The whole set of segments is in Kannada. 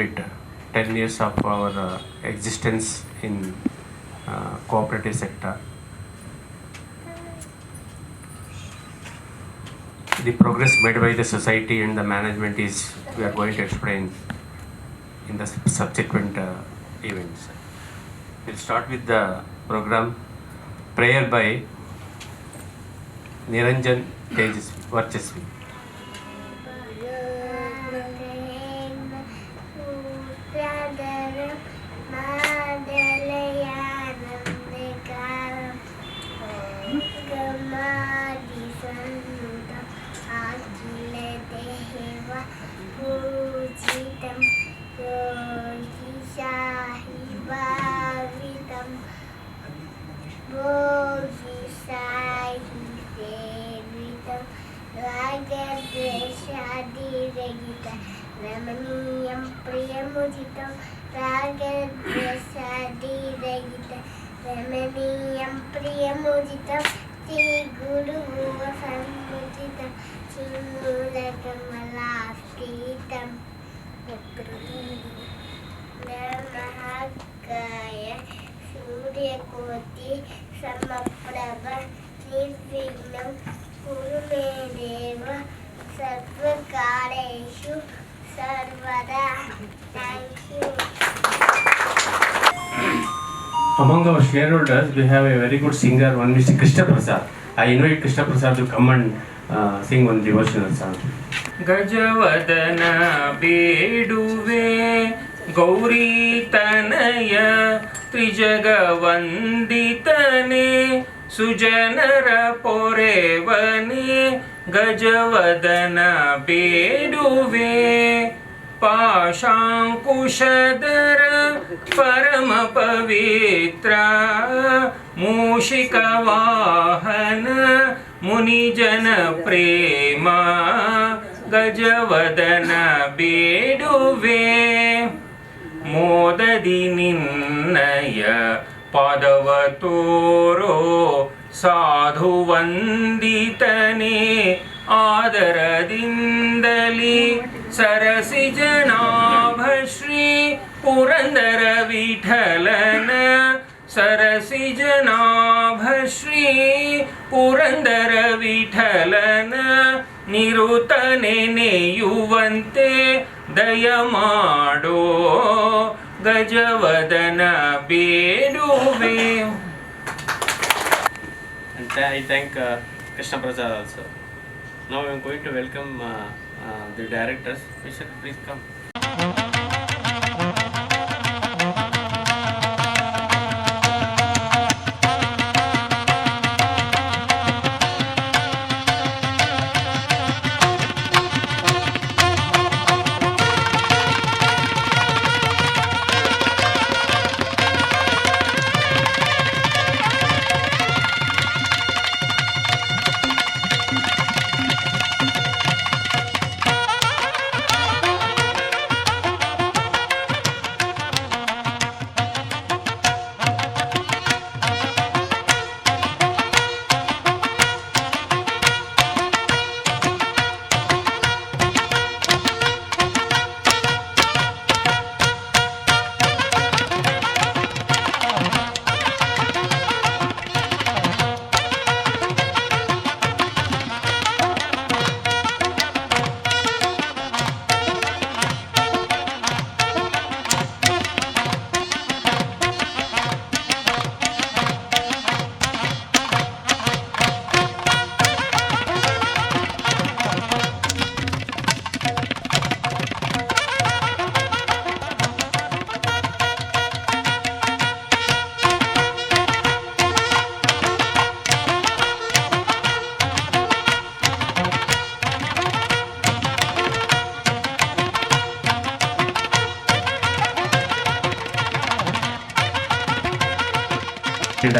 complete 10 years of our existence in cooperative sector. The progress made by the society and the management is we are going to explain in the subsequent events. We'll start with the program prayer by Niranjan Varchasvi. रमणीयं प्रियमुदितं रागद्वेषादिरहितं रमणीयं प्रियमुदितं श्रीगुरुसम्मुदितं श्रीमूलकमलास्थितं नमः सूर्यकोटि समप्रभ निर्विघ्नं कुरु मे देव सर्वकारेषु सर्वदा. Thank you. Among our shareholders, we have a very good singer, one Mr. Krishna Prasad. I invite Krishna Prasad to come and sing one devotional song. ಗಜವದನ ಬೇಡುವೆ ಗೌರಿ ತನಯ ತ್ರಿಜಗವಂದಿತನೆ ಸುಜನರ ಪೊರೆವನೆ ಗಜವದನ ಬೇಡುವೆ ಪಾಶಾಂಕುಶಧರ ಪರಮ ಪವಿತ್ರ ಮೂಷಿಕ ವಾಹನ ಮುನಿಜನ ಪ್ರೇಮ ಗಜವದನ ಬೇಡುವೆ ಮೋದದಿ ನಿನ್ನಯ ಪಾದವ ತೋರೋ ಸಾಧು ವಂದಿತನೆ ಆದರದಿಂದಲಿ ಸರಸಿ ಜನಾಭ ಶ್ರೀ ಪುರಂದರ ವಿಠಲನ ಸರಸಿ ಜನಾಭ ಶ್ರೀ ಪುರಂದರ ವಿಠಲನ ನಿರುತನೆ ನೆಯುವಂತೆ ದಯ ಮಾಡೋ ಗಜವದನ ಬೇಡುವೆ. And I thank Krishna Prasad also. Now I am going to welcome the directors. Mister, please come.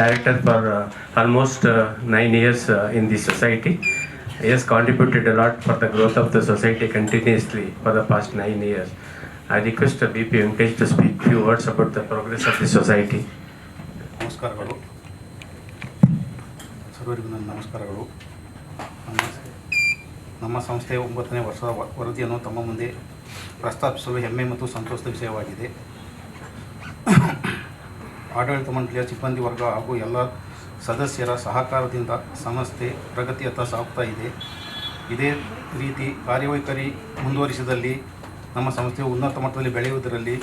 Director for almost 9 years in the society. He has contributed a lot for the growth of the society continuously for the past 9 years. I request BP Venkatesh to speak few words about the progress of the society. ನಮಸ್ಕಾರಗಳು ಸರ್ವರಿಗೂ ನನ್ನ ನಮಸ್ಕಾರಗಳು. ನಮ್ಮ ಸಂಸ್ಥೆಯ 9ನೇ ವರ್ಷದ ವರದಿಯನ್ನು ತಮ್ಮ ಮುಂದೆ ಪ್ರಸ್ತಾಪಿಸಲು ಹೆಮ್ಮೆ ಮತ್ತು ಸಂತೋಷದ ವಿಷಯವಾಗಿದೆ. ಆಡಳಿತ ಮಂಡಳಿಯ ಸಿಬ್ಬಂದಿ ವರ್ಗ ಹಾಗೂ ಎಲ್ಲ ಸದಸ್ಯರ ಸಹಕಾರದಿಂದ ಸಂಸ್ಥೆ ಪ್ರಗತಿಯತ್ತ ಸಾಗುತ್ತಾ ಇದೆ. ಇದೇ ರೀತಿ ಕಾರ್ಯವೈಖರಿ ಮುಂದುವರಿಸಿದಲ್ಲಿ ನಮ್ಮ ಸಂಸ್ಥೆಯು ಉನ್ನತ ಮಟ್ಟದಲ್ಲಿ ಬೆಳೆಯುವುದರಲ್ಲಿ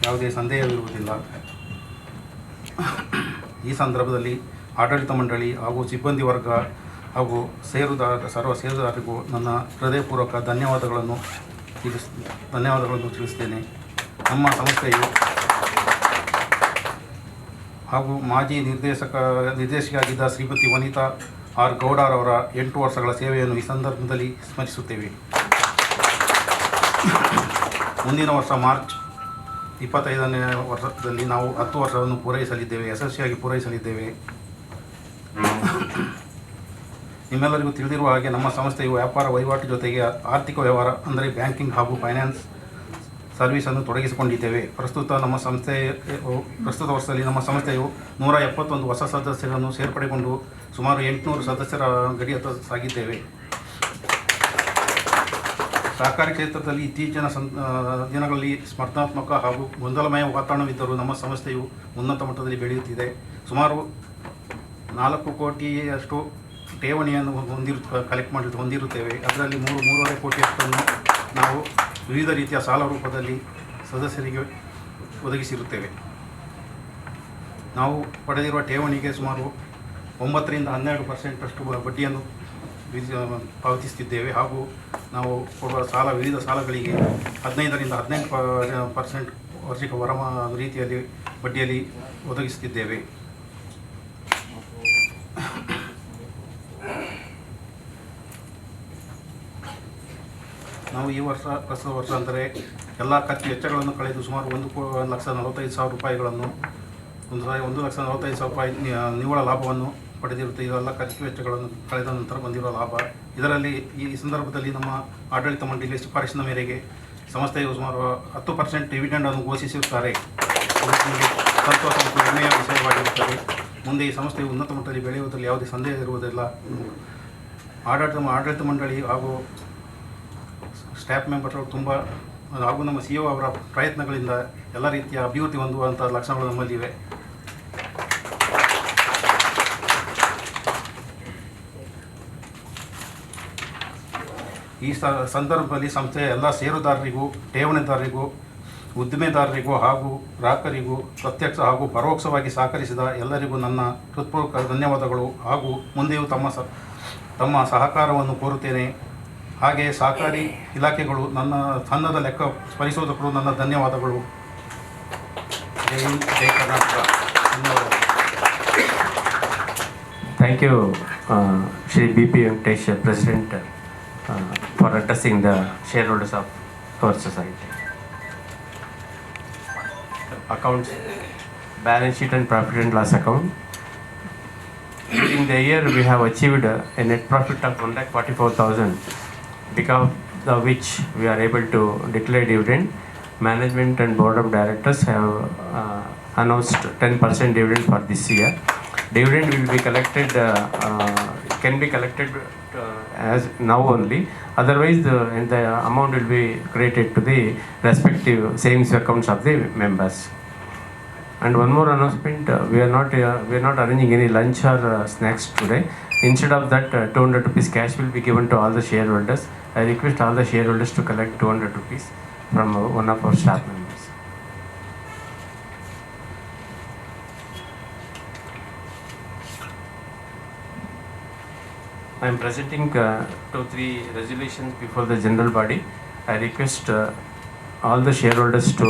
ಯಾವುದೇ ಸಂದೇಹವಿರುವುದಿಲ್ಲ. ಈ ಸಂದರ್ಭದಲ್ಲಿ ಆಡಳಿತ ಮಂಡಳಿ ಹಾಗೂ ಸಿಬ್ಬಂದಿ ವರ್ಗ ಹಾಗೂ ಸರ್ವ ಷೇರುದಾರರಿಗೂ ನನ್ನ ಹೃದಯಪೂರ್ವಕ ಧನ್ಯವಾದಗಳನ್ನು ತಿಳಿಸ್ತೇನೆ. ನಮ್ಮ ಸಂಸ್ಥೆಯು ಹಾಗೂ ಮಾಜಿ ನಿರ್ದೇಶಕಿಯಾಗಿದ್ದ ಶ್ರೀಮತಿ ವನಿತಾ ಆರ್ ಗೌಡರವರ 8 ವರ್ಷಗಳ ಸೇವೆಯನ್ನು ಈ ಸಂದರ್ಭದಲ್ಲಿ ಸ್ಮರಿಸುತ್ತೇವೆ. ಮುಂದಿನ ವರ್ಷ ಮಾರ್ಚ್ 25ನೇ ವರ್ಷದಲ್ಲಿ ನಾವು 10 ವರ್ಷವನ್ನು ಯಶಸ್ವಿಯಾಗಿ ಪೂರೈಸಲಿದ್ದೇವೆ. ನಿಮ್ಮೆಲ್ಲರಿಗೂ ತಿಳಿದಿರುವ ಹಾಗೆ ನಮ್ಮ ಸಂಸ್ಥೆಯು ವ್ಯಾಪಾರ ವಹಿವಾಟು ಜೊತೆಗೆ ಆರ್ಥಿಕ ವ್ಯವಹಾರ ಅಂದರೆ ಬ್ಯಾಂಕಿಂಗ್ ಹಾಗೂ ಫೈನಾನ್ಸ್ ಸರ್ವಿಸನ್ನು ತೊಡಗಿಸಿಕೊಂಡಿದ್ದೇವೆ. ಪ್ರಸ್ತುತ ವರ್ಷದಲ್ಲಿ ನಮ್ಮ ಸಂಸ್ಥೆಯು 171 ಹೊಸ ಸದಸ್ಯರನ್ನು ಸೇರ್ಪಡೆಗೊಂಡು ಸುಮಾರು 800 ಸದಸ್ಯರ ಗಡಿಯತ್ತ ಸಾಗಿದ್ದೇವೆ. ಸಹಕಾರಿ ಕ್ಷೇತ್ರದಲ್ಲಿ ಇತ್ತೀಚಿನ ದಿನಗಳಲ್ಲಿ ಸ್ಪರ್ಧಾತ್ಮಕ ಹಾಗೂ ಗೊಂದಲಮಯ ವಾತಾವರಣವಿದ್ದರೂ ನಮ್ಮ ಸಂಸ್ಥೆಯು ಉನ್ನತ ಮಟ್ಟದಲ್ಲಿ ಬೆಳೆಯುತ್ತಿದೆ. ಸುಮಾರು 4 ಕೋಟಿಯಷ್ಟು ಠೇವಣಿಯನ್ನು ಹೊಂದಿರುತ್ತೇವೆ. ಅದರಲ್ಲಿ 3.5 ಕೋಟಿಯಷ್ಟನ್ನು ನಾವು ವಿವಿಧ ರೀತಿಯ ಸಾಲ ರೂಪದಲ್ಲಿ ಸದಸ್ಯರಿಗೆ ಒದಗಿಸಿರುತ್ತೇವೆ. ನಾವು ಪಡೆದಿರುವ ಠೇವಣಿಗೆ ಸುಮಾರು 9ರಿಂದ 12% ಬಡ್ಡಿಯನ್ನು ಪಾವತಿಸುತ್ತಿದ್ದೇವೆ. ಹಾಗೂ ನಾವು ಕೊಡುವ ವಿವಿಧ ಸಾಲಗಳಿಗೆ 15ರಿಂದ 18% ವಾರ್ಷಿಕ ರೀತಿಯಲ್ಲಿ ಬಡ್ಡಿಯಲ್ಲಿ ಒದಗಿಸುತ್ತಿದ್ದೇವೆ. ನಾವು ಪ್ರಸ್ತುತ ವರ್ಷ ಅಂದರೆ ಎಲ್ಲ ಖರ್ಚು ವೆಚ್ಚಗಳನ್ನು ಕಳೆದು ಸುಮಾರು 1,45,000 ರೂಪಾಯಿಗಳನ್ನು 1,45,000 ರೂಪಾಯಿ ನಿವ್ವಳ ಲಾಭವನ್ನು ಪಡೆದಿರುತ್ತೆ. ಇದೆಲ್ಲ ಖರ್ಚು ವೆಚ್ಚಗಳನ್ನು ಕಳೆದ ನಂತರ ಬಂದಿರುವ ಲಾಭ. ಇದರಲ್ಲಿ ಈ ಸಂದರ್ಭದಲ್ಲಿ ನಮ್ಮ ಆಡಳಿತ ಮಂಡಳಿಯ ಶಿಫಾರಸಿನ ಮೇರೆಗೆ ಸಂಸ್ಥೆಯು ಸುಮಾರು 10% ಡಿವಿಡೆಂಡನ್ನು ಘೋಷಿಸಿರುತ್ತಾರೆ. ಸಂತೋಷ ಮತ್ತು ಹೆಮ್ಮೆಯ ವಿಷಯವಾಗಿರುತ್ತದೆ. ಮುಂದೆ ಈ ಸಂಸ್ಥೆಯು ಉನ್ನತ ಮಟ್ಟದಲ್ಲಿ ಬೆಳೆಯುವುದರಲ್ಲಿ ಯಾವುದೇ ಸಂದೇಹ ಇರುವುದಿಲ್ಲ. ಆಡಳಿತ ಮಂಡಳಿ ಹಾಗೂ ಸ್ಟಾಫ್ ಮೆಂಬರ್ಗಳು ಹಾಗೂ ನಮ್ಮ CEO ಅವರ ಪ್ರಯತ್ನಗಳಿಂದ ಎಲ್ಲ ರೀತಿಯ ಅಭಿವೃದ್ಧಿ ಹೊಂದುವಂಥ ಲಕ್ಷಣಗಳು ನಮ್ಮಲ್ಲಿವೆ. ಈ ಸಂದರ್ಭದಲ್ಲಿ ಸಂಸ್ಥೆಯ ಎಲ್ಲ ಷೇರುದಾರರಿಗೂ, ಠೇವಣಿದಾರರಿಗೂ, ಉದ್ದಿಮೆದಾರರಿಗೂ ಹಾಗೂ ಗ್ರಾಹಕರಿಗೂ ಪ್ರತ್ಯಕ್ಷ ಹಾಗೂ ಪರೋಕ್ಷವಾಗಿ ಸಹಕರಿಸಿದ ಎಲ್ಲರಿಗೂ ನನ್ನ ಹೃತ್ಪೂರ್ವಕ ಧನ್ಯವಾದಗಳು. ಹಾಗೂ ಮುಂದೆಯೂ ತಮ್ಮ ಸಹಕಾರವನ್ನು ಕೋರುತ್ತೇನೆ. ಹಾಗೆ ಸಹಕಾರಿ ಇಲಾಖೆಗಳು, ನನ್ನ ತಂಡದ ಲೆಕ್ಕ ಪರಿಶೋಧಕರು, ನನ್ನ ಧನ್ಯವಾದಗಳು. ಜೈ ಹಿಂದ್, ಜೈ ಕರ್ನಾಟಕ. ಧನ್ಯವಾದಗಳು. Thank you, Shri B.P. Venkatesh, President, for addressing the shareholders of our society. Accounts, balance sheet and profit and loss account. During the year, we have achieved a net profit of 1,44,000, because of which we are able to declare dividend. Management and board of directors have announced 10% dividend for this year. Dividend will be collected, can be collected as now only. Otherwise, the amount will be credited to the respective savings accounts of the members. And one more announcement: we are not arranging any lunch or snacks today. Instead of that, 200 rupees cash will be given to all the shareholders. I request all the shareholders to collect 200 rupees from one of our staff members. I am presenting 2-3 resolutions before the general body. I request all the shareholders to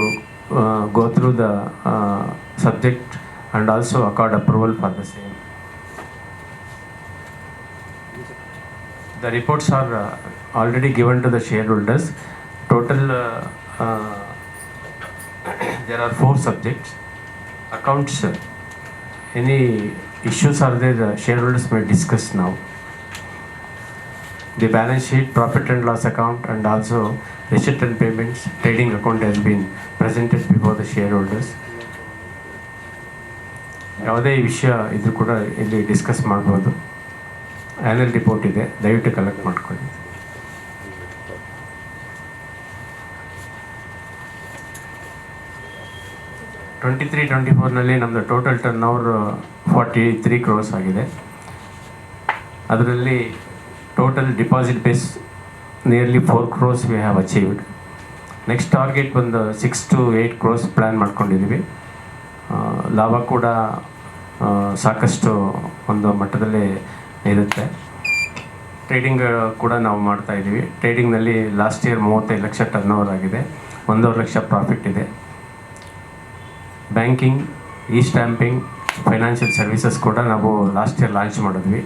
go through the subject and also accord approval for the same. The reports are already given to the shareholders. Total there are 4 subjects. Accounts, any issues are there, the shareholders may discuss now. The balance sheet, profit and loss account, and also receipt and payments, trading account has been presented before the shareholders. ಯಾವುದೇ ವಿಷಯ ಇದ್ರೂ ಕೂಡ ಇಲ್ಲಿ ಡಿಸ್ಕಸ್ ಮಾಡ್ಬೋದು. ಆ್ಯನ್ಯಲ್ ರಿಪೋರ್ಟ್ ಇದೆ, ದಯವಿಟ್ಟು ಕಲೆಕ್ಟ್ ಮಾಡ್ಕೊಳ್ಳಿ. 23-24ನಲ್ಲಿ ನಮ್ಮದು ಟೋಟಲ್ ಟರ್ನ್ ಓವರ್ 43 crores ಆಗಿದೆ. ಅದರಲ್ಲಿ total deposit base nearly 4 crores V have achieved. Next target ಒಂದು 6 to 8 crores ಪ್ಲ್ಯಾನ್ ಮಾಡ್ಕೊಂಡಿದ್ದೀವಿ. ಲಾಭ ಕೂಡ ಸಾಕಷ್ಟು ಒಂದು ಮಟ್ಟದಲ್ಲಿ ಇರುತ್ತೆ. ಟ್ರೇಡಿಂಗ್ ಕೂಡ ನಾವು ಮಾಡ್ತಾಯಿದ್ದೀವಿ. ಟ್ರೇಡಿಂಗ್ನಲ್ಲಿ last year 35 lakh turnover ಆಗಿದೆ, 1.5 ಲಕ್ಷ ಪ್ರಾಫಿಟ್ ಇದೆ. Banking, e stamping, financial services ಕೂಡ ನಾವು ಲಾಸ್ಟ್ ಇಯರ್ ಲಾಂಚ್ ಮಾಡಿದ್ವಿ.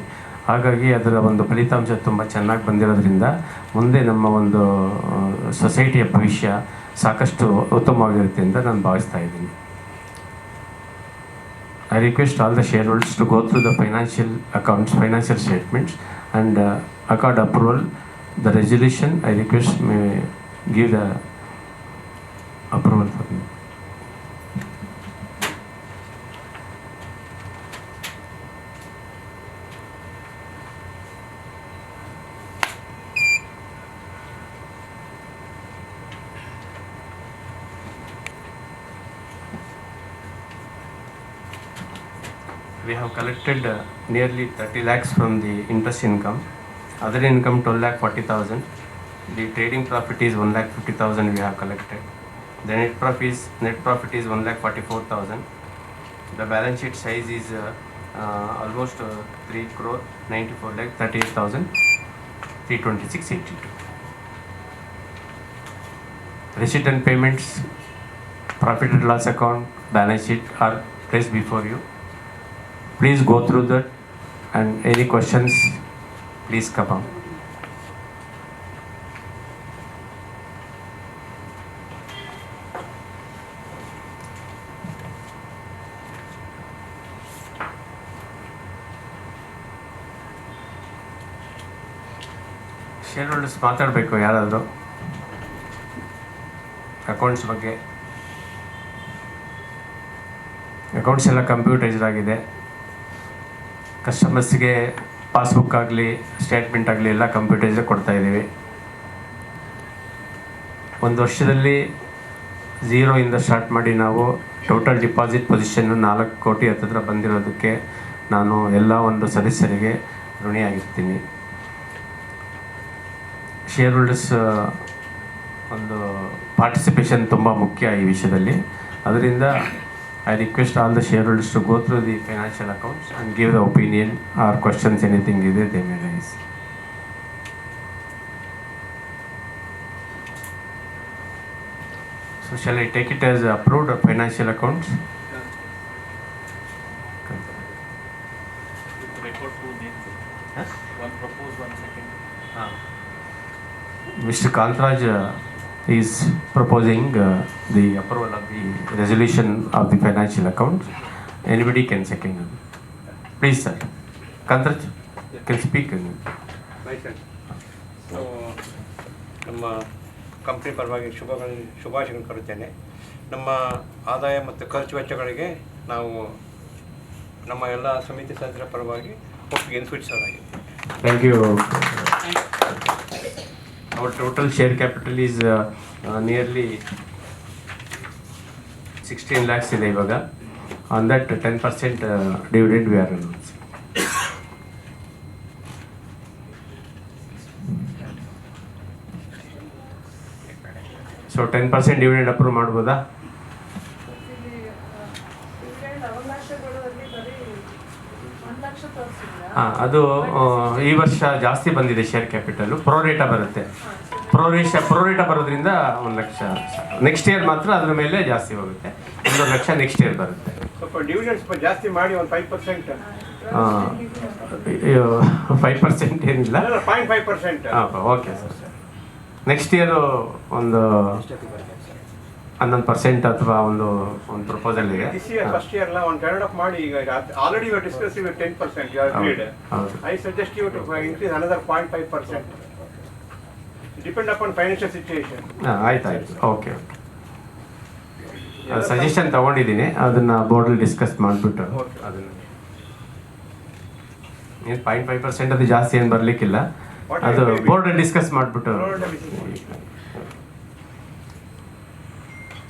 ಹಾಗಾಗಿ ಅದರ ಒಂದು ಫಲಿತಾಂಶ ತುಂಬ ಚೆನ್ನಾಗಿ ಬಂದಿರೋದ್ರಿಂದ ಮುಂದೆ ನಮ್ಮ ಒಂದು ಸೊಸೈಟಿಯ ಭವಿಷ್ಯ ಸಾಕಷ್ಟು ಉತ್ತಮವಾಗಿರುತ್ತೆ ಅಂತ ನಾನು ಭಾವಿಸ್ತಾ ಇದ್ದೀನಿ. I request all the shareholders to go through the financial accounts, financial statements and accord approval. The resolution, I request may give the approval for me. We have collected nearly 30 lakhs from the interest income. Other income 12,40,000. The trading profit is 1,50,000 we have collected. The net profit is 1,44,000. The balance sheet size is almost 3 crore 94,38,326.82. Receipt and payments, profit and loss account, balance sheet are placed before you. Please go through that, and any questions, please come up. Share holders ಮಾತಾಡಬೇಕು ಯಾರಾದರೂ ಅಕೌಂಟ್ಸ್ ಬಗ್ಗೆ. ಅಕೌಂಟ್ಸ್ ಎಲ್ಲ ಕಂಪ್ಯೂಟರೈಸ್ಡ್ ಆಗಿದೆ. ಕಸ್ಟಮರ್ಸ್ಗೆ ಪಾಸ್ಬುಕ್ ಆಗಲಿ ಸ್ಟೇಟ್ಮೆಂಟ್ ಆಗಲಿ ಎಲ್ಲ ಕಂಪ್ಯೂಟರೈಸೇ ಕೊಡ್ತಾಯಿದ್ದೀವಿ. ಒಂದು ವರ್ಷದಲ್ಲಿ 0 ಇಂದ ಸ್ಟಾರ್ಟ್ ಮಾಡಿ ನಾವು ಟೋಟಲ್ ಡಿಪಾಸಿಟ್ ಪೊಸಿಷನ್ನು 4 ಕೋಟಿ ಹತ್ತಿರ ಬಂದಿರೋದಕ್ಕೆ ನಾನು ಎಲ್ಲ ಒಂದು ಸದಸ್ಯರಿಗೆ ಋಣಿಯಾಗಿರ್ತೀನಿ. ಶೇರ್ ಹೋಲ್ಡರ್ಸ್ ಒಂದು ಪಾರ್ಟಿಸಿಪೇಷನ್ ತುಂಬ ಮುಖ್ಯ ಈ ವಿಷಯದಲ್ಲಿ. ಅದರಿಂದ I request all the shareholders to go through the financial accounts and give the opinion or questions, anything either they may raise. So shall I take it as approved financial accounts? Record 2 names. Huh? One proposed, one second. Mr. Kantraj is proposing the approval of the resolution of the financial accounts. Anybody can second it. Please, sir. Kantraj, can speak. So ನಮ್ಮ ಕಂಪ್ನಿ ಪರವಾಗಿ ಶುಭಾಶಯಗಳನ್ನು ಕೋರುತ್ತೇನೆ. ನಮ್ಮ ಆದಾಯ ಮತ್ತು ಖರ್ಚು ವೆಚ್ಚಗಳಿಗೆ ನಾವು ನಮ್ಮ ಎಲ್ಲ ಸಮಿತಿ ಸದಸ್ಯರ ಪರವಾಗಿ ಒಪ್ಪಿಗೆಯನ್ನು ಸೂಚಿಸಲಾಗಿದೆ. Thank you. Our total share capital is nearly 16 lakhs ಇದೆ ಇವಾಗ. On that 10% dividend we are announcing. So 10% dividend approve ಮಾಡ್ಬೋದಾ? ಅದು ಈ ವರ್ಷ ಜಾಸ್ತಿ ಬಂದಿದೆ ಶೇರ್ ಕ್ಯಾಪಿಟಲ್. ಪ್ರೋರೇಟ ಬರುತ್ತೆ. ಪ್ರೋರೇಟ ಬರೋದ್ರಿಂದ 1 ಲಕ್ಷ. ನೆಕ್ಸ್ಟ್ ಇಯರ್ ಮಾತ್ರ ಅದ್ರ ಮೇಲೆ ಜಾಸ್ತಿ ಹೋಗುತ್ತೆ. 1 ಲಕ್ಷ ನೆಕ್ಸ್ಟ್ ಇಯರ್ ಬರುತ್ತೆ. ಸ್ವಲ್ಪ ಡಿವಿಡೆಂಡ್ಸ್ ಜಾಸ್ತಿ ಮಾಡಿ ಒಂದು 5%. 5% ಏನಿಲ್ಲ, 0.5%. Okay sir. ನೆಕ್ಸ್ಟ್ ಇಯರು ಒಂದು 11% ಅಥವಾ ಒಂದು ಪ್ರಪೋಸಲ್ ಇದೆ. ದಿಸ್ ಇಯರ್ ಫಸ್ಟ್ ಇಯರ್ ಒಂದು ಟರ್ನ್ ಅಪ್ ಮಾಡಿ. ಈಗ already you are discussing 10%. You are agreed. I suggest you to increase another 0.5%. Depend upon financial situation. ಆಯ್ತು. ಓಕೆ. ಸಜೆಷನ್ ತಗೊಂಡಿದ್ದೀನಿ, ಅದನ್ನ ಬೋರ್ಡಲ್ಲಿ ಡಿಸ್ಕಸ್ ಮಾಡಿಬಿಟ್ಟು ಅದನ್ನ ಏನು 0.5% ಅದು ಜಾಸ್ತಿ ಏನು ಬರಲಿಕ್ಕಿಲ್ಲ. ಅದು ಬೋರ್ಡಲ್ಲಿ ಡಿಸ್ಕಸ್ ಮಾಡಿಬಿಟ್ಟು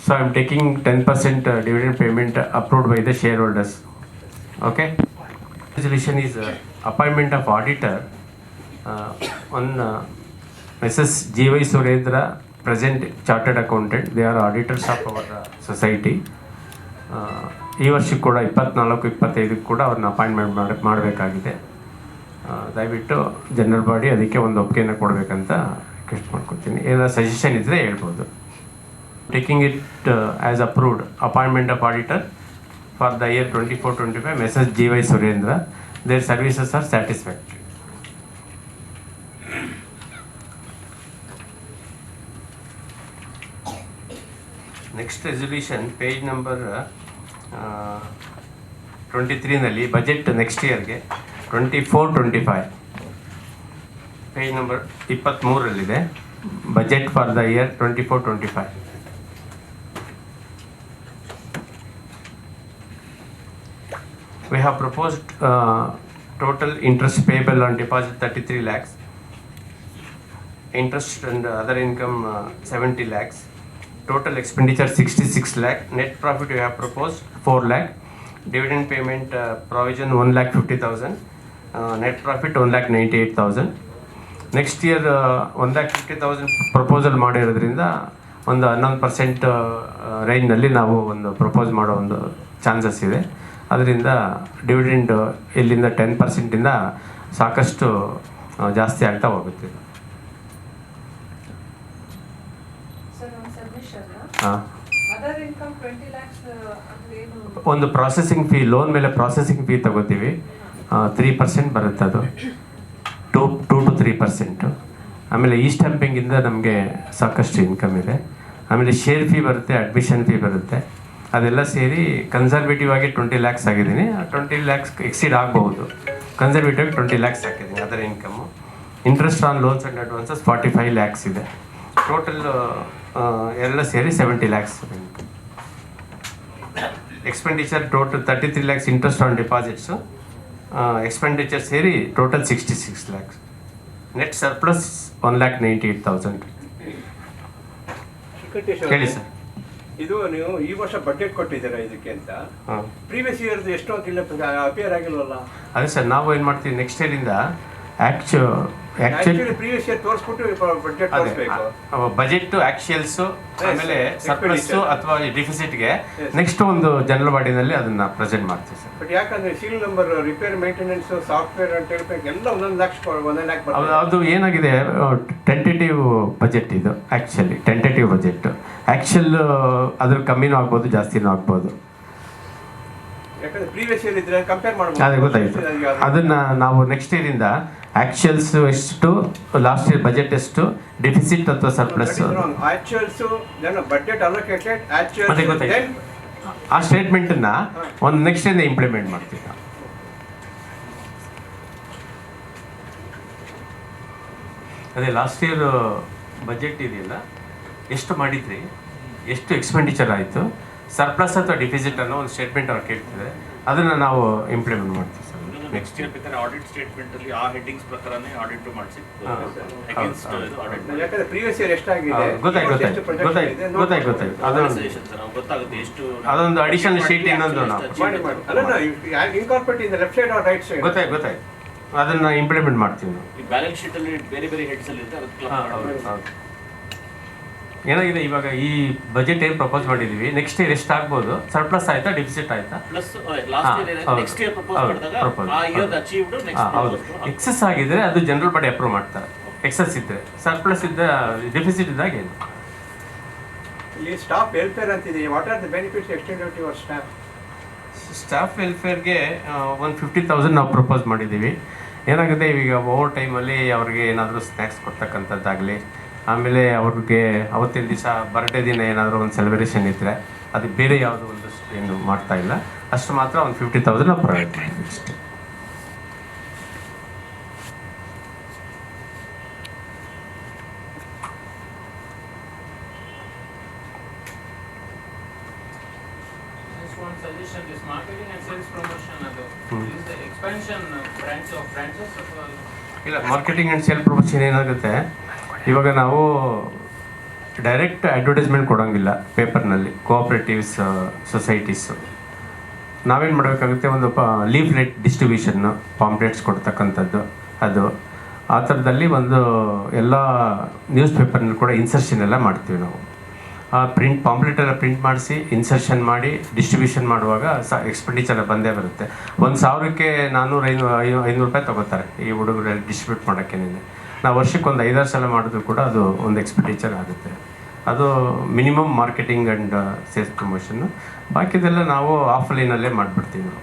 So I'm taking 10% dividend payment approved by the shareholders. Okay. Resolution is appointment of auditor on Mrs. G.Y. Surendra, present chartered accountant. They are auditors of our society. ಈ ವರ್ಷಕ್ಕೆ ಕೂಡ 24-25 ಕೂಡ ಅವ್ರನ್ನ ಅಪಾಯಿಂಟ್ಮೆಂಟ್ ಮಾಡಬೇಕಾಗಿದೆ. ದಯವಿಟ್ಟು ಜನರಲ್ ಬಾಡಿ ಅದಕ್ಕೆ ಒಂದು ಒಪ್ಪಿಗೆಯನ್ನು ಕೊಡಬೇಕಂತ ರಿಕ್ವೆಸ್ಟ್ ಮಾಡ್ಕೊತೀನಿ. ಏನಾದ್ರು ಸಜೆಷನ್ ಇದ್ದರೆ ಹೇಳ್ಬೋದು. Taking it as approved appointment of auditor for the year 24-25 Mrs. G.Y. Surendra. Their services are satisfactory. Next resolution page number 23ನಲ್ಲಿ ಬಜೆಟ್ ನೆಕ್ಸ್ಟ್ ಇಯರ್ಗೆ 24-25 ಪೇಜ್ ನಂಬರ್ 23ರಲ್ಲಿದೆ budget for the year 24-25. We have proposed total interest payable on deposit 33 lakhs, interest and other income 70 lakhs, total expenditure 66 lakh, net profit we have proposed 4 lakh, dividend payment provision 1,50,000, net profit 1,98,000. Next year 1,50,000 proposal ಮಾಡಿರೋದ್ರಿಂದ ಒಂದು 11% ರೇಂಜ್ನಲ್ಲಿ ನಾವು ಒಂದು ಪ್ರಪೋಸ್ ಮಾಡೋ ಒಂದು ಚಾನ್ಸಸ್ ಇದೆ. ಅದರಿಂದ ಡಿವಿಡೆಂಡ್ ಇಲ್ಲಿಂದ 10%ಇಂದ ಸಾಕಷ್ಟು ಜಾಸ್ತಿ ಆಗ್ತಾ ಹೋಗುತ್ತೆ. ಹಾಂ, ಒಂದು ಪ್ರಾಸೆಸಿಂಗ್ ಫೀ, ಲೋನ್ ಮೇಲೆ ಪ್ರಾಸೆಸಿಂಗ್ ಫೀ ತಗೋತೀವಿ, 3% ಬರುತ್ತೆ. ಅದು 2-3%. ಆಮೇಲೆ ಈ ಸ್ಟ್ಯಾಂಪಿಂಗಿಂದ ನಮಗೆ ಸಾಕಷ್ಟು ಇನ್ಕಮ್ ಇದೆ. ಆಮೇಲೆ ಶೇರ್ ಫೀ ಬರುತ್ತೆ, ಅಡ್ಮಿಷನ್ ಫೀ ಬರುತ್ತೆ. ಅದೆಲ್ಲ ಸೇರಿ ಕನ್ಸರ್ವೇಟಿವ್ ಆಗಿ 20 lakhs ಆಗಿದ್ದೀನಿ. 20 lakhs ಎಕ್ಸೀಡ್ ಆಗ್ಬೋದು. ಕನ್ಸರ್ವೇಟಿವ್ 20 lakhs ಹಾಕಿದ್ದೀನಿ ಅದರ income. Interest on loans and advances 45 lakhs ಇದೆ. ಟೋಟಲ್ ಎಲ್ಲ ಸೇರಿ 70 lakhs. Expenditure total 33 lakhs interest on deposits. Expenditure ಸೇರಿ ಟೋಟಲ್ 66 lakhs. Net surplus 1,98,000. ಹೇಳಿ ಸರ್. ಇದು ನೀವು ಈ ವರ್ಷ ಬಜೆಟ್ ಕೊಟ್ಟಿದ್ದೀರಾ ಇದಕ್ಕೆ ಅಂತ. ಪ್ರೀವಿಯಸ್ ಇಯರ್ದು ಎಷ್ಟು ಅಂತ ಇಲ್ಲ ಅಪಿಯರ್ ಆಗಿಲ್ವಲ್ಲ? ಅದೇ ಸರ್, ನಾವು ಏನು ಮಾಡ್ತೀವಿ ನೆಕ್ಸ್ಟ್ ಇಯರಿಂದ ಆ್ಯಕ್ಚುಲಿ ಪ್ರೀವಿಯಸ್ ಇಯರ್ ತೋರಿಸ್ಬಿಟ್ಟು ಬಜೆಟ್ ತೋರಿಸ್ಬೇಕು. ಬಜೆಟ್ ಆ್ಯಕ್ಚುಯಲ್ಸು ಆಮೇಲೆ ಸರ್ಪ್ಲಸ್ಸು ಅಥವಾ ಡಿಫಿಸಿಟ್ಗೆ ನೆಕ್ಸ್ಟ್ ಒಂದು ಜನರಲ್ ಬಾಡಿನಲ್ಲಿ ಅದನ್ನ ಪ್ರೆಸೆಂಟ್ ಮಾಡ್ತೀವಿ ಸರ್. ಬಟ್ ಯಾಕಂದ್ರೆ serial number, repair, maintenance, software ಅಂತ ಹೇಳ್ಬೇಕು ಎಲ್ಲ 1 lakh ಅದು ಏನಾಗಿದೆ, ಟೆಂಟೇಟಿವ್ ಬಜೆಟ್ ಇದು. ಆ್ಯಕ್ಚುಲಿ ಟೆಂಟೇಟಿವ್ ಬಜೆಟ್, ಆ್ಯಕ್ಚುಲ್ ಅದ್ರ ಕಮ್ಮಿನೂ ಆಗ್ಬೋದು, ಜಾಸ್ತಿನೂ ಆಗ್ಬೋದು. ಯಾಕಂದ್ರೆ ಪ್ರೀವಿಯಸ್ ಇಯರ್ ಇದ್ರೆ ಕಂಪೇರ್ ಮಾಡಬಹುದು. ಅದೇ ಗೊತ್ತಾಯ್ತು. ಅದನ್ನ ನಾವು ನೆಕ್ಸ್ಟ್ ಇಯರಿಂದ ಆ್ಯಕ್ಚುಯಲ್ಸ್ ಎಷ್ಟು, ಲಾಸ್ಟ್ ಇಯರ್ ಬಜೆಟ್ ಎಷ್ಟು, ಡೆಫಿಸಿಟ್ ಅಥವಾ ಸರ್ಪ್ಲಸ್, ಬಜೆಟ್ ಅಲೋಕೇಟೆಡ್, ಅದೇ ಗೊತ್ತಾಯ್ತು. ಆ ಸ್ಟೇಟ್ಮೆಂಟನ್ನ ಒಂದು ನೆಕ್ಸ್ಟ್ ಇಂದ ಇಂಪ್ಲಿಮೆಂಟ್ ಮಾಡ್ತೀವಿ. ಅದೇ ಲಾಸ್ಟ್ ಇಯರ್ ಬಜೆಟ್ ಇದೆಯಲ್ಲ, ಎಷ್ಟು ಮಾಡಿದ್ರಿ, ಎಷ್ಟು ಎಕ್ಸ್ಪೆಂಡಿಚರ್ ಆಯಿತು, ಸರ್ಪ್ಲಸ್ ಅಥವಾ ಡಿಫಿಸಿಟ್ ಅನ್ನೋ ಒಂದು ಸ್ಟೇಟ್ಮೆಂಟ್ ಅವ್ರು ಕೇಳ್ತಿದ್ದಾರೆ. ಅದನ್ನು ನಾವು ಇಂಪ್ಲಿಮೆಂಟ್ ಮಾಡ್ತೀವಿ ಸರ್. ನೆಕ್ಸ್ಟ್ ಇಯರ್ ಬೇಕಾದ್ರೆ ಆಡಿಟ್ ಸ್ಟೇಟ್ಮೆಂಟ್ ಅಲ್ಲಿ ಆ ಹೆಡ್ಡಿಂಗ್ಸ್ ಪ್ರಕಾರನೇ ಆಡಿಟ್ ಮಾಡಿಸಿ ಅಗೇನ್ಸ್ಟ್ ಆಡಿಟ್. ಯಾಕಂದ್ರೆ ಪ್ರೀವಿಯಸ್ ಇಯರ್ ಎಷ್ಟಾಗಿದೆ ಗೊತ್ತಾಯ್ತು. ಗೊತ್ತಾಗುತ್ತೆ ಎಷ್ಟು. ಅದೊಂದು ಅಡಿಷನಲ್ ಶೀಟ್ ಇನ್ನೊಂದು ನಾವು incorporate in left side or right side. ಗೊತ್ತಾಯ್ತು. ಅದನ್ನ ಇಂಪ್ಲಿಮೆಂಟ್ ಮಾಡ್ತೀವಿ ನಾವು. ಈ ಬ್ಯಾಲೆನ್ಸ್ ಶೀಟ್ ಅಲ್ಲಿ ಬೇರೆ ಬೇರೆ ಹೆಡ್ಸ್ ಅಲ್ಲಿ ಇರುತ್ತೆ, ಅದಕ್ಕೆ ಏನಾಗಿದೆ ಇವಾಗ ಈ ಬಜೆಟ್ ಏನು ಪ್ರಪೋಸ್ ಮಾಡಿದೀವಿ, ನೆಕ್ಸ್ಟ್ ಇಯರ್ ಎಷ್ಟು ಆಗ್ಬೋದು, ಸರ್ಪ್ಲಸ್ ಆಯ್ತಾ, ಡಿಫಿಸಿಟ್ ಆಯ್ತಾ, plus last year next year propose ಮಾಡಿದಾಗ ಆ ಇಯರ್ ಅಚೀವ್ಡ್ ನೆಕ್ಸ್ಟ್. ಹೌದು. ಎಕ್ಸೆಸ್ ಆಗಿದ್ರೆ ಅದು ಜನರಲ್ ಬಾಡಿ ಅಪ್ರೂವ್ ಮಾಡ್ತಾರೆ. ಎಕ್ಸೆಸ್ ಇದ್ರೆ, ಸರ್ಪ್ಲಸ್ ಇದ್ದ, ಡೆಫಿಸಿಟ್ ಇದ್ದಾಗ ಏನು. ಇಲ್ಲಿ ಸ್ಟಾಫ್ ವೆಲ್ಫೇರ್ ಅಂತಿದೆ. What are the benefits extended to your staff? Staff ವೆಲ್ಫೇರ್ಗೆ 150,000 ನಾವು ಪ್ರಪೋಸ್ ಮಾಡಿದ್ದೀವಿ. ಏನಾಗುತ್ತೆ ಈಗ ಓವರ್ ಟೈಮಲ್ಲಿ ಅವ್ರಿಗೆ ಏನಾದರೂ ಸ್ನ್ಯಾಕ್ಸ್ ಕೊಡ್ತಕ್ಕಂಥದ್ದಾಗಲಿ, ಆಮೇಲೆ ಅವ್ರಿಗೆ ಅವತ್ತಿನ ದಿವಸ ಬರ್ಡೇ ದಿನ ಏನಾದರೂ ಒಂದು ಸೆಲೆಬ್ರೇಷನ್ ಇದ್ದರೆ ಅದು ಬೇರೆ ಯಾವುದೋ ಒಂದು ಏನು ಮಾಡ್ತಾ ಇಲ್ಲ, ಅಷ್ಟು ಮಾತ್ರ 150,000 ನಾವು ಪ್ರೊವೈಡ್ ಮಾಡಿದ್ವಿ ಅಷ್ಟೇ. Suggestion is marketing and sales promotion. Is the expansion branches of ಇಲ್ಲ, ಮಾರ್ಕೆಟಿಂಗ್ ಆ್ಯಂಡ್ ಸೇಲ್ ಪ್ರಮೋಷನ್ ಏನಾಗುತ್ತೆ, ಇವಾಗ ನಾವು ಡೈರೆಕ್ಟ್ ಅಡ್ವರ್ಟೈಸ್ಮೆಂಟ್ ಕೊಡೋಂಗಿಲ್ಲ ಪೇಪರ್ನಲ್ಲಿ ಕೋಆಪ್ರೇಟಿವ್ಸ್ ಸೊಸೈಟೀಸು. ನಾವೇನು ಮಾಡಬೇಕಾಗುತ್ತೆ, ಒಂದು ಲೀಫ್ಲೆಟ್ ಡಿಸ್ಟ್ರಿಬ್ಯೂಷನ್ನು, ಪಾಂಪ್ಲೆಟ್ಸ್ ಕೊಡ್ತಕ್ಕಂಥದ್ದು, ಅದು ಆ ಥರದಲ್ಲಿ ಒಂದು ಎಲ್ಲ ನ್ಯೂಸ್ ಪೇಪರ್ನಲ್ಲಿ ಕೂಡ ಇನ್ಸರ್ಷನ್ ಎಲ್ಲ ಮಾಡ್ತೀವಿ ನಾವು. ಆ ಪಾಂಪ್ಲೆಟ್ ಎಲ್ಲ ಪ್ರಿಂಟ್ ಮಾಡಿಸಿ ಇನ್ಸರ್ಷನ್ ಮಾಡಿ ಡಿಸ್ಟ್ರಿಬ್ಯೂಷನ್ ಮಾಡುವಾಗ ಎಕ್ಸ್ಪೆಂಡಿಚರ್ ಬಂದೇ ಬರುತ್ತೆ. 1,000ಕ್ಕೆ 400-500 ರೂಪಾಯಿ ತೊಗೋತಾರೆ ಈ ಹುಡುಗರಲ್ಲಿ ಡಿಸ್ಟ್ರಿಬ್ಯೂಟ್ ಮಾಡೋಕ್ಕೆ. ನಾವು ವರ್ಷಕ್ಕೆ ಒಂದು 5-6 ಸಲ ಮಾಡಿದ್ರು ಕೂಡ ಅದು ಒಂದು ಎಕ್ಸ್ಪೆಂಡಿಚರ್ ಆಗುತ್ತೆ. ಅದು minimum marketing and sales promotion. ಬಾಕಿದೆಲ್ಲ ನಾವು ಆಫ್ಲೈನಲ್ಲೇ ಮಾಡಿಬಿಡ್ತೀವಿ ನಾವು.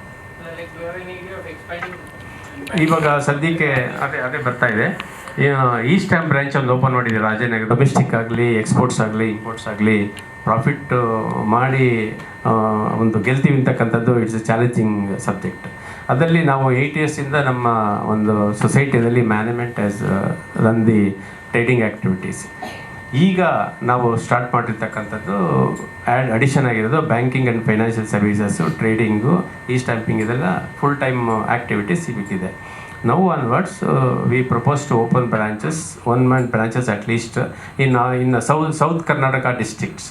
Like, do you have any idea of expanding? ಇವಾಗ ಸದ್ಯಕ್ಕೆ ಅದೇ ಬರ್ತಾ ಇದೆ. ಈಸ್ಟ್ ಟೈಮ್ ಬ್ರಾಂಚ್ ಒಂದು ಓಪನ್ ಮಾಡಿದೆ ರಾಜನಗರ. ಡೊಮೆಸ್ಟಿಕ್ ಆಗಲಿ, ಎಕ್ಸ್ಪೋರ್ಟ್ಸ್ ಆಗಲಿ, ಇಂಪೋರ್ಟ್ಸ್ ಆಗಲಿ ಪ್ರಾಫಿಟ್ ಮಾಡಿ ಒಂದು ಗೆಲ್ತೀವಿ ಅಂತಕ್ಕಂಥದ್ದು ಇಟ್ಸ್ ಎ ಚಾಲೆಂಜಿಂಗ್ ಸಬ್ಜೆಕ್ಟ್. ಅದರಲ್ಲಿ ನಾವು 8 ಇಯರ್ಸಿಂದ ನಮ್ಮ ಒಂದು ಸೊಸೈಟಿಯಲ್ಲಿ management as run the trading activities. ಈಗ ನಾವು ಸ್ಟಾರ್ಟ್ ಮಾಡಿರ್ತಕ್ಕಂಥದ್ದು ಅಡಿಷನ್ ಆಗಿರೋದು banking and financial services, trading, ಈ ಸ್ಟ್ಯಾಂಪಿಂಗ್, ಇದೆಲ್ಲ ಫುಲ್ ಟೈಮ್ ಆ್ಯಕ್ಟಿವಿಟೀಸ್ ಸಿಗುತ್ತಿದೆ. Now onwards, we propose to open branches, 1 month branches at least in South Karnataka districts.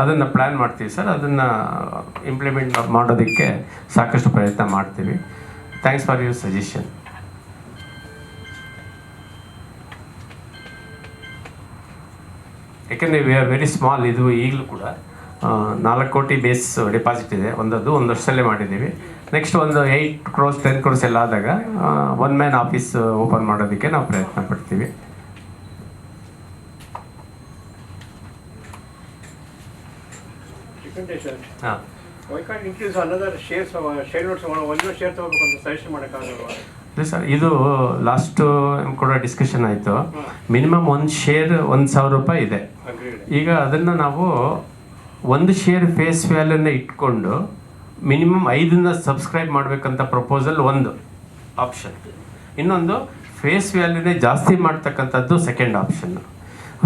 ಅದನ್ನು ಪ್ಲ್ಯಾನ್ ಮಾಡ್ತೀವಿ ಸರ್. ಅದನ್ನು ಇಂಪ್ಲಿಮೆಂಟ್ ಮಾಡೋದಕ್ಕೆ ಸಾಕಷ್ಟು ಪ್ರಯತ್ನ ಮಾಡ್ತೀವಿ. Thanks for your suggestion. ಯಾಕೆಂದರೆ ವಿ ಆರ್ ವೆರಿ ಸ್ಮಾಲ್. ಇದು ಈಗಲೂ ಕೂಡ 4 ಕೋಟಿ ಬೇಸ್ ಡೆಪಾಸಿಟ್ ಇದೆ. ಒಂದು ವರ್ಷದಲ್ಲೇ ಮಾಡಿದ್ದೀವಿ. ನೆಕ್ಸ್ಟ್ ಒಂದು 8 crores 10 crores ಎಲ್ಲ ಆದಾಗ 1 man ಆಫೀಸ್ ಓಪನ್ ಮಾಡೋದಕ್ಕೆ ನಾವು ಪ್ರಯತ್ನ ಪಡ್ತೀವಿ. ಹಾಂ, Why can't increase another shares of share notes? ಒಂದು ಶೇರ್ ತಗೋಬೇಕು ಅಂತ ಸಜೆಷನ್ ಮಾಡೋಕ್ಕಾಗಲ್ವಾ? ಇಲ್ಲ ಸರ್, ಇದು ಲಾಸ್ಟ್ ಕೂಡ ಡಿಸ್ಕಷನ್ ಆಯಿತು. ಮಿನಿಮಮ್ 1 ಶೇರ್ 1,000 ರೂಪಾಯಿ ಇದೆ. ಈಗ ಅದನ್ನು ನಾವು 1 ಶೇರ್ ಫೇಸ್ ವ್ಯಾಲ್ಯೂನ ಇಟ್ಕೊಂಡು ಮಿನಿಮಮ್ 5 ಸಬ್ಸ್ಕ್ರೈಬ್ ಮಾಡಬೇಕಂತ ಪ್ರಪೋಸಲ್ ಒಂದು ಆಪ್ಷನ್. ಇನ್ನೊಂದು ಫೇಸ್ ವ್ಯಾಲ್ಯೂನೇ ಜಾಸ್ತಿ ಮಾಡ್ತಕ್ಕಂಥದ್ದು second option.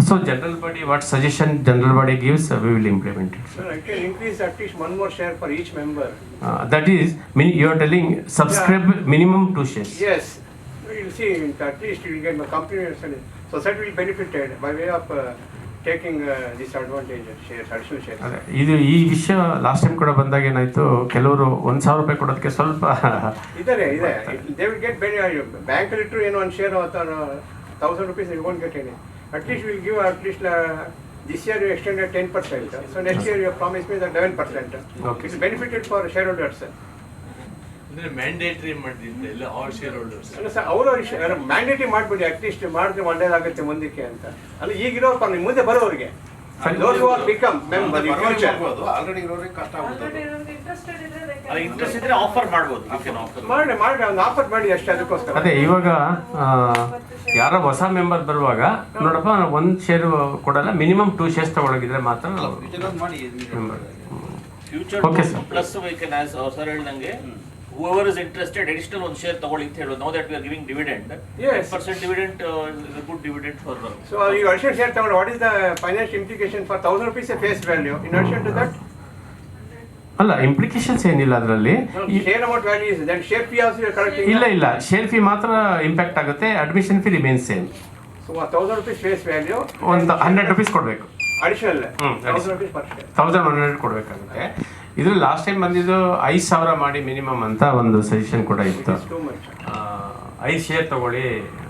So general body what suggestion general body gives we will implement it. Sir, I can increase at least 1 more share for each member. That is, you are telling subscribe minimum 2 shares. Yes, we'll see. At least you will get the company, society will benefited by way of taking this advantage of shares, additional shares. ಅದೇ ಇದು ಈ ವಿಷಯ ಲಾಸ್ಟ್ ಟೈಮ್ ಕೂಡ ಬಂದಾಗ ಏನಾಯಿತು, ಕೆಲವರು 1,000 ರೂಪಾಯಿ ಕೊಡೋದಕ್ಕೆ ಸ್ವಲ್ಪ ಇದೆ they will get bank ಇಟ್ಟರು ಏನು 1 share ಅಥವಾ 1,000 rupees you won't get any. At least we'll give at least this year you extended 10%. So next year you promised me that 11%. Okay. It's benefited for shareholders. ಅಂದ್ರೆ ಮ್ಯಾಂಡೇಟರಿ ಮಾಡಿದ್ರೆ ಇಲ್ಲ ಆಲ್ ಶೇರ್ ಹೋಲ್ಡರ್ಸ್ ಅಲ್ಲ ಸರ್, ಅವರು ಮ್ಯಾಂಡೇಟರಿ ಮಾಡ್ಬಿಡಿ, ಅಟ್ಲೀಸ್ಟ್ ಮಾಡಿದ್ರೆ ಒಳ್ಳೇದಾಗುತ್ತೆ ಮುಂದಕ್ಕೆ ಅಂತ. ಅಲ್ಲ ಈಗಿರೋ ಮುಂದೆ ಬರೋರಿಗೆ those who are become member in future. Already ಇರೋರಿಗೆ ಕಷ್ಟ ಆಗುತ್ತೆ. ಇಂಟ್ರೆಸ್ಟ್ ಇದ್ರೆ ಆಫರ್ ಮಾಡ್ಬೋದು. ಮಾಡಿ ಒಂದು ಆಫರ್ ಮಾಡಿ ಅಷ್ಟೇ. ಅದಕ್ಕೋಸ್ಕರ ಅದೇ ಇವಾಗ ಯಾರ ಹೊಸ ಮೆಂಬರ್ ಬರುವಾಗ ನೋಡಪ್ಪ 1 ಶೇರ್ ಕೊಡಲ್ಲ, ಮಿನಿಮಮ್ 2 shares ತಗೊಳಗಿದ್ರೆ ಮಾತ್ರ ಮಾಡಿ member. Future Okay, sir. Plus we can as sir ಹೇಳ್ದಂಗೆ whoever is interested additional 1 share ತಗೊಳ್ಳಿ ಅಂತ ಹೇಳೋದು. Now that we are giving dividend, Yes. 10% dividend is a good dividend for So you additional share ತಗೊಂಡು what is the financial implication for 1,000 rupees a face value in addition to that? ಅಲ್ಲ, ಇಂಪ್ಲಿಕೇಶನ್ಸ್ ಏನಿಲ್ಲ ಅದರಲ್ಲಿ. Share amount value is then share fee also you are collecting. ಇಲ್ಲ ಶೇರ್ ಫೀ ಮಾತ್ರ ಇಂಪ್ಯಾಕ್ಟ್ ಆಗುತ್ತೆ. Admission fee remain same. So 1,000 rupees face value. ಒಂದು 100 ರೂಪೀಸ್ ಕೊಡಬೇಕು. Additional. ಹ್ಮ್, 1,000 rupees per share. 1,100 ಕೊಡಬೇಕಾಗುತ್ತೆ. ಇದ್ರಲ್ಲಿ ಲಾಸ್ಟ್ ಟೈಮ್ ಬಂದಿದ್ದು 5,000 ಮಾಡಿ ಮಿನಿಮಮ್ ಅಂತ ಒಂದು ಸಜೆಷನ್ ಕೂಡ ಇತ್ತು. It's too much. 5 ಶೇರ್ ತಗೊಳ್ಳಿ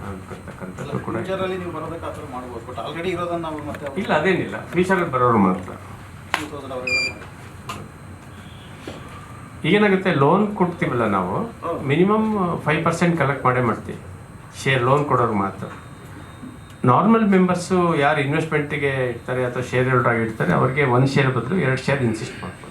ಅಂತಕ್ಕಂಥದ್ದು ಕೂಡ ಇತ್ತು. ಫ್ಯೂಚರಲ್ಲಿ ನೀವು ಬರೋದಕ್ಕೆ ಆ ಥರ ಮಾಡ್ಬೋದು. ಬಟ್ ಆಲ್ರೆಡಿ ಇರೋದನ್ನ ನಾವು ಮತ್ತೆ ಇಲ್ಲ ಅದೇನಿಲ್ಲ, ಫ್ಯೂಚರಲ್ಲಿ ಬರೋರು ಮಾತ್ರ. 2,000 ಅವರಿಗೆ ಈಗೇನಾಗುತ್ತೆ, ಲೋನ್ ಕೊಡ್ತೀವಲ್ಲ ನಾವು, ಮಿನಿಮಮ್ 5% ಕಲೆಕ್ಟ್ ಮಾಡೇ ಮಾಡ್ತೀವಿ ಶೇರ್ ಲೋನ್ ಕೊಡೋರು ಮಾತ್ರ. ನಾರ್ಮಲ್ ಮೆಂಬರ್ಸು ಯಾರು ಇನ್ವೆಸ್ಟ್ಮೆಂಟಿಗೆ ಇರ್ತಾರೆ ಅಥವಾ ಶೇರ್ ಹೋಲ್ಡರ್ ಆಗಿ ಇರ್ತಾರೆ ಅವ್ರಿಗೆ 1 ಶೇರ್ ಬದಲು 2 ಶೇರ್ ಇನ್ಸಿಸ್ಟ್ ಮಾಡ್ಬೋದು.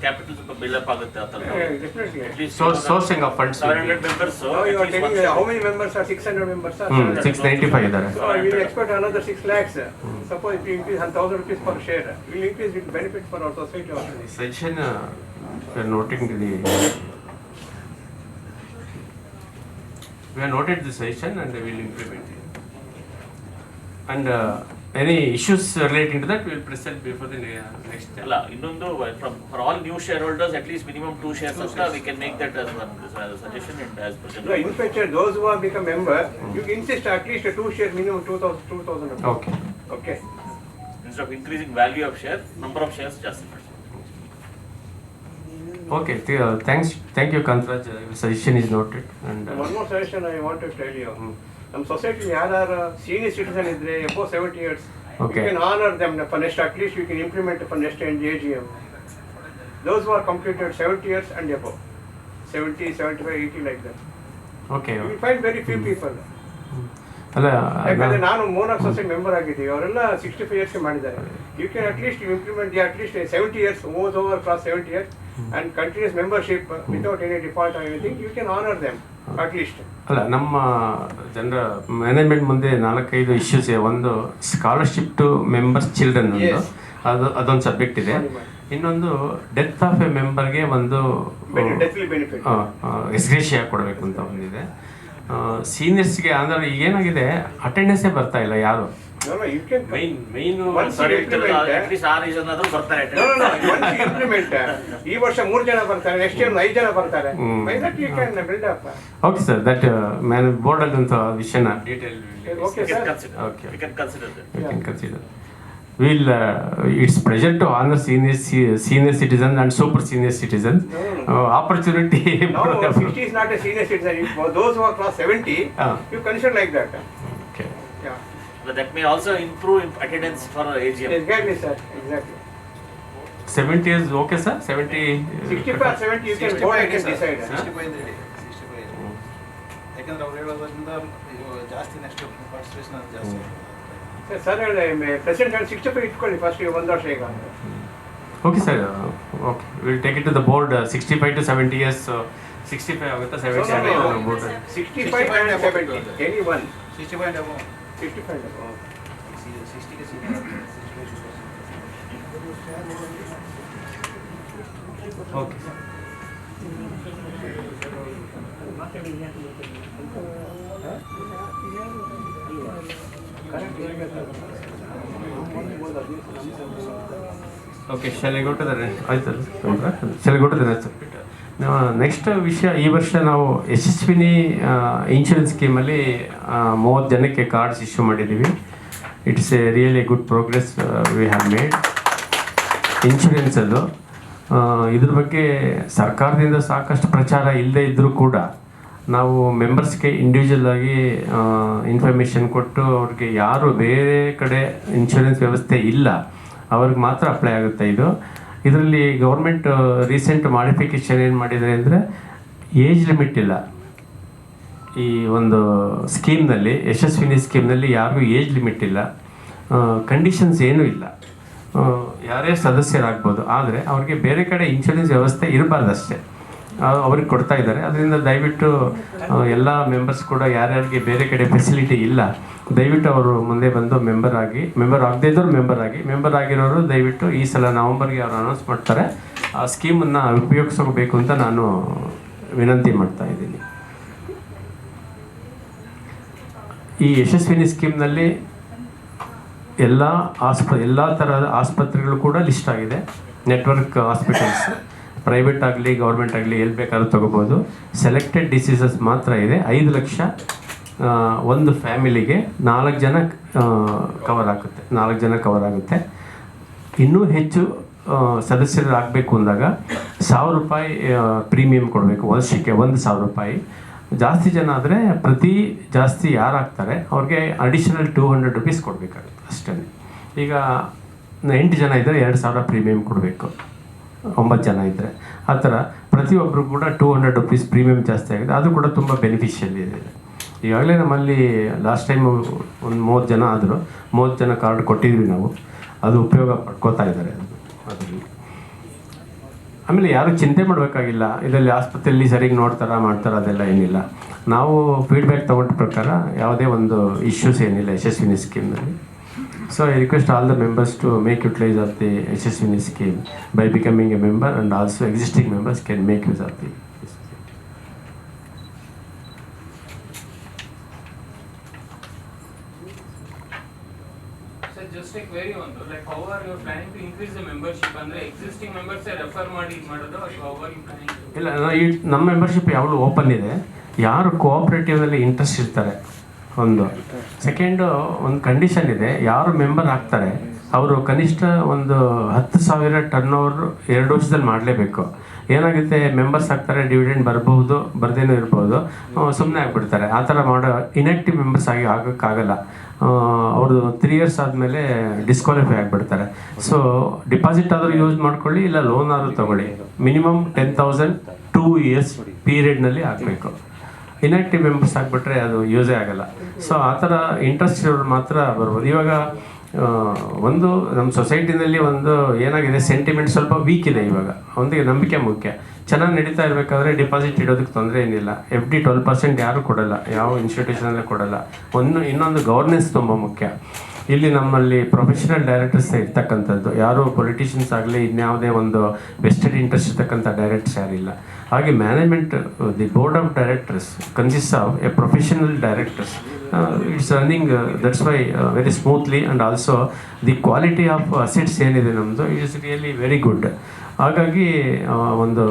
ಕ್ಯಾಪಿಟಲ್ ಸ್ವಲ್ಪ ಬಿಲ್ಡಪ್ ಆಗುತ್ತೆ ಆ ಥರ. Definitely. Sourcing of funds 700 members. Now you are telling how many members are 600 members are? 695 ಇದ್ದಾರೆ. So we will expect another 6 lakhs. Suppose if you increase 1,000 rupees per share, we will increase with benefit for our society also. Suggestion noting we have noted the suggestion and we will implement it. And any issues relating to that we will present before the next ಅಲ್ಲ, ಇನ್ನೊಂದು for all new shareholders at least minimum 2 shares ಅಂತ we can make that as one suggestion and as per No, in future, those who have become member, you insist at least a 2 share minimum 2,000 rupees. Okay. Okay. Instead of increasing value of share, number of shares ಜಾಸ್ತಿ ಮಾಡಿ. Okay, thank you, Kantraj. Your suggestion is noted. And One more suggestion I want to tell you. ನಮ್ಮ ಸೊಸೈಟಿ ಯಾರು ಸೀನಿಯರ್ ಸಿಟಿಸನ್ ಇದ್ರೆ above 70 years, Okay. you can honor them for next, at least you can implement for next AGM. Those who are completed 70 years and above, 70, 75, 80 like that. okay. You will find very few people. ಅಲ್ಲ ಯಾಕಂದ್ರೆ ನಾನು ಮೋನಾಕ್ ಸೊಸೈಟಿ ಮೆಂಬರ್ ಆಗಿದ್ದೀವಿ, ಅವರೆಲ್ಲ 65 years ಮಾಡಿದ್ದಾರೆ. You can at least implement at least 70 years, over cross 70 years and continuous membership without any default or anything, you can honor them at least. ಅಲ್ಲ ನಮ್ಮ ಜನರ ಮ್ಯಾನೇಜ್ಮೆಂಟ್ ಮುಂದೆ 4-5 ಇಶ್ಯೂಸ್ ಇದೆ. ಒಂದು ಸ್ಕಾಲರ್ಶಿಪ್ ಟು ಮೆಂಬರ್ಸ್ ಚಿಲ್ಡ್ರನ್ ಒಂದು, Yes. ಅದೊಂದು ಸಬ್ಜೆಕ್ಟ್ ಇದೆ. ಇನ್ನೊಂದು ಡೆತ್ ಆಫ್ ಎ ಮೆಂಬರ್ಗೆ ಒಂದು Deathly benefit. ಎಸ್ಗ್ರೇಷಿಯಾ ಕೊಡಬೇಕು ಅಂತ ಒಂದಿದೆ. ಸೀನಿಯರ್ಸ್ಗೆ ಅಂದ್ರೆ ಏನಾಗಿದೆ, ಅಟೆಂಡೆನ್ಸೇ ಬರ್ತಾ ಇಲ್ಲ ಯಾರು. No, no, you can. Main Once you implement, at least 6 ಜನ ಆದ್ರೂ ಬರ್ತಾರೆ. No, no, no. Once you implement, ಈ ವರ್ಷ 3 ಜನ ಬರ್ತಾರೆ, ನೆಕ್ಸ್ಟ್ ಇಯರ್ 5 ಜನ ಬರ್ತಾರೆ. By that you can build up. Okay sir, that ಬೋರ್ಡಲ್ಲಿ ಅಂತ ವಿಷಯನ detail Okay, We can sir. consider. Okay. We can consider that. we can consider. We'll, it's pleasure to honor senior citizens and super senior citizens. Opportunity. Now 60 is not a senior citizen. For those who are class 70, you consider like that. Okay. Yeah. But that may also improve attendance for AGM. Exactly, sir. Exactly. 70 is okay, sir? 70. 65, 70 you can vote and can decide. 65 ಯಾಕಂದ್ರೆ ಅವ್ರು ಹೇಳೋದ್ರಿಂದ ಜಾಸ್ತಿ ನೆಕ್ಸ್ಟ್ ಪಾರ್ಟಿಸಿಪೇಷನ್ ಜಾಸ್ತಿ. ಸರ್ ಪ್ರೆಸೆಂಟ್ 65 ಇಟ್ಕೊಳ್ಳಿ ಫಸ್ಟ್, 1 ವರ್ಷ ಈಗ. Okay, sir. Okay. We'll take it to the board. 65 to 70 years. 65 ಆಗುತ್ತಾ 70 No, no, no. ಆಗುತ್ತಾ board? 65 and 70, any one. 65 and above. 65 and above. 60 ಗೆ senior. Okay. Okay, shall I go to the ಆಯ್ತು shall I go to the next subject? Next ವಿಷಯ, ಈ ವರ್ಷ ನಾವು ಯಶಸ್ವಿನಿ ಇನ್ಶೂರೆನ್ಸ್ ಸ್ಕೀಮಲ್ಲಿ 30 ಜನಕ್ಕೆ ಕಾರ್ಡ್ಸ್ ಇಶ್ಯೂ ಮಾಡಿದ್ದೀವಿ. It's a really good progress we have made. ಇನ್ಶೂರೆನ್ಸದ್ದು ಇದ್ರ ಬಗ್ಗೆ ಸರ್ಕಾರದಿಂದ ಸಾಕಷ್ಟು ಪ್ರಚಾರ ಇಲ್ಲದೇ ಇದ್ದರೂ ಕೂಡ ನಾವು ಮೆಂಬರ್ಸ್ಗೆ ಇಂಡಿವಿಜುವಲ್ ಆಗಿ ಇನ್ಫಾರ್ಮೇಷನ್ ಕೊಟ್ಟು ಅವ್ರಿಗೆ ಯಾರು ಬೇರೆ ಕಡೆ ಇನ್ಶೂರೆನ್ಸ್ ವ್ಯವಸ್ಥೆ ಇಲ್ಲ ಅವ್ರಿಗೆ ಮಾತ್ರ ಅಪ್ಲೈ ಆಗುತ್ತೆ ಇದು. ಇದರಲ್ಲಿ ಗೌರ್ಮೆಂಟ್ ರೀಸೆಂಟ್ ಮಾಡಿಫಿಕೇಷನ್ ಏನು ಮಾಡಿದ್ದಾರೆ ಅಂದರೆ, ಏಜ್ ಲಿಮಿಟ್ ಇಲ್ಲ ಈ ಒಂದು ಸ್ಕೀಮ್ನಲ್ಲಿ. ಯಶಸ್ವಿನಿ ಸ್ಕೀಮ್ನಲ್ಲಿ ಯಾರಿಗೂ ಏಜ್ ಲಿಮಿಟ್ ಇಲ್ಲ, ಕಂಡೀಷನ್ಸ್ ಏನೂ ಇಲ್ಲ, ಯಾರೇ ಸದಸ್ಯರಾಗ್ಬೋದು. ಆದರೆ ಅವ್ರಿಗೆ ಬೇರೆ ಕಡೆ ಇನ್ಶೂರೆನ್ಸ್ ವ್ಯವಸ್ಥೆ ಇರಬಾರ್ದು ಅಷ್ಟೇ, ಅವ್ರಿಗೆ ಕೊಡ್ತಾ ಇದ್ದಾರೆ. ಅದರಿಂದ ದಯವಿಟ್ಟು ಎಲ್ಲ ಮೆಂಬರ್ಸ್ ಕೂಡ ಯಾರ್ಯಾರಿಗೆ ಬೇರೆ ಕಡೆ ಫೆಸಿಲಿಟಿ ಇಲ್ಲ, ದಯವಿಟ್ಟು ಅವರು ಮುಂದೆ ಬಂದು ಮೆಂಬರ್ ಆಗದೇ ಇದ್ದವ್ರು ಮೆಂಬರ್ ಆಗಿರೋರು ದಯವಿಟ್ಟು ಈ ಸಲ ನವಂಬರ್ಗೆ ಅವ್ರು ಅನೌನ್ಸ್ ಮಾಡ್ತಾರೆ, ಆ ಸ್ಕೀಮನ್ನು ಉಪಯೋಗಿಸ್ಕೋಬೇಕು ಅಂತ ನಾನು ವಿನಂತಿ ಮಾಡ್ತಾ ಇದ್ದೀನಿ. ಈ ಯಶಸ್ವಿನಿ ಸ್ಕೀಮ್ನಲ್ಲಿ ಎಲ್ಲ ಥರದ ಆಸ್ಪತ್ರೆಗಳು ಕೂಡ ಲಿಸ್ಟ್ ಆಗಿದೆ. ನೆಟ್ವರ್ಕ್ ಹಾಸ್ಪಿಟಲ್ಸ್, ಪ್ರೈವೇಟ್ ಆಗಲಿ ಗೌರ್ಮೆಂಟ್ ಆಗಲಿ ಎಲ್ಲಿ ಬೇಕಾದ್ರೂ ತೊಗೋಬೋದು. ಸೆಲೆಕ್ಟೆಡ್ ಡಿಸೀಸಸ್ ಮಾತ್ರ ಇದೆ. 5 ಲಕ್ಷ ಒಂದು ಫ್ಯಾಮಿಲಿಗೆ 4 ಜನ ಕವರ್ ಆಗುತ್ತೆ. ಇನ್ನೂ ಹೆಚ್ಚು ಸದಸ್ಯರು ಆಗಬೇಕು ಅಂದಾಗ 1,000 ರೂಪಾಯಿ ಪ್ರೀಮಿಯಂ ಕೊಡಬೇಕು ವರ್ಷಕ್ಕೆ, 1,000 ರೂಪಾಯಿ. ಜಾಸ್ತಿ ಜನ ಆದರೆ ಜಾಸ್ತಿ ಯಾರಾಗ್ತಾರೆ ಅವ್ರಿಗೆ ಅಡಿಷನಲ್ 200 ರುಪೀಸ್ ಕೊಡಬೇಕಾಗುತ್ತೆ ಅಷ್ಟೇ. ಈಗ 8 ಜನ ಇದ್ದರೆ 2,000 ಪ್ರೀಮಿಯಂ ಕೊಡಬೇಕು, 9 ಜನ ಇದ್ದರೆ. ಆ ಥರ ಪ್ರತಿಯೊಬ್ಬರು ಕೂಡ 200 ರುಪೀಸ್ ಪ್ರೀಮಿಯಂ ಜಾಸ್ತಿ ಆಗಿದೆ. ಅದು ಕೂಡ ತುಂಬ ಬೆನಿಫಿಷಿಯಲ್ ಇದೆ. ಈಗಾಗಲೇ ನಮ್ಮಲ್ಲಿ ಲಾಸ್ಟ್ ಟೈಮ್ ಒಂದು 30 ಜನ ಆದರು, 30 ಜನ ಕಾರ್ಡ್ ಕೊಟ್ಟಿದ್ವಿ ನಾವು, ಅದು ಉಪಯೋಗ ಪಡ್ಕೋತಾ ಇದ್ದಾರೆ ಅದರಲ್ಲಿ. ಆಮೇಲೆ ಯಾರು ಚಿಂತೆ ಮಾಡಬೇಕಾಗಿಲ್ಲ, ಇದರಲ್ಲಿ ಆಸ್ಪತ್ರೆಯಲ್ಲಿ ಸರಿಯಾಗಿ ಮಾಡ್ತಾರೆ ಅದೆಲ್ಲ ಏನಿಲ್ಲ. ನಾವು ಫೀಡ್ಬ್ಯಾಕ್ ತೊಗೊಂಡ ಪ್ರಕಾರ ಯಾವುದೇ ಒಂದು ಇಶ್ಯೂಸ್ ಏನಿಲ್ಲ Yashasvini ಸ್ಕೀಮ್ನಲ್ಲಿ. So I request all the members to make utilize of the Yashaswini scheme by becoming a member, and also existing members can make use of the. So just a query on though, like how are you planning to increase the membership? ಅಂದ್ರೆ existing members refer ಮಾಡಿ ಮಾಡೋದು ಅಥವಾ how are you planning to? ಇಲ್ಲ, ನಮ್ಮ ಮೆಂಬರ್ಶಿಪ್ ಯಾವಾಗಲೂ ಓಪನ್ ಇದೆ. ಯಾರು ಕೋಆಪರೇಟಿವ್ನಲ್ಲಿ ಇಂಟ್ರೆಸ್ಟ್ ಇರ್ತಾರೆ ಒಂದು. ಸೆಕೆಂಡು ಒಂದು ಕಂಡೀಷನ್ ಇದೆ, ಯಾರು ಮೆಂಬರ್ ಆಗ್ತಾರೆ ಅವರು ಕನಿಷ್ಠ ಒಂದು 10,000 ಟರ್ನ್ ಓವರ್ 2 ವರ್ಷದಲ್ಲಿ ಮಾಡಲೇಬೇಕು. ಏನಾಗುತ್ತೆ, ಮೆಂಬರ್ಸ್ ಆಗ್ತಾರೆ, ಡಿವಿಡೆಂಡ್ ಬರ್ಬೋದು, ಬರ್ದೇನೂ ಇರ್ಬೋದು, ಸುಮ್ಮನೆ ಆಗಿಬಿಡ್ತಾರೆ. ಆ ಥರ ಮಾಡೋ ಇನ್ಯಾಕ್ಟಿವ್ ಮೆಂಬರ್ಸ್ ಆಗೋಕ್ಕಾಗಲ್ಲ. ಅವರು 3 ಇಯರ್ಸ್ ಆದಮೇಲೆ ಡಿಸ್ಕ್ವಾಲಿಫೈ ಆಗಿಬಿಡ್ತಾರೆ. ಸೊ ಡಿಪಾಸಿಟ್ ಆದರೂ ಯೂಸ್ ಮಾಡ್ಕೊಳ್ಳಿ, ಇಲ್ಲ ಲೋನ್ ಆದರೂ ತೊಗೊಳ್ಳಿ. ಮಿನಿಮಮ್ 10,000 2 ಇಯರ್ಸ್ ಪೀರಿಯಡ್ನಲ್ಲಿ ಆಗಬೇಕು. ಇನ್ಯಾಕ್ಟಿವ್ ಮೆಂಬರ್ಸ್ ಆಗಿಬಿಟ್ರೆ ಅದು ಯೂಸೇ ಆಗಲ್ಲ. ಸೊ ಆ ಥರ ಇಂಟ್ರೆಸ್ಟ್ ಇರೋರು ಮಾತ್ರ ಬರ್ಬೋದು. ಇವಾಗ ಒಂದು ನಮ್ಮ ಸೊಸೈಟಿನಲ್ಲಿ ಒಂದು ಏನಾಗಿದೆ, ಸೆಂಟಿಮೆಂಟ್ ಸ್ವಲ್ಪ ವೀಕ್ ಇದೆ ಇವಾಗ. ಒಂದಿಗೆ ನಂಬಿಕೆ ಮುಖ್ಯ. ಚೆನ್ನಾಗಿ ನಡೀತಾ ಇರಬೇಕಾದ್ರೆ ಡಿಪಾಸಿಟ್ ಇಡೋದಕ್ಕೆ ತೊಂದರೆ ಏನಿಲ್ಲ. FD 12% ಯಾರೂ ಕೊಡಲ್ಲ, ಯಾವ ಇನ್ಸ್ಟಿಟ್ಯೂಷನಲ್ಲೇ ಕೊಡಲ್ಲ. ಇನ್ನೊಂದು ಗವರ್ನೆನ್ಸ್ ತುಂಬ ಮುಖ್ಯ. ಇಲ್ಲಿ ನಮ್ಮಲ್ಲಿ ಪ್ರೊಫೆಷನಲ್ ಡೈರೆಕ್ಟರ್ಸ್ ಇರ್ತಕ್ಕಂಥದ್ದು, ಯಾರು ಪೊಲಿಟಿಷಿಯನ್ಸ್ ಆಗಲಿ ಇನ್ಯಾವುದೇ ಒಂದು ವೆಸ್ಟೆಡ್ ಇಂಟ್ರೆಸ್ಟ್ ಇರ್ತಕ್ಕಂಥ ಡೈರೆಕ್ಟರ್ಸ್ ಯಾರಿಲ್ಲ. ಹಾಗೆ management, the board of directors consist of A professional directors. It's running that's why very smoothly, and also the quality of assets ಏನಿದೆ ನಮ್ಮದು ಇಸ್ ರಿಯಲಿ ವೆರಿ ಗುಡ್. ಹಾಗಾಗಿ ಒಂದು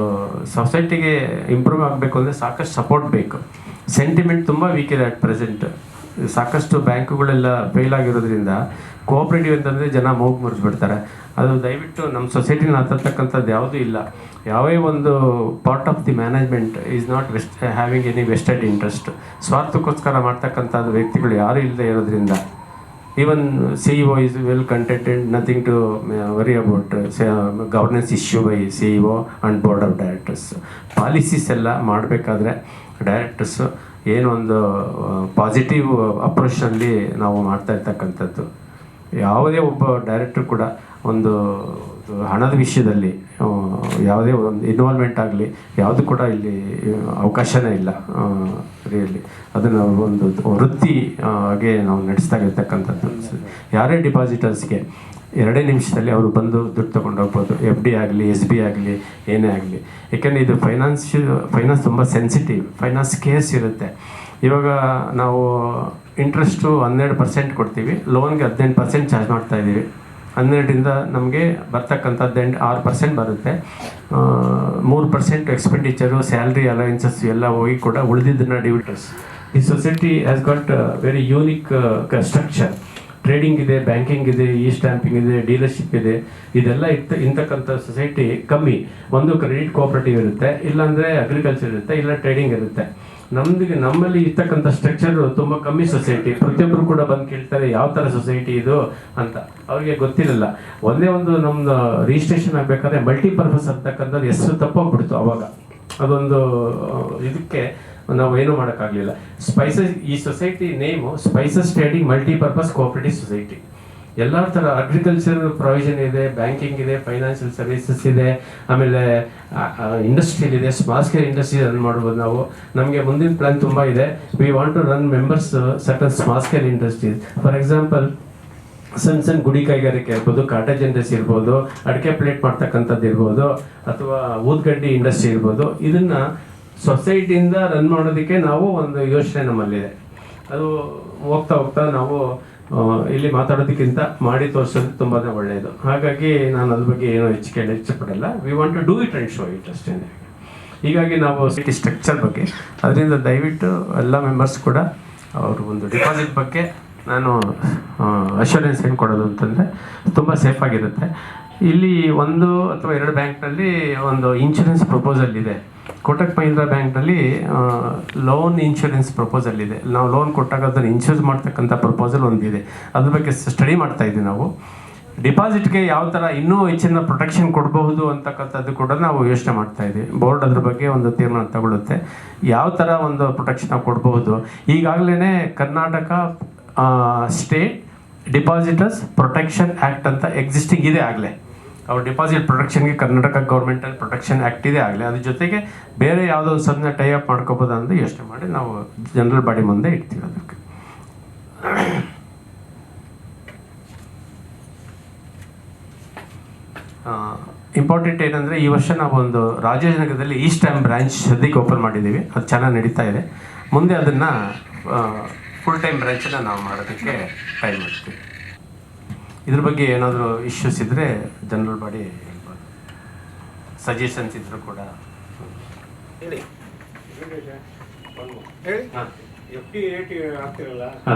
ಸೊಸೈಟಿಗೆ ಇಂಪ್ರೂವ್ ಆಗಬೇಕು ಅಂದರೆ ಸಾಕಷ್ಟು ಸಪೋರ್ಟ್ ಬೇಕು. ಸೆಂಟಿಮೆಂಟ್ ತುಂಬ ವೀಕ್ ಇದೆ ಅಟ್ ಪ್ರೆಸೆಂಟ್. ಸಾಕಷ್ಟು ಬ್ಯಾಂಕುಗಳೆಲ್ಲ ಫೇಲ್ ಆಗಿರೋದ್ರಿಂದ ಕೋಆಪ್ರೇಟಿವ್ ಅಂತಂದರೆ ಜನ ಮೂಗು ಮುರಿದ್ಬಿಡ್ತಾರೆ. ಅದು ದಯವಿಟ್ಟು ನಮ್ಮ ಸೊಸೈಟಿನ ಹತ್ತಕ್ಕಂಥದ್ದು ಯಾವುದೂ ಇಲ್ಲ. ಯಾವೇ ಒಂದು part of the management is not having any vested interest. ಸ್ವಾರ್ಥಕ್ಕೋಸ್ಕರ ಮಾಡ್ತಕ್ಕಂಥದ್ದು ವ್ಯಕ್ತಿಗಳು ಯಾರೂ ಇಲ್ಲದೆ ಇರೋದ್ರಿಂದ even CEO is well contented, nothing to worry about governance issue by CEO and board of directors. Policies ಎಲ್ಲ ಮಾಡಬೇಕಾದ್ರೆ ಡೈರೆಕ್ಟರ್ಸು ಏನೊಂದು ಪಾಸಿಟಿವ್ ಅಪ್ರೋಚ್ನಲ್ಲಿ ನಾವು ಮಾಡ್ತಾ ಇರ್ತಕ್ಕಂಥದ್ದು. ಯಾವುದೇ ಒಬ್ಬ ಡೈರೆಕ್ಟರ್ ಕೂಡ ಒಂದು ಹಣದ ವಿಷಯದಲ್ಲಿ ಯಾವುದೇ ಒಂದು ಇನ್ವಾಲ್ವ್ಮೆಂಟ್ ಆಗಲಿ ಯಾವುದು ಕೂಡ ಇಲ್ಲಿ ಅವಕಾಶನೇ ಇಲ್ಲ. ರಿಯಲಿ ಅದನ್ನು ಒಂದು ವೃತ್ತಿ ಹಾಗೆ ನಾವು ನಡೆಸ್ತಾ ಇರ್ತಕ್ಕಂಥದ್ದು. ಯಾರೇ ಡಿಪಾಸಿಟರ್ಸ್ಗೆ 2 ನಿಮಿಷದಲ್ಲಿ ಅವರು ಬಂದು ದುಡ್ಡು ತೊಗೊಂಡು ಹೋಗ್ಬೋದು. FD ಆಗಲಿ SB ಆಗಲಿ ಏನೇ ಆಗಲಿ. ಯಾಕೆಂದರೆ ಇದು ಫೈನಾನ್ಸ್ ತುಂಬ ಸೆನ್ಸಿಟಿವ್, ಫೈನಾನ್ಸ್ ಕೇಸ್ ಇರುತ್ತೆ. ಇವಾಗ ನಾವು ಇಂಟ್ರೆಸ್ಟು 12% ಕೊಡ್ತೀವಿ, ಲೋನ್ಗೆ 18% ಚಾರ್ಜ್ ಮಾಡ್ತಾಯಿದ್ದೀವಿ. 12ರಿಂದ ನಮಗೆ ಬರ್ತಕ್ಕಂಥದ್ದು 6% ಬರುತ್ತೆ. 3% ಎಕ್ಸ್ಪೆಂಡಿಚರು, ಸ್ಯಾಲ್ರಿ ಅಲವೆನ್ಸಸ್ ಎಲ್ಲ ಹೋಗಿ ಕೂಡ ಉಳಿದಿದ್ದನ್ನು ಡಿವಿಡೆಂಡ್ಸ್. ಈ society has got very unique structure. Trading ಇದೆ, ಬ್ಯಾಂಕಿಂಗ್ ಇದೆ, ಸ್ಟ್ಯಾಂಪಿಂಗ್ ಇದೆ, ಡೀಲರ್ಶಿಪ್ ಇದೆ. ಇದೆಲ್ಲ ಇಂತಕ್ಕಂಥ ಸೊಸೈಟಿ ಕಮ್ಮಿ. ಒಂದು ಕ್ರೆಡಿಟ್ ಕೋಆಪರೇಟಿವ್ ಇರುತ್ತೆ, ಇಲ್ಲಾಂದರೆ ಅಗ್ರಿಕಲ್ಚರ್ ಇರುತ್ತೆ, ಇಲ್ಲ ಟ್ರೇಡಿಂಗ್ ಇರುತ್ತೆ. ನಮ್ಮಲ್ಲಿ ಇರ್ತಕ್ಕಂಥ ಸ್ಟ್ರಕ್ಚರು ತುಂಬ ಕಮ್ಮಿ ಸೊಸೈಟಿ. ಪ್ರತಿಯೊಬ್ಬರು ಕೂಡ ಬಂದು ಕೇಳ್ತಾರೆ ಯಾವ ಥರ ಸೊಸೈಟಿ ಇದು ಅಂತ. ಅವ್ರಿಗೆ ಗೊತ್ತಿರಲ್ಲ. ಒಂದೇ ಒಂದು ನಮ್ಮದು ರಿಜಿಸ್ಟ್ರೇಷನ್ ಆಗಬೇಕಾದ್ರೆ ಮಲ್ಟಿಪರ್ಪಸ್ ಅಂತಕ್ಕಂಥದ್ದು ಹೆಸರು ತಪ್ಪೋಗ್ಬಿಡ್ತು ಅವಾಗ. ಅದೊಂದು ಇದಕ್ಕೆ ನಾವು ಏನೂ ಮಾಡೋಕ್ಕಾಗಲಿಲ್ಲ. ಸ್ಪೈಸಸ್, ಈ society name spices trading multipurpose cooperative society. ಎಲ್ಲ ಥರ ಅಗ್ರಿಕಲ್ಚರ್ ಪ್ರೊವಿಷನ್ ಇದೆ, ಬ್ಯಾಂಕಿಂಗ್ ಇದೆ, ಫೈನಾನ್ಷಿಯಲ್ ಸರ್ವಿಸಸ್ ಇದೆ, ಆಮೇಲೆ ಇಂಡಸ್ಟ್ರಿಯಲ್ ಇದೆ, ಸ್ಮಾಲ್ ಸ್ಕೇಲ್ ಇಂಡಸ್ಟ್ರಿ ರನ್ ಮಾಡ್ಬೋದು ನಾವು. ನಮಗೆ ಮುಂದಿನ ಪ್ಲಾನ್ ತುಂಬ ಇದೆ. We want to run members certain small scale industries. For example ಸಣ್ಣ ಗುಡಿ ಕೈಗಾರಿಕೆ ಇರ್ಬೋದು, ಕಾಟೇಜ್ ಇಂಡಸ್ಟ್ರಿ ಇರ್ಬೋದು, ಅಡಿಕೆ ಪ್ಲೇಟ್ ಮಾಡ್ತಕ್ಕಂಥದ್ದು ಇರ್ಬೋದು, ಅಥವಾ ಊದ್ಗಡ್ಡಿ ಇಂಡಸ್ಟ್ರಿ ಇರ್ಬೋದು. ಇದನ್ನು ಸೊಸೈಟಿಯಿಂದ ರನ್ ಮಾಡೋದಕ್ಕೆ ನಾವು ಒಂದು ಯೋಚನೆ ನಮ್ಮಲ್ಲಿದೆ. ಅದು ಹೋಗ್ತಾ ನಾವು ಇಲ್ಲಿ ಮಾತಾಡೋದಕ್ಕಿಂತ ಮಾಡಿ ತೋರಿಸೋದು ತುಂಬಾ ಒಳ್ಳೆಯದು. ಹಾಗಾಗಿ ನಾನು ಅದ್ರ ಬಗ್ಗೆ ಏನೋ ಹೆಚ್ಚು ಪಡಲ್ಲ. We want to do it and show it ಅಷ್ಟೇ. ಹೀಗಾಗಿ ನಾವು ಸಿಟಿ ಸ್ಟ್ರಕ್ಚರ್ ಬಗ್ಗೆ ಅದರಿಂದ ದಯವಿಟ್ಟು ಎಲ್ಲ ಮೆಂಬರ್ಸ್ ಕೂಡ ಅವರು ಒಂದು ಡಿಪಾಸಿಟ್ ಬಗ್ಗೆ ನಾನು ಅಶ್ಯೂರೆನ್ಸ್ ಏನು ಕೊಡೋದು ಅಂತಂದರೆ ತುಂಬ ಸೇಫಾಗಿರುತ್ತೆ. ಇಲ್ಲಿ 1 ಅಥವಾ 2 ಬ್ಯಾಂಕ್ನಲ್ಲಿ ಒಂದು ಇನ್ಶೂರೆನ್ಸ್ ಪ್ರಪೋಸಲ್ ಇದೆ. ಕೋಟಕ್ ಮಹೀಂದ್ರಾ ಬ್ಯಾಂಕ್ನಲ್ಲಿ ಲೋನ್ ಇನ್ಶೂರೆನ್ಸ್ ಪ್ರಪೋಸಲ್ ಇದೆ. ನಾವು ಲೋನ್ ಕೊಟ್ಟಾಗ ಅದನ್ನು ಇನ್ಶೂರ್ ಮಾಡ್ತಕ್ಕಂಥ ಪ್ರಪೋಸಲ್ ಒಂದಿದೆ. ಅದ್ರ ಬಗ್ಗೆ ಸ್ಟಡಿ ಮಾಡ್ತಾ ಇದ್ದೀವಿ ನಾವು. ಡಿಪಾಸಿಟ್ಗೆ ಯಾವ ಥರ ಇನ್ನೂ ಹೆಚ್ಚಿನ ಪ್ರೊಟೆಕ್ಷನ್ ಕೊಡಬಹುದು ಅಂತಕ್ಕಂಥದ್ದು ಕೂಡ ನಾವು ಯೋಚನೆ ಮಾಡ್ತಾ ಇದ್ದೀವಿ. ಬೋರ್ಡ್ ಅದ್ರ ಬಗ್ಗೆ ಒಂದು ತೀರ್ಮಾನ ತಗೊಳ್ಳುತ್ತೆ, ಯಾವ ಥರ ಒಂದು ಪ್ರೊಟೆಕ್ಷನ್ ನಾವು ಕೊಡಬಹುದು. ಈಗಾಗಲೇ ಕರ್ನಾಟಕ ಸ್ಟೇಟ್ ಡಿಪಾಸಿಟರ್ಸ್ ಪ್ರೊಟೆಕ್ಷನ್ ಆ್ಯಕ್ಟ್ ಅಂತ ಎಕ್ಸಿಸ್ಟಿಂಗ್ ಇದೆ. ಆಗಲೇ ಅವ್ರ ಡಿಪಾಸಿಟ್ ಪ್ರೊಟೆಕ್ಷನ್ಗೆ ಕರ್ನಾಟಕ ಗೌರ್ಮೆಂಟಲ್ಲಿ ಪ್ರೊಟೆಕ್ಷನ್ ಆ್ಯಕ್ಟ್ ಇದೆ ಆಗಲೇ. ಅದ್ರ ಜೊತೆಗೆ ಬೇರೆ ಯಾವುದೋ ಒಂದು ಸಣ್ಣ ಟೈ ಅಪ್ ಮಾಡ್ಕೋಬೋದು ಅಂತ ಯೋಚನೆ ಮಾಡಿ ನಾವು ಜನರಲ್ ಬಾಡಿ ಮುಂದೆ ಇಡ್ತೀವಿ. ಅದಕ್ಕೆ ಇಂಪಾರ್ಟೆಂಟ್ ಏನಂದರೆ ಈ ವರ್ಷ ನಾವು ಒಂದು ರಾಜಾಜಿನಗರದಲ್ಲಿ ಈಸ್ಟ್ ಟೈಮ್ ಬ್ರಾಂಚ್ ಸದ್ಯಕ್ಕೆ ಓಪನ್ ಮಾಡಿದ್ದೀವಿ. ಅದು ಚೆನ್ನಾಗಿ ನಡೀತಾ ಇದೆ. ಮುಂದೆ ಅದನ್ನು ಫುಲ್ ಟೈಮ್ ಬ್ರಾಂಚನ್ನು ನಾವು ಮಾಡೋದಕ್ಕೆ ಟ್ರೈ ಮಾಡ್ತೀವಿ. ಇದ್ರ ಬಗ್ಗೆ ಏನಾದರೂ ಇಶ್ಯೂಸ್ ಇದ್ದರೆ ಜನರಲ್ ಬಾಡಿ ಹೇಳ್ಬೋದು, ಸಜೆಷನ್ಸ್ ಇದ್ದರೂ ಕೂಡ ಹೇಳಿ. ಹಾಂ. FD ರೇಟ್ ಆಗ್ತಿರಲ್ಲ. ಹಾ.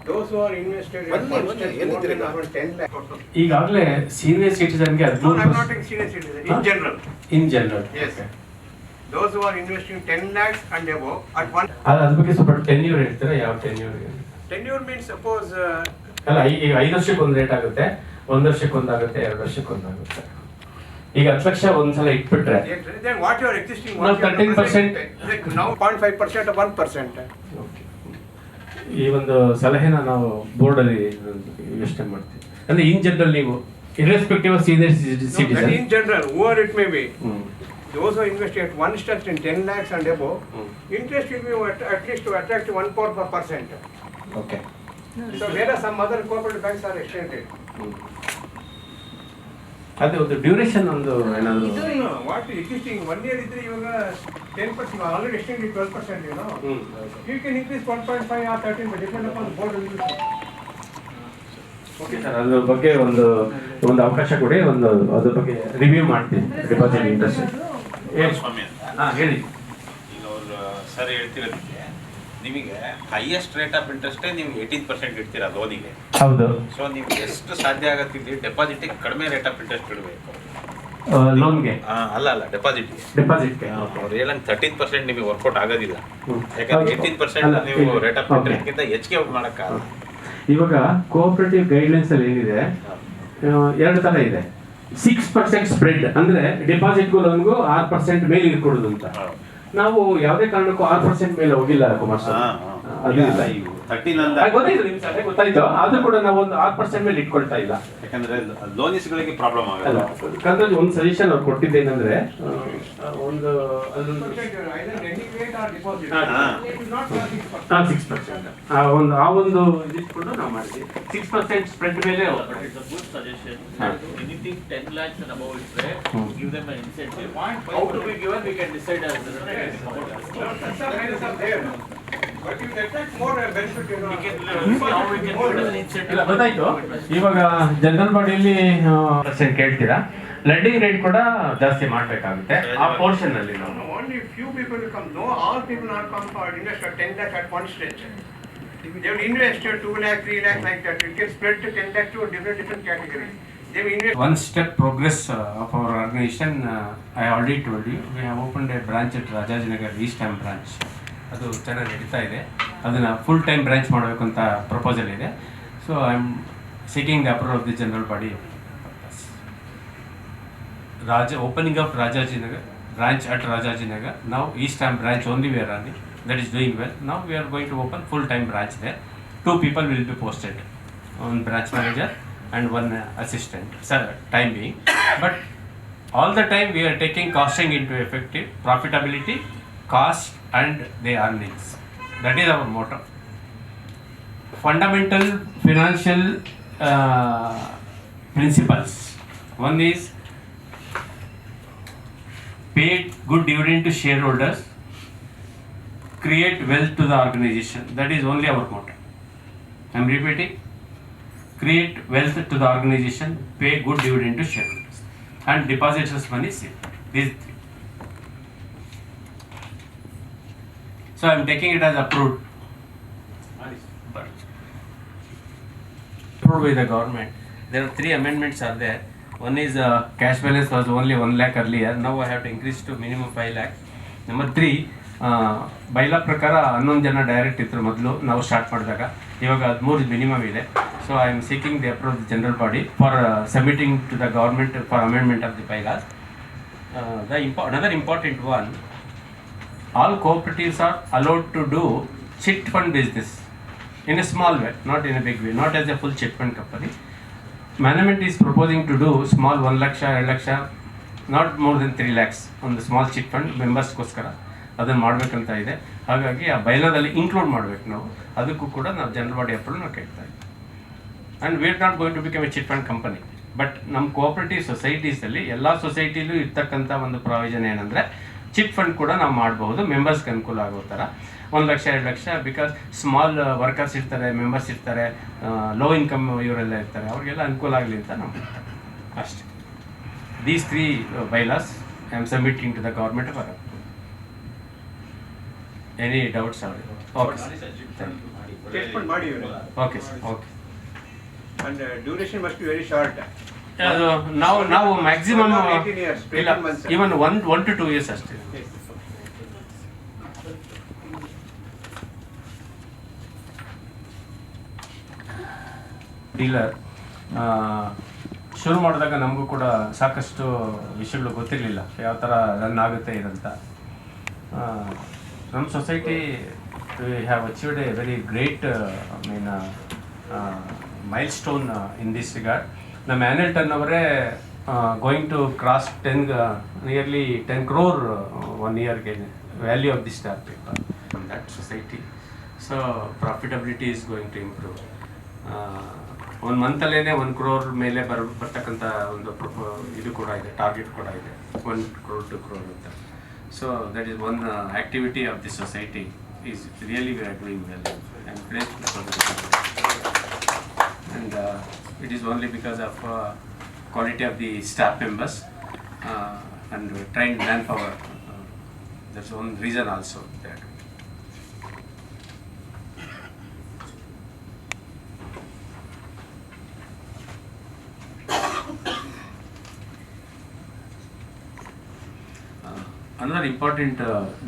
Those who are invested at ಬನ್ನಿ, one ಬನ್ನಿ, step ಎಲ್ಲಿದ್ದೀರಿ more than ಈಗ? 10 lakh. ಈಗಾಗಲೇ senior ಸಿಟಿಸನ್ಗೆ No, I'm not 13% taking senior citizen. Huh? In general, in general. yes. Those who are investing 10 lakhs and above at one. ಅದ್ರ ಬಗ್ಗೆ ಸ್ವಲ್ಪ ಟೆನ್ಯೂರ್ ಹೇಳ್ತೀರಾ? ಯಾವ ಟೆನ್ಯೂರ್? Tenure means suppose. ಅಲ್ಲ, ಈಗ 5 ವರ್ಷಕ್ಕೆ ಒಂದು ರೇಟ್ ಆಗುತ್ತೆ, 1 ವರ್ಷಕ್ಕೆ ಒಂದಾಗುತ್ತೆ, 2 ವರ್ಷಕ್ಕೆ ಒಂದಾಗುತ್ತೆ. ಈಗ 10 ಲಕ್ಷ ಒಂದ್ಸಲ ಇಟ್ಬಿಟ್ರೆ Then what your existing? Now 13%. Like now 0.5% or 1%. ಈ ಒಂದು ಸಲಹೆನ ನಾವು ಬೋರ್ಡ್ ಅಲ್ಲಿ ಯೋಚನೆ ಮಾಡ್ತೀವಿ. ಅಂದ್ರೆ ಇನ್ ಜನರಲ್ ನೀವು irrespective of senior No, that citizen, in general, whoever it may be, those who are investing at one step in 10 lakhs and above, interest will be at least to attract 1%. Okay. So whereas some other cooperative banks are extended. ಅದೇ ಒಂದು ಡ್ಯೂರೇಷನ್ ಒಂದು ಏನಾದ್ರು No, what existing 1 year is ivaga 10%, you are already extended 12%, you know. You can increase 1.5 or 13, but depend upon the board resolution. Okay sir, ಅದ್ರ ಬಗ್ಗೆ ಒಂದು ಅವಕಾಶ ಕೊಡಿ, ಒಂದು ಅದ್ರ ಬಗ್ಗೆ ರಿವ್ಯೂ ಮಾಡ್ತೀನಿ. ಡಿಪಾಸಿಟ್ ಇಂಟ್ರೆಸ್ಟ್ ಸ್ವಾಮಿ ಹೇಳಿ. ಈಗ ಅವರು ಸರ್ ಹೇಳ್ತಿರೋದಕ್ಕೆ ನಿಮಗೆ ಹೈಯೆಸ್ಟ್ ರೇಟ್ ಆಫ್ ಇಂಟ್ರೆಸ್ಟೇ ನೀವು 18% ಇಡ್ತೀರಾ ಲೋನಿಗೆ. ಹೌದು. ಸೊ ನೀವು ಎಷ್ಟು ಸಾಧ್ಯ ಆಗತ್ತಿಲ್ಲಿ ಡೆಪಾಸಿಟಿಗೆ ಕಡಿಮೆ ರೇಟ್ ಆಫ್ ಇಂಟ್ರೆಸ್ಟ್ ಇಡಬೇಕು. ಲೋನ್ಗೆ ಅಲ್ಲ ಡೆಪಾಸಿಟ್ಗೆ ಅವ್ರು ಹೇಳಂಗೆ 13% ನಿಮಗೆ ವರ್ಕೌಟ್ ಆಗೋದಿಲ್ಲ. ಯಾಕಂದ್ರೆ 18% ನೀವು ರೇಟ್ ಆಫ್ ಇಂಟ್ರೆಸ್ಟ್ಗಿಂತ ಹೆಚ್ಚಿಗೆ ಮಾಡೋಕ್ಕಾಗಲ್ಲ. ಇವಾಗ ಕೋಆಪರೇಟಿವ್ ಗೈಡ್ಲೈನ್ಸ್ ಅಲ್ಲಿ ಏನಿದೆ, 2 ತರ ಇದೆ. 6% ಸ್ಪ್ರೆಡ್ ಅಂದ್ರೆ ಡಿಪಾಸಿಟ್ಗೂ ಲೋನ್ಗೂ 6% ಮೇಲೆ ಇಟ್ಕೊಡೋದು ಅಂತ. ನಾವು ಯಾವುದೇ ಕಾರಣಕ್ಕೂ 6% ಮೇಲೆ ಹೋಗಿಲ್ಲ ಕುಮಾರ್ ಸರ್. ಅದು ಇಲ್ಲ. 13 ಅಂದ ಗೊತ್ತಾಯ್ತು ನಿಮ್ ಸರ್, ಗೊತ್ತಾಯ್ತು. ಆದ್ರೂ ಕೂಡ ನಾವು ಒಂದು 6% ಮೇಲೆ ಇಟ್ಕೊಳ್ತಾ ಇಲ್ಲ. ಯಾಕಂದ್ರೆ ಲೋನಿಸ್ಗಳಿಗೆ ಪ್ರಾಬ್ಲಮ್ ಅಲ್ಲ, ಆಗಲ್ಲ. ಯಾಕಂದ್ರೆ ಒಂದು ಸಜೆಷನ್ ಅವ್ರು ಕೊಟ್ಟಿದ್ದೇನೆಂದ್ರೆ ಒಂದು ಅದೊಂದು 6% either lending rate or deposit. ಹಾ. It is not 6%. 6%. ಆ ಒಂದು ಇದಿಟ್ಕೊಂಡು ನಾವು ಮಾಡಿದ್ವಿ. 6% ಸ್ಪ್ರೆಡ್ ಮೇಲೆ But it's a good suggestion. Huh. Anything 10 lakhs and above is there, give them an incentive. 0.5%. How to be given, we can decide as Some minus are there. But if they attract more benefit, you know. we can see how we can put as an incentive. ಇಲ್ಲ, ಗೊತ್ತಾಯ್ತು. ಇವಾಗ ಜನರಲ್ ಬಾಡಿಯಲ್ಲಿ ಪರ್ಸೆಂಟ್ ಕೇಳ್ತೀರಾ, ಲೆಂಡಿಂಗ್ ರೇಟ್ ಕೂಡ ಜಾಸ್ತಿ ಮಾಡಬೇಕಾಗುತ್ತೆ ಆ ಪೋರ್ಷನ್ ಅಲ್ಲಿ ನಾವು. Only few people will come. No, all people not come for invest at 10 lakh at one stretch. They will invest 2 lakh, 3 lakh like that. You can spread to 10 lakh to different categories. They will invest. One step progress of our organization, I already told you, we have opened a branch at Rajajinagar East Ham branch. ಅದು ಚೆನ್ನಾಗಿ ನಡೀತಾ ಇದೆ. ಅದನ್ನು ಫುಲ್ ಟೈಮ್ ಬ್ರಾಂಚ್ ಮಾಡಬೇಕು ಅಂತ ಪ್ರಪೋಸಲ್ ಇದೆ. So I am seeking the approval of the general body. Opening of Rajajinagar branch at Rajajinagar. Now East Ham branch only we are running. That is doing well. Now we are going to open full time branch there. 2 people will be posted, one branch manager and one assistant, sir, time being. But all the time we are taking costing into effective profitability, cost and the earnings. That is our motto. Fundamental financial principles. One is pay good dividend to shareholders, create wealth to the organization. That is only our motto. I am repeating. Create wealth to the organization, pay good dividend to shareholders, and deposit as money safe. These 3. So I am taking it as approved. Approved by the government. There are 3 amendments are there. One is cash balance was only 1 lakh earlier. Now I have to increase to minimum 5 lakh. Number 3, bylaw ಪ್ರಕಾರ 11 ಜನ ಡೈರೆಕ್ಟ್ ಇದ್ರು ಮೊದಲು ನಾವು ಸ್ಟಾರ್ಟ್ ಮಾಡಿದಾಗ. ಇವಾಗ 13 ಮಿನಿಮಮ್ ಇದೆ. So I am seeking the approve the general body for submitting to the government for amendment of the bylaws. Another important one, all cooperatives are allowed to do chit fund business in a small way, not in a big way, not as a full chit fund company. Management is proposing to do small 1 lakh, 2 lakh, not more than 3 lakhs on the small chit fund ಮೆಂಬರ್ಸ್ಗೋಸ್ಕರ ಅದನ್ನು ಮಾಡಬೇಕಂತ ಇದೆ. ಹಾಗಾಗಿ ಆ ಬೈಲಾದಲ್ಲಿ ಇನ್ಕ್ಲೂಡ್ ಮಾಡಬೇಕು ನಾವು. ಅದಕ್ಕೂ ಕೂಡ ನಾವು ಜನರಲ್ ಬಾಡಿ ಅಪ್ರೂವಲ್ ನಾವು ಕೇಳ್ತಾ ಇದ್ದೀವಿ. And we are not going to become a chit fund company. But ನಮ್ಮ ಕೋಆಪರೇಟಿವ್ ಸೊಸೈಟೀಸಲ್ಲಿ ಎಲ್ಲ ಸೊಸೈಟಿಲೂ ಇರ್ತಕ್ಕಂಥ ಒಂದು ಪ್ರಾವಿಷನ್ ಏನಂದರೆ ಚಿಟ್ ಫಂಡ್ ಕೂಡ ನಾವು ಮಾಡಬಹುದು, ಮೆಂಬರ್ಸ್ಗೆ ಅನುಕೂಲ ಆಗೋ ಥರ. 1 lakh 2 lakh, because small workers ಇರ್ತಾರೆ, ಮೆಂಬರ್ಸ್ ಇರ್ತಾರೆ, ಲೋ ಇನ್ಕಮ್ ಇವರೆಲ್ಲ ಇರ್ತಾರೆ, ಅವ್ರಿಗೆಲ್ಲ ಅನುಕೂಲ ಆಗಲಿ ಅಂತ ನಾವು ಅಷ್ಟೇ. These 3 bylaws I am submitting to the government of any doubts ಅವ್ರಿ? ಓಕೆ ಸರ್, ಸ್ಟೇಟ್ಮೆಂಟ್ ಮಾಡಿ okay sir, okay. And duration must be very short. ಅದು ನಾವು maximum 18 years, 18 months. Even 1 to 2 years ಅಷ್ಟೇ. ಡೀಲರ್ ಶುರು ಮಾಡಿದಾಗ ನಮಗೂ ಕೂಡ ಸಾಕಷ್ಟು ವಿಷಯಗಳು ಗೊತ್ತಿರಲಿಲ್ಲ, ಯಾವ ಥರ ರನ್ ಆಗುತ್ತೆ ಇದಂತ. ನಮ್ಮ society we have achieved a very great milestone in this regard. ನಮ್ಮ ಆ್ಯನ್ಯಲ್ ಟರ್ನ್ ಓವರೇ going to cross nearly 10 crore 1 yearಗೆ value of the star paper from that society. So profitability is going to improve. 1 ಮಂತಲ್ಲೇ 1 crore ಮೇಲೆ ಬರ್ತಕ್ಕಂಥ ಒಂದು ಇದು ಕೂಡ ಇದೆ, ಟಾರ್ಗೆಟ್ ಕೂಡ ಇದೆ, 1 crore 2 crore ಅಂತ. So that is one activity of the society is really we are doing well. I am grateful for the and it is only because of quality of the staff members and trained manpower. That's one reason also that. Another important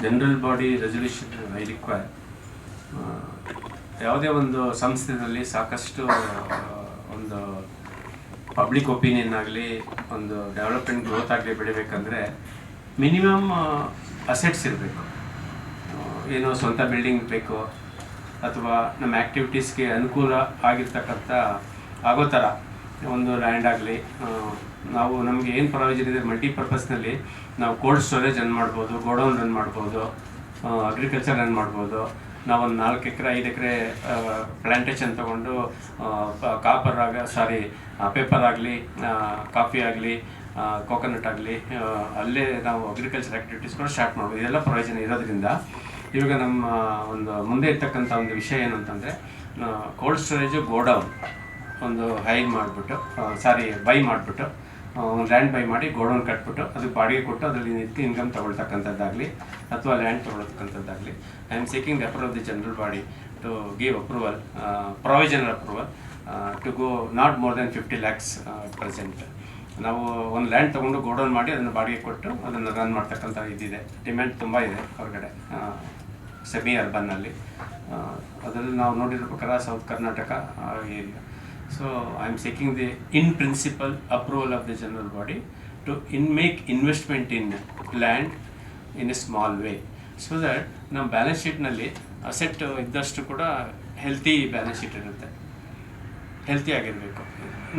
general body resolution I require. ಯಾವುದೇ ಒಂದು ಸಂಸ್ಥೆಯಲ್ಲಿ ಸಾಕಷ್ಟು ಒಂದು ಪಬ್ಲಿಕ್ ಒಪಿನಿಯನ್ ಆಗಲಿ, ಒಂದು ಡೆವಲಪ್ಮೆಂಟ್ ಗ್ರೋತ್ ಆಗಲಿ ಬೆಳಿಬೇಕಂದ್ರೆ ಮಿನಿಮಮ್ ಅಸೆಟ್ಸ್ ಇರಬೇಕು. ಏನೋ ಸ್ವಂತ ಬಿಲ್ಡಿಂಗ್ ಬೇಕು, ಅಥವಾ ನಮ್ಮ ಆ್ಯಕ್ಟಿವಿಟೀಸ್ಗೆ ಅನುಕೂಲ ಆಗಿರ್ತಕ್ಕಂಥ ಆಗೋ ಥರ ಒಂದು ಲ್ಯಾಂಡ್ ಆಗಲಿ. ನಾವು ನಮಗೆ ಏನು ಪ್ರೊವಿಷನ್ ಇದೆ ಮಲ್ಟಿಪರ್ಪಸ್ನಲ್ಲಿ ನಾವು ಕೋಲ್ಡ್ ಸ್ಟೋರೇಜ್ ರನ್ ಮಾಡ್ಬೋದು, ಗೋಡೌನ್ ರನ್ ಮಾಡ್ಬೋದು, ಅಗ್ರಿಕಲ್ಚರ್ ರನ್ ಮಾಡ್ಬೋದು. ನಾವೊಂದು 4 ಎಕರೆ 5 ಎಕರೆ ಪ್ಲ್ಯಾಂಟೇಷನ್ ತೊಗೊಂಡು ಪೇಪರ್ ಆಗಲಿ, ಕಾಫಿ ಆಗಲಿ, ಕೋಕೋನಟ್ ಆಗಲಿ, ಅಲ್ಲೇ ನಾವು ಅಗ್ರಿಕಲ್ಚರ್ ಆ್ಯಕ್ಟಿವಿಟೀಸ್ ಕೂಡ ಸ್ಟಾರ್ಟ್ ಮಾಡ್ಬೋದು. ಇದೆಲ್ಲ ಪ್ರಯೋಜನ ಇರೋದ್ರಿಂದ ಇವಾಗ ನಮ್ಮ ಒಂದು ಮುಂದೆ ಇರ್ತಕ್ಕಂಥ ಒಂದು ವಿಷಯ ಏನು ಅಂತಂದರೆ, ಕೋಲ್ಡ್ ಸ್ಟೋರೇಜು ಗೋಡೌನ್ ಒಂದು ಹೈರ್ ಮಾಡಿಬಿಟ್ಟು ಬೈ ಮಾಡಿಬಿಟ್ಟು ಒಂದು ಲ್ಯಾಂಡ್ ಬೈ ಮಾಡಿ ಗೋಡೌನ್ ಕಟ್ಬಿಟ್ಟು ಅದಕ್ಕೆ ಬಾಡಿಗೆ ಕೊಟ್ಟು ಅದರಲ್ಲಿ ಇನ್ಕಮ್ ತೊಗೊಳ್ತಕ್ಕಂಥದ್ದಾಗಲಿ ಅಥವಾ ಲ್ಯಾಂಡ್ ತೊಗೊಳ್ತಕ್ಕಂಥದ್ದಾಗಲಿ. I am seeking the approval of the general body to give approval, provisional approval to go not more than 50 lakhs present. ನಾವು ಒಂದು ಲ್ಯಾಂಡ್ ತೊಗೊಂಡು ಗೋಡೌನ್ ಮಾಡಿ ಅದನ್ನು ಬಾಡಿಗೆ ಕೊಟ್ಟು ಅದನ್ನು ರನ್ ಮಾಡ್ತಕ್ಕಂಥ ಇದಿದೆ. ಡಿಮ್ಯಾಂಡ್ ತುಂಬ ಇದೆ ಹೊರಗಡೆ ಸೆಮಿ ಅರ್ಬನ್ನಲ್ಲಿ. ಅದರಲ್ಲಿ ನಾವು ನೋಡಿರೋ ಪ್ರಕಾರ south Karnataka area. So I am seeking the in principle approval of the general body to make investment in land in a small way, so that ನಮ್ಮ ಬ್ಯಾಲೆನ್ಸ್ ಶೀಟ್ನಲ್ಲಿ ಅಸೆಟ್ ಇದ್ದಷ್ಟು ಕೂಡ ಹೆಲ್ತಿ ಬ್ಯಾಲೆನ್ಸ್ ಶೀಟ್ ಇರುತ್ತೆ, ಹೆಲ್ತಿ ಆಗಿರಬೇಕು.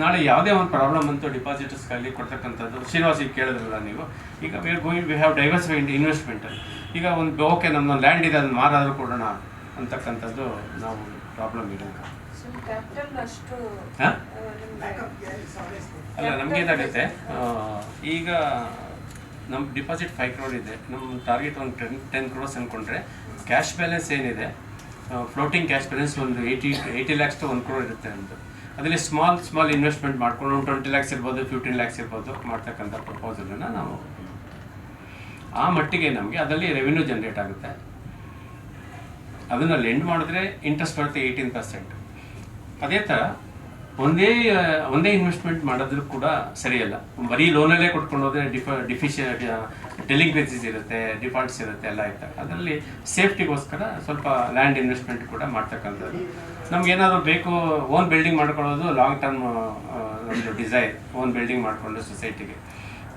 ನಾಳೆ ಯಾವುದೇ ಒಂದು ಪ್ರಾಬ್ಲಮ್ ಅಂತೂ ಡಿಪಾಸಿಟರ್ಸ್ಗಾಗಿ ಕೊಡ್ತಕ್ಕಂಥದ್ದು. ಶ್ರೀನಿವಾಸಿಗೆ ಕೇಳಿದ್ರಲ್ಲ ನೀವು, ಈಗ ವಿ ಹ್ಯಾವ್ ಡೈವರ್ಸಿಫೈಡ್ ಇನ್ವೆಸ್ಟ್ಮೆಂಟ್. ಈಗ ಒಂದು ಓಕೆ ನಮ್ಮೊಂದು ಲ್ಯಾಂಡ್ ಇದೆ, ಅದನ್ನು ಮಾರಾದರೂ ಕೊಡೋಣ ಅಂತಕ್ಕಂಥದ್ದು ನಾವು ಪ್ರಾಬ್ಲಮ್ ಇರೋದು. ಅಲ್ಲ, ನಮಗೇನಾಗುತ್ತೆ, ಈಗ ನಮ್ಮ ಡಿಪಾಸಿಟ್ 5 crore ಇದೆ, ನಮ್ಮ ಟಾರ್ಗೆಟ್ ಒಂದು 10 crores ಅಂದ್ಕೊಂಡ್ರೆ ಕ್ಯಾಶ್ ಬ್ಯಾಲೆನ್ಸ್ ಏನಿದೆ, ಫ್ಲೋಟಿಂಗ್ ಕ್ಯಾಶ್ ಬ್ಯಾಲೆನ್ಸ್ ಒಂದು 80 lakhs to 1 crore ಇರುತ್ತೆ ನಮ್ಮದು. ಅದರಲ್ಲಿ ಸ್ಮಾಲ್ ಇನ್ವೆಸ್ಟ್ಮೆಂಟ್ ಮಾಡ್ಕೊಂಡು 20 lakhs ಇರ್ಬೋದು, 15 lakhs ಇರ್ಬೋದು ಮಾಡ್ತಕ್ಕಂಥ ಪ್ರಪೋಸಲನ್ನು ನಾವು ಆ ಮಟ್ಟಿಗೆ ನಮಗೆ ಅದರಲ್ಲಿ ರೆವಿನ್ಯೂ ಜನ್ರೇಟ್ ಆಗುತ್ತೆ. ಅದನ್ನು ಲೆಂಡ್ ಮಾಡಿದ್ರೆ ಇಂಟ್ರೆಸ್ಟ್ ಬರುತ್ತೆ 18%. ಅದೇ ಥರ ಒಂದೇ ಇನ್ವೆಸ್ಟ್ಮೆಂಟ್ ಮಾಡೋದ್ರೂ ಕೂಡ ಸರಿಯಲ್ಲ. ಬರೀ ಲೋನಲ್ಲೇ ಕೊಟ್ಕೊಂಡು ಹೋದರೆ ಡೆಲಿಂಕ್ವೆನ್ಸೀಸ್ ಇರುತ್ತೆ, ಡಿಫಾಲ್ಟ್ಸ್ ಇರುತ್ತೆ, ಎಲ್ಲ ಇರ್ತವೆ. ಅದರಲ್ಲಿ ಸೇಫ್ಟಿಗೋಸ್ಕರ ಸ್ವಲ್ಪ ಲ್ಯಾಂಡ್ ಇನ್ವೆಸ್ಟ್ಮೆಂಟ್ ಕೂಡ ಮಾಡ್ತಕ್ಕಂಥದ್ದು. ನಮಗೇನಾದರೂ ಬೇಕು ಓನ್ ಬಿಲ್ಡಿಂಗ್ ಮಾಡ್ಕೊಳ್ಳೋದು ಲಾಂಗ್ ಟರ್ಮ್ ನಮ್ಮದು ಡಿಸೈರ್, ಓನ್ ಬಿಲ್ಡಿಂಗ್ ಮಾಡಿಕೊಂಡು ಸೊಸೈಟಿಗೆ.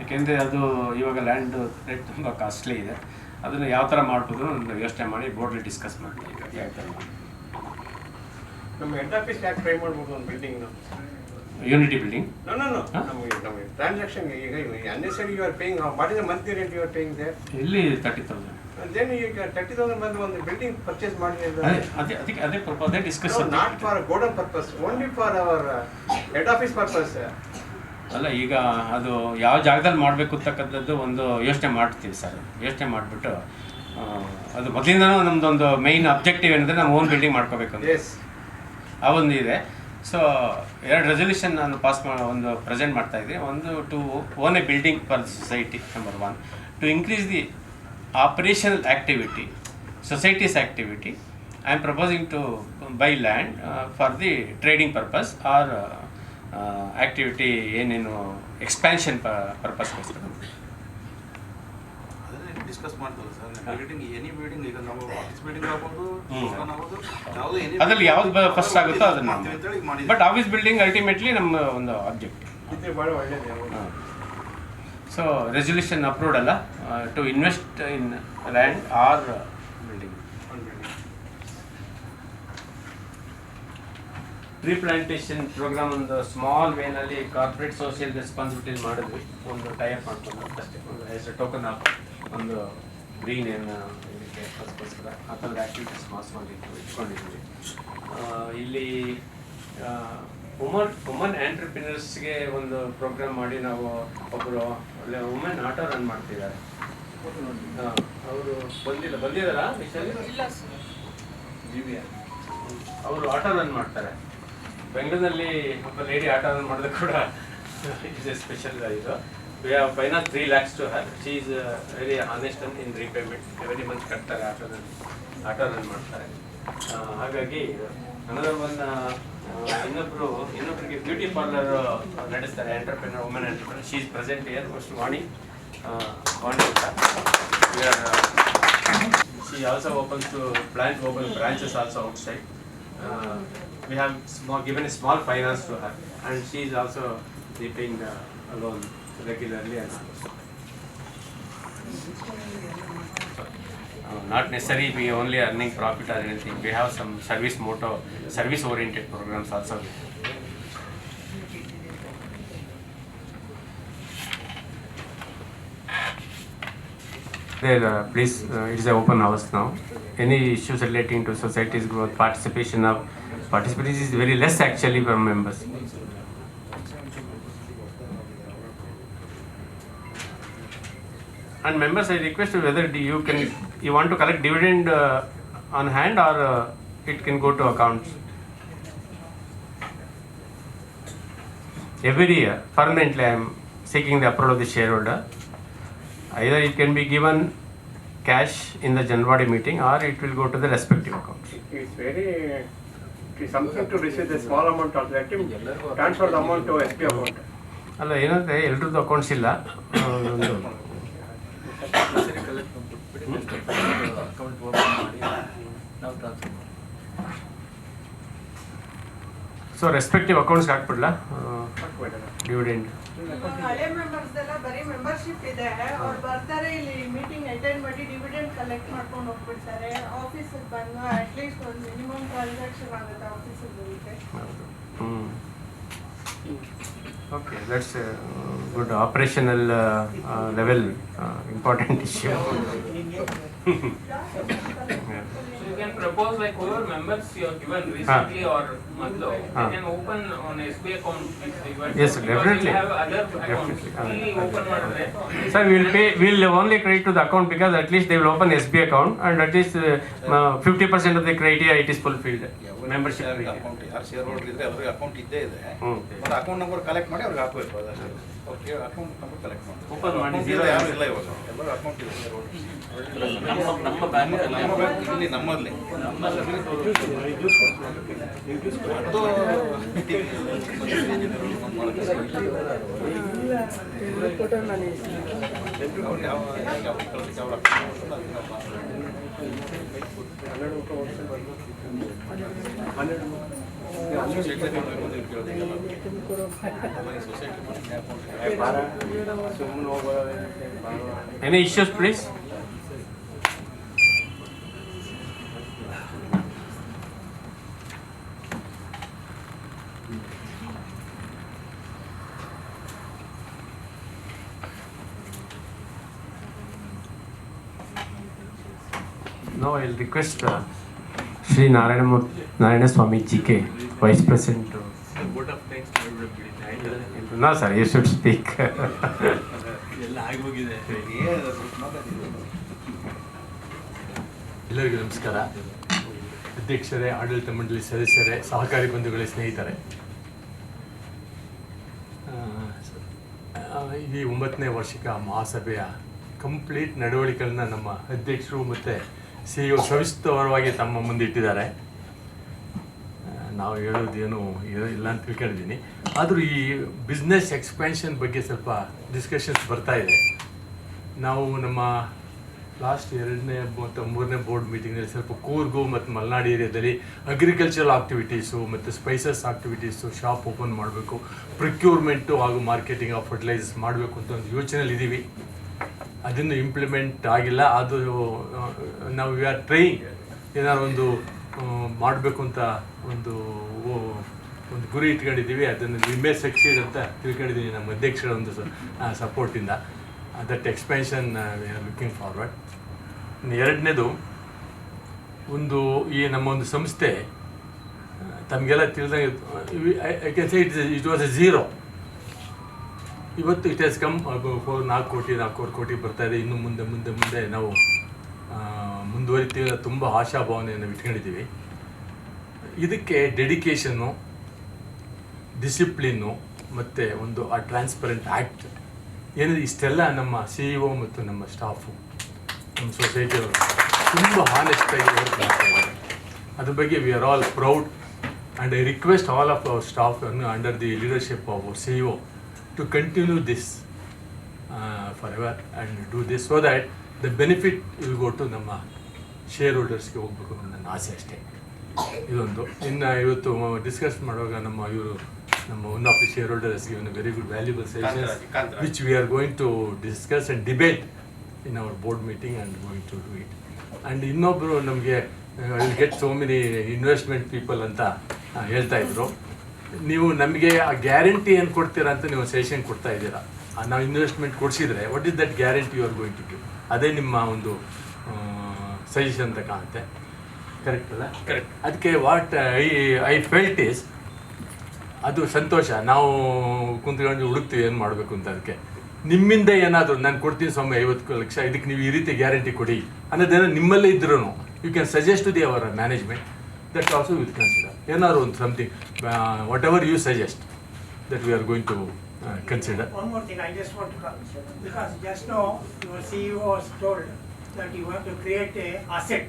ಏಕೆಂದರೆ ಅದು ಇವಾಗ ಲ್ಯಾಂಡ್ ರೇಟ್ ತುಂಬ ಕಾಸ್ಟ್ಲಿ ಇದೆ. ಅದನ್ನು ಯಾವ ಥರ ಮಾಡ್ಬೋದು ಒಂದು ಯೋಚನೆ ಮಾಡಿ ಬೋರ್ಡಲ್ಲಿ ಡಿಸ್ಕಸ್ ಮಾಡ್ತೀವಿ. ಯಾವ ಥರ ಮಾಡಿ ನಮ್ಮ ಹೆಡ್ ಆಫೀಸ್ ಯಾಕೆ ಟ್ರೈ ಮಾಡ್ಬೋದು ಒಂದು ಬಿಲ್ಡಿಂಗ್ ಯೂನಿಟಿ ಬಿಲ್ಡಿಂಗ್? ನಮಗೆ ಟ್ರಾನ್ಸಾಕ್ಷನ್ ಈಗ unnecessary you are paying, what is the monthly rate you are paying there? ಇಲ್ಲಿ 30,000. ದೆನ್ ಈಗ 30,000 ಬಂದು ಒಂದು ಬಿಲ್ಡಿಂಗ್ ಪರ್ಚೇಸ್ ಮಾಡಿದ್ರೆ ಅದೇ propose discuss. Not for godown purpose, only for our head office purpose. ಅಲ್ಲ, ಈಗ ಅದು ಯಾವ ಜಾಗದಲ್ಲಿ ಮಾಡಬೇಕು ಅಂತಕ್ಕಂಥದ್ದು ಒಂದು ಯೋಚನೆ ಮಾಡ್ತೀವಿ ಸರ್. ಯೋಚನೆ ಮಾಡಿಬಿಟ್ಟು ಅದು ಮೊದಲಿಂದನೂ ನಮ್ಮದೊಂದು ಮೈನ್ ಅಬ್ಜೆಕ್ಟಿವ್ ಏನಂದರೆ ನಾವು ಓನ್ ಬಿಲ್ಡಿಂಗ್ ಮಾಡ್ಕೋಬೇಕಂತ ಆ ಒಂದು ಇದೆ. ಸೊ 2 ರೆಸಲ್ಯೂಷನ್ ನಾನು ಒಂದು ಪ್ರೆಸೆಂಟ್ ಮಾಡ್ತಾಯಿದ್ದೆ. ಒಂದು to own a building for the society, number 1. To increase the operational activity society's activity, I am proposing to buy land for the trading purpose or activity ಏನೇನು ಎಕ್ಸ್ಪ್ಯಾನ್ಷನ್ ಪರ್ಪಸ್ಗೋಸ್ಕರ. ಅದನ್ನೇ ಡಿಸ್ಕಸ್ ಮಾಡ್ತಲ್ಲ ಸರ್, ಬಿಲ್ಡಿಂಗ್ ಎನಿ ಬಿಲ್ಡಿಂಗ್, ಈಗ ನಾವು ಆಫೀಸ್ ಬಿಲ್ಡಿಂಗ್ ಆಗ್ಬೋದು, ದುಕಾನ್ ಆಗ್ಬೋದು, ಯಾವುದು ಎನಿ ಅದ್ರಲ್ಲಿ ಯಾವ್ದು ಫಸ್ಟ್ ಆಗುತ್ತೋ ಅದನ್ನು ಮಾಡ್ತೀವಿ ಅಂತೇಳಿ ಮಾಡಿದ್ವಿ. ಬಟ್ ಆಫೀಸ್ ಬಿಲ್ಡಿಂಗ್ ಅಲ್ಟಿಮೇಟ್ಲಿ ನಮ್ಮ ಒಂದು ಆಬ್ಜೆಕ್ಟ್. ಇದು ಭಾಳ ಒಳ್ಳೆಯದು. ಸೊ ರೆಸೊಲ್ಯೂಷನ್ ಅಪ್ರೂವ್ಡ್ ಅಲ್ಲ to invest in land or building. Replantation programme ಒಂದು ಸ್ಮಾಲ್ ವೇನಲ್ಲಿ ಕಾರ್ಪೊರೇಟ್ ಸೋಷಿಯಲ್ ರೆಸ್ಪಾನ್ಸಿಬಿಲಿಟಿ ಮಾಡಿದ್ವಿ, ಒಂದು ಟೈಪ್ ಮಾಡ್ಕೊಂಡು ಅಷ್ಟೇ, ಒಂದು ಆಸ್ ಎ ಟೋಕನ್ ಆಫ್ ಒಂದು ಗ್ರೀನ್ ಏನು ಇದಕ್ಕೆ ಅದಕ್ಕೋಸ್ಕರ ಆ ಥರದ ಆ್ಯಕ್ಟಿವಿಟೀಸ್ ಮಾಸ್ ಇಟ್ಕೊಂಡಿದ್ವಿ. ಇಲ್ಲಿ ವುಮನ್ ಆಂಟ್ರಪ್ರಿನರ್ಸ್ಗೆ ಒಂದು ಪ್ರೋಗ್ರಾಮ್ ಮಾಡಿ ನಾವು ಒಬ್ಬರು ಒಳ್ಳೆ ವುಮೆನ್ ಆಟೋ ರನ್ ಮಾಡ್ತಿದ್ದಾರೆ. ಅವರು ಬಂದಿದ್ದಾರಾ ವಿಶಾಲಿ? ಅವರು ಆಟೋ ರನ್ ಮಾಡ್ತಾರೆ ಬೆಂಗಳೂರಿನಲ್ಲಿ. ಒಬ್ಬ ಲೇಡಿ ಆಟೋ ರನ್ ಮಾಡೋದು ಕೂಡ ಇಟ್ಸ್ ಎ ಸ್ಪೆಷಲ್ ಇದು. We have finance 3 lakhs to her. She is very honest and in repayment. Every month ಕಟ್ತಾರೆ, ಆಟೋ ರನ್ ಮಾಡ್ತಾರೆ. ಹಾಗಾಗಿ ಅನದರ್ ಒನ್ ಇನ್ನೊಬ್ಬರಿಗೆ ಬ್ಯೂಟಿ ಪಾರ್ಲರ್ ನಡೆಸ್ತಾರೆ, entrepreneur, women entrepreneur. She is present year. First Vani ಅಂತ. She also opens to plan to open branches also outside. We have given a small finance to her, and she is also repaying the loan regularly and not necessarily we only earning profit or anything. We have some service oriented programs also. There, please, it is an open house now. Any issues relating to society's growth, participation is very less actually from members. And members, I request you whether you want to collect dividend on hand or it can go to accounts. Every year, permanently, I am seeking the approval of the shareholder. Either it can be given cash in the general body meeting or it will go to the respective accounts. It is something to receive the small amount of that, transfer the amount to SP account. ಅಲ್ಲ, ಏನಂದರೆ ಎಲ್ರದ್ದು ಅಕೌಂಟ್ಸ್ ಇಲ್ಲ. ಸೊ ರೆಸ್ಪೆಕ್ಟಿವ್ ಅಕೌಂಟ್ಸ್ಗೆ ಹಾಕ್ಬಿಡ್ಲಾ ಡಿವಿಡೆಂಡ್? ಹಳೆ ಮೆಂಬರ್ಸ್ ಎಲ್ಲ ಬರೀ ಮೆಂಬರ್ಶಿಪ್ ಇದೆ, ಅವ್ರು ಬರ್ತಾರೆ, ಇಲ್ಲಿ ಮೀಟಿಂಗ್ ಅಟೆಂಡ್ ಮಾಡಿ ಡಿವಿಡೆಂಡ್ ಕಲೆಕ್ಟ್ ಮಾಡ್ಕೊಂಡು ಹೋಗ್ಬಿಡ್ತಾರೆ. ಆಫೀಸಿಗೆ ಬಂದು ಅಟ್ಲೀಸ್ಟ್ ಒಂದು ಮಿನಿಮಮ್ ಟ್ರಾನ್ಸಾಕ್ಷನ್ ಆಗುತ್ತೆ ಆಫೀಸಿಗೆ ಬರುತ್ತೆ. Okay, that's good operational level important issue. You can propose like whoever members you have given recently or Madlo, they can open on SBI account. Yes, definitely. You have other accounts. Open madre. Sir, we'll only credit to the account because at least they will open SBI account and at least 50% of the criteria it is fulfilled. Membership account ಯಾರು ಶೇರ್ ಹೋಲ್ಡರ್ ಇದ್ರೆ ಅವ್ರಿಗೆ ಅಕೌಂಟ್ ಇದ್ದೇ ಇದೆ. ಬಟ್ ಅಕೌಂಟ್ ನಂಬರ್ ಕಲೆಕ್ಟ್ ಮಾಡಿ ಅವ್ರಿಗೆ ಹಾಕಬೇಕು ಅದಷ್ಟೇ. ಓಕೆ, ಅಕೌಂಟ್ ನಂಬರ್ ಕಲೆಕ್ಟ್ ಮಾಡಿ ಓಪನ್ ಮಾಡಿ. ಯಾರು ಇಲ್ಲ ಇವಾಗ, ಎಲ್ಲರೂ ಅಕೌಂಟ್ ಇದೆ ಶೇರ್ ಹೋಲ್ಡರ್. ನಮ್ಮ ಬ್ಯಾಂಕ್ ಇಲ್ಲಿ ನಮ್ಮಲ್ಲಿ Any issues, please? Now I will request Sri Narayana Swami GK, Vice President. vote of thanks ಮಾಡಿಬಿಡ್ಬಿಡಿ. No sir, you should speak. ಎಲ್ಲ ಆಗೋಗಿದೆ. ಎಲ್ಲರಿಗೂ ನಮಸ್ಕಾರ. ಅಧ್ಯಕ್ಷರೇ, ಆಡಳಿತ ಮಂಡಳಿ ಸದಸ್ಯರೇ, ಸಹಕಾರಿ ಬಂಧುಗಳೇ, ಸ್ನೇಹಿತರೆ, ಈ 9ನೇ ವಾರ್ಷಿಕ ಮಹಾಸಭೆಯ ಕಂಪ್ಲೀಟ್ ನಡವಳಿಕೆಗಳನ್ನ ನಮ್ಮ ಅಧ್ಯಕ್ಷರು ಮತ್ತು CEO ಸವಿಸ್ತರವಾಗಿ ತಮ್ಮ ಮುಂದೆ ಇಟ್ಟಿದ್ದಾರೆ. ನಾವು ಹೇಳೋದೇನು ಇಲ್ಲ ಅಂತ ತಿಳ್ಕೊಂಡಿದ್ದೀನಿ. ಆದರೂ ಈ ಬಿಸ್ನೆಸ್ ಎಕ್ಸ್ಪ್ಯಾನ್ಷನ್ ಬಗ್ಗೆ ಸ್ವಲ್ಪ ಡಿಸ್ಕಷನ್ಸ್ ಬರ್ತಾ ಇದೆ. ನಾವು ನಮ್ಮ ಲಾಸ್ಟ್ 2ನೇ ಮತ್ತು 3ನೇ ಬೋರ್ಡ್ ಮೀಟಿಂಗ್ನಲ್ಲಿ ಸ್ವಲ್ಪ ಕೂರ್ಗು ಮತ್ತು ಮಲೆನಾಡು ಏರಿಯಾದಲ್ಲಿ ಅಗ್ರಿಕಲ್ಚರಲ್ ಆಕ್ಟಿವಿಟೀಸು ಮತ್ತು ಸ್ಪೈಸಸ್ ಆಕ್ಟಿವಿಟೀಸು ಶಾಪ್ ಓಪನ್ ಮಾಡಬೇಕು, ಪ್ರೊಕ್ಯೂರ್ಮೆಂಟು ಹಾಗೂ ಮಾರ್ಕೆಟಿಂಗ್ ಆಫ್ ಫರ್ಟಿಲೈಸರ್ಸ್ ಮಾಡಬೇಕು ಅಂತ ಒಂದು ಯೋಚನೆಯಲ್ಲಿ ಇದ್ದೀವಿ. ಅದನ್ನು ಇಂಪ್ಲಿಮೆಂಟ್ ಆಗಿಲ್ಲ. ಅದು ನಾವು ವಿ ಆರ್ ಟ್ರೈಯಿಂಗ್ ಏನಾದ್ರು ಒಂದು ಮಾಡಬೇಕು ಅಂತ ಒಂದು ಗುರಿ ಇಟ್ಕೊಂಡಿದ್ದೀವಿ. ಅದನ್ನು ವಿ ಮೇ ಸಕ್ಸೀಡ್ ಅಂತ ತಿಳ್ಕೊಂಡಿದ್ದೀನಿ ನಮ್ಮ ಅಧ್ಯಕ್ಷರ ಒಂದು ಸಪೋರ್ಟಿಂದ. That expansion we are looking forward. ಎರಡನೇದು ಈ ನಮ್ಮ ಒಂದು ಸಂಸ್ಥೆ ತಮಗೆಲ್ಲ ತಿಳಿದಂಗೆ I can say it was a zero. ಇವತ್ತು ಇಟ್ ಹ್ಯಾಸ್ ಕಮ್ 4 ಕೋಟಿ ಬರ್ತಾ ಇದೆ. ಇನ್ನು ಮುಂದೆ ನಾವು ಮುಂದುವರಿತೀವಿ. ತುಂಬ ಆಶಾಭಾವನೆಯನ್ನು ಇಟ್ಕೊಂಡಿದ್ದೀವಿ. ಇದಕ್ಕೆ ಡೆಡಿಕೇಶನ್ನು, ಡಿಸಿಪ್ಲಿನ್ನು ಮತ್ತು ಒಂದು ಆ ಟ್ರಾನ್ಸ್ಪರೆಂಟ್ ಆ್ಯಕ್ಟ್ ಏನಿದೆ, ಇಷ್ಟೆಲ್ಲ ನಮ್ಮ CEO ಮತ್ತು ನಮ್ಮ ಸ್ಟಾಫು, ನಮ್ಮ ಸೊಸೈಟಿಯವರು ತುಂಬ ಹಾನೆಸ್ಟಾಗಿ ವರ್ಕ್ ಮಾಡ್ತಾ ಇದ್ದಾರೆ. ಅದ್ರ ಬಗ್ಗೆ we are all proud and I request all of our staff under the leadership of our CEO to continue this forever and do this so that the benefit will go to ನಮ್ಮ ಶೇರ್ ಹೋಲ್ಡರ್ಸ್ಗೆ ಹೋಗಬೇಕು ಅನ್ನೋ ನನ್ನ ಆಸೆ ಅಷ್ಟೇ. ಇದೊಂದು. ಇನ್ನು ಇವತ್ತು ಡಿಸ್ಕಸ್ ಮಾಡುವಾಗ ನಮ್ಮ ಒನ್ ಆಫ್ ದಿ ಶೇರ್ ಹೋಲ್ಡರ್ಸ್ಗೆ ಒಂದು very good valuable suggestions which we are going to discuss and debate in our board meeting and going to do it. And ಇನ್ನೊಬ್ಬರು ನಮಗೆ will get so many investment people ಅಂತ ಹೇಳ್ತಾ ಇದ್ರು. ನೀವು ನಮಗೆ ಆ ಗ್ಯಾರಂಟಿ ಏನು ಕೊಡ್ತೀರಾ ಅಂತ ನೀವು ಸಜೆಷನ್ ಕೊಡ್ತಾ ಇದ್ದೀರಾ. ನಾವು ಇನ್ವೆಸ್ಟ್ಮೆಂಟ್ ಕೊಡಿಸಿದ್ರೆ what is that guarantee you are going to give? ಅದೇ ನಿಮ್ಮ ಒಂದು ಸಜೆಷನ್ ಅಂತ ಕಾಣುತ್ತೆ. ಕರೆಕ್ಟ್ ಅಲ್ಲ? ಕರೆಕ್ಟ್. ಅದಕ್ಕೆ ವಾಟ್ ಐ ಫೆಲ್ಟ್ ಈಸ್, ಅದು ಸಂತೋಷ. ನಾವು ಕುಂತ್ಕೊಂಡು ಹುಡುಕ್ತೀವಿ ಏನು ಮಾಡಬೇಕು ಅಂತ. ಅದಕ್ಕೆ ನಿಮ್ಮಿಂದ ಏನಾದರೂ ನಾನು ಕೊಡ್ತೀನಿ ಸ್ವಾಮಿ 50 ಲಕ್ಷ, ಇದಕ್ಕೆ ನೀವು ಈ ರೀತಿ ಗ್ಯಾರಂಟಿ ಕೊಡಿ ಅನ್ನೋದೇನೋ ನಿಮ್ಮಲ್ಲೇ ಇದ್ರೂ you can suggest to the our management. That also will consider. Or something, whatever you suggest, that we are going to consider. One more thing, I just want to come, because just now your CEO was told that you want to create a asset.